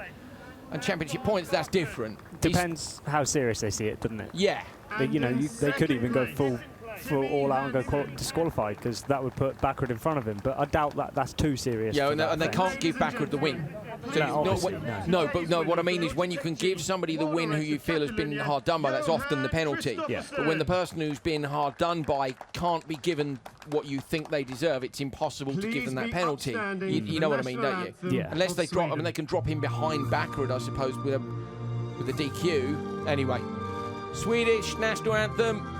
championship points, that's different. Depends how serious they see it, doesn't it? Yeah. You know, they could even go full all out and go disqualified, because that would put Bakkerud in front of him. But I doubt that that's too serious. Yeah, and they can't give Bakkerud the win. So no, what I mean is when you can give somebody the win who you feel has been hard done by, that's often the penalty. Yeah. But when the person who's been hard done by can't be given what you think they deserve, it's impossible to give them that penalty. You know what I mean, don't you? Yeah. Unless they drop, I mean, they can drop him behind Bakkerud, I suppose, with a DQ. Anyway, Swedish national anthem.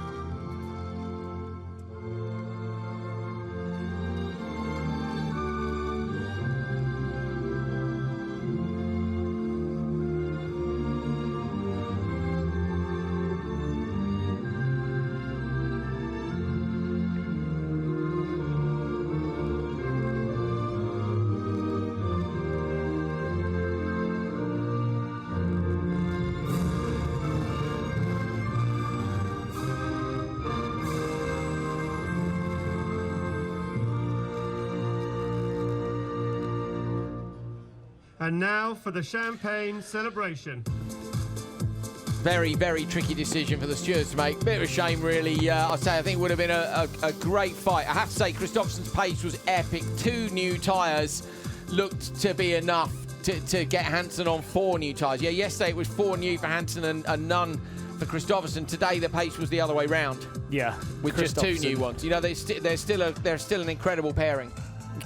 And now for the champagne celebration. Very, very tricky decision for the stewards to make. Bit of a shame, really. I think it would have been a great fight. I have to say, Kristoffersson's pace was epic. 2 new tyres looked to be enough to get Hansen on 4 new tyres. Yeah, yesterday it was 4 new for Hansen and none for Kristoffersson. Today the pace was the other way round. Yeah, with just 2 new ones. You know, they're still an incredible pairing.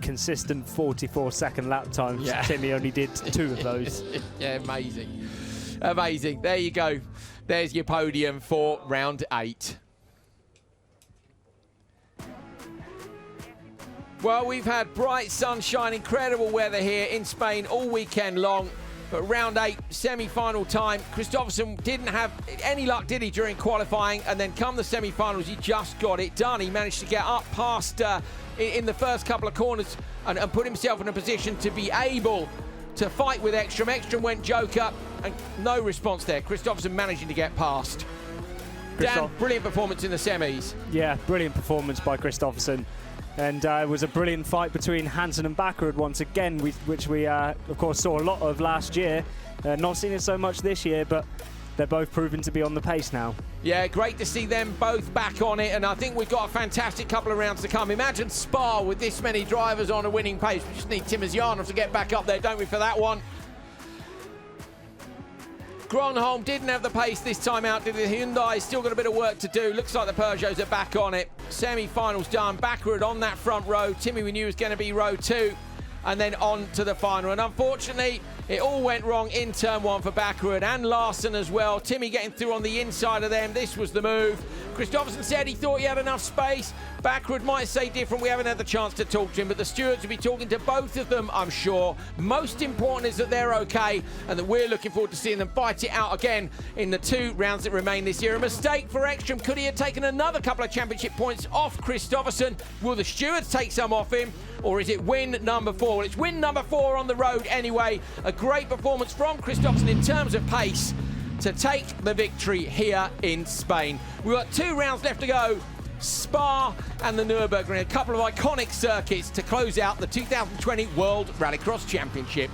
Consistent 44-second lap times. Yeah. Timmy only did 2 of those. Yeah, amazing. There you go. There's your podium for round 8. Well, we've had bright sunshine, incredible weather here in Spain all weekend long. But round 8, semi-final time, Kristoffersson didn't have any luck, did he, during qualifying? And then come the semi-finals, he just got it done. He managed to get up past in the first couple of corners and put himself in a position to be able to fight with Ekström. Ekström went joker and no response there. Kristoffersson managing to get past. Dan, brilliant performance in the semis. Yeah, brilliant performance by Kristoffersson. And it was a brilliant fight between Hansen and Bakkerud once again, which we, of course, saw a lot of last year. Not seen it so much this year, but they're both proven to be on the pace now. Yeah, great to see them both back on it, and I think we've got a fantastic couple of rounds to come. Imagine Spa with this many drivers on a winning pace. We just need Timmy to get back up there, don't we, for that one? Gronholm didn't have the pace this time out, did the Hyundai? Still got a bit of work to do. Looks like the Peugeots are back on it. semi-finals done. Bakkerud on that front row. Timmy we knew was going to be row 2. And then on to the final. And unfortunately, it all went wrong in turn 1 for Bakkerud and Larsen as well. Timmy getting through on the inside of them. This was the move. Kristoffersson said he thought he had enough space. Bakkerud might say different. We haven't had the chance to talk to him, but the stewards will be talking to both of them, I'm sure. Most important is that they're okay and that we're looking forward to seeing them fight it out again in the 2 rounds that remain this year. A mistake for Ekström. Could he have taken another couple of championship points off Kristoffersson? Will the stewards take some off him? Or is it win number 4? Well, it's win number 4 on the road anyway. A great performance from Kristoffersson in terms of pace to take the victory here in Spain. We've got 2 rounds left to go. Spa and the Nürburgring, a couple of iconic circuits to close out the 2020 World Rallycross Championship.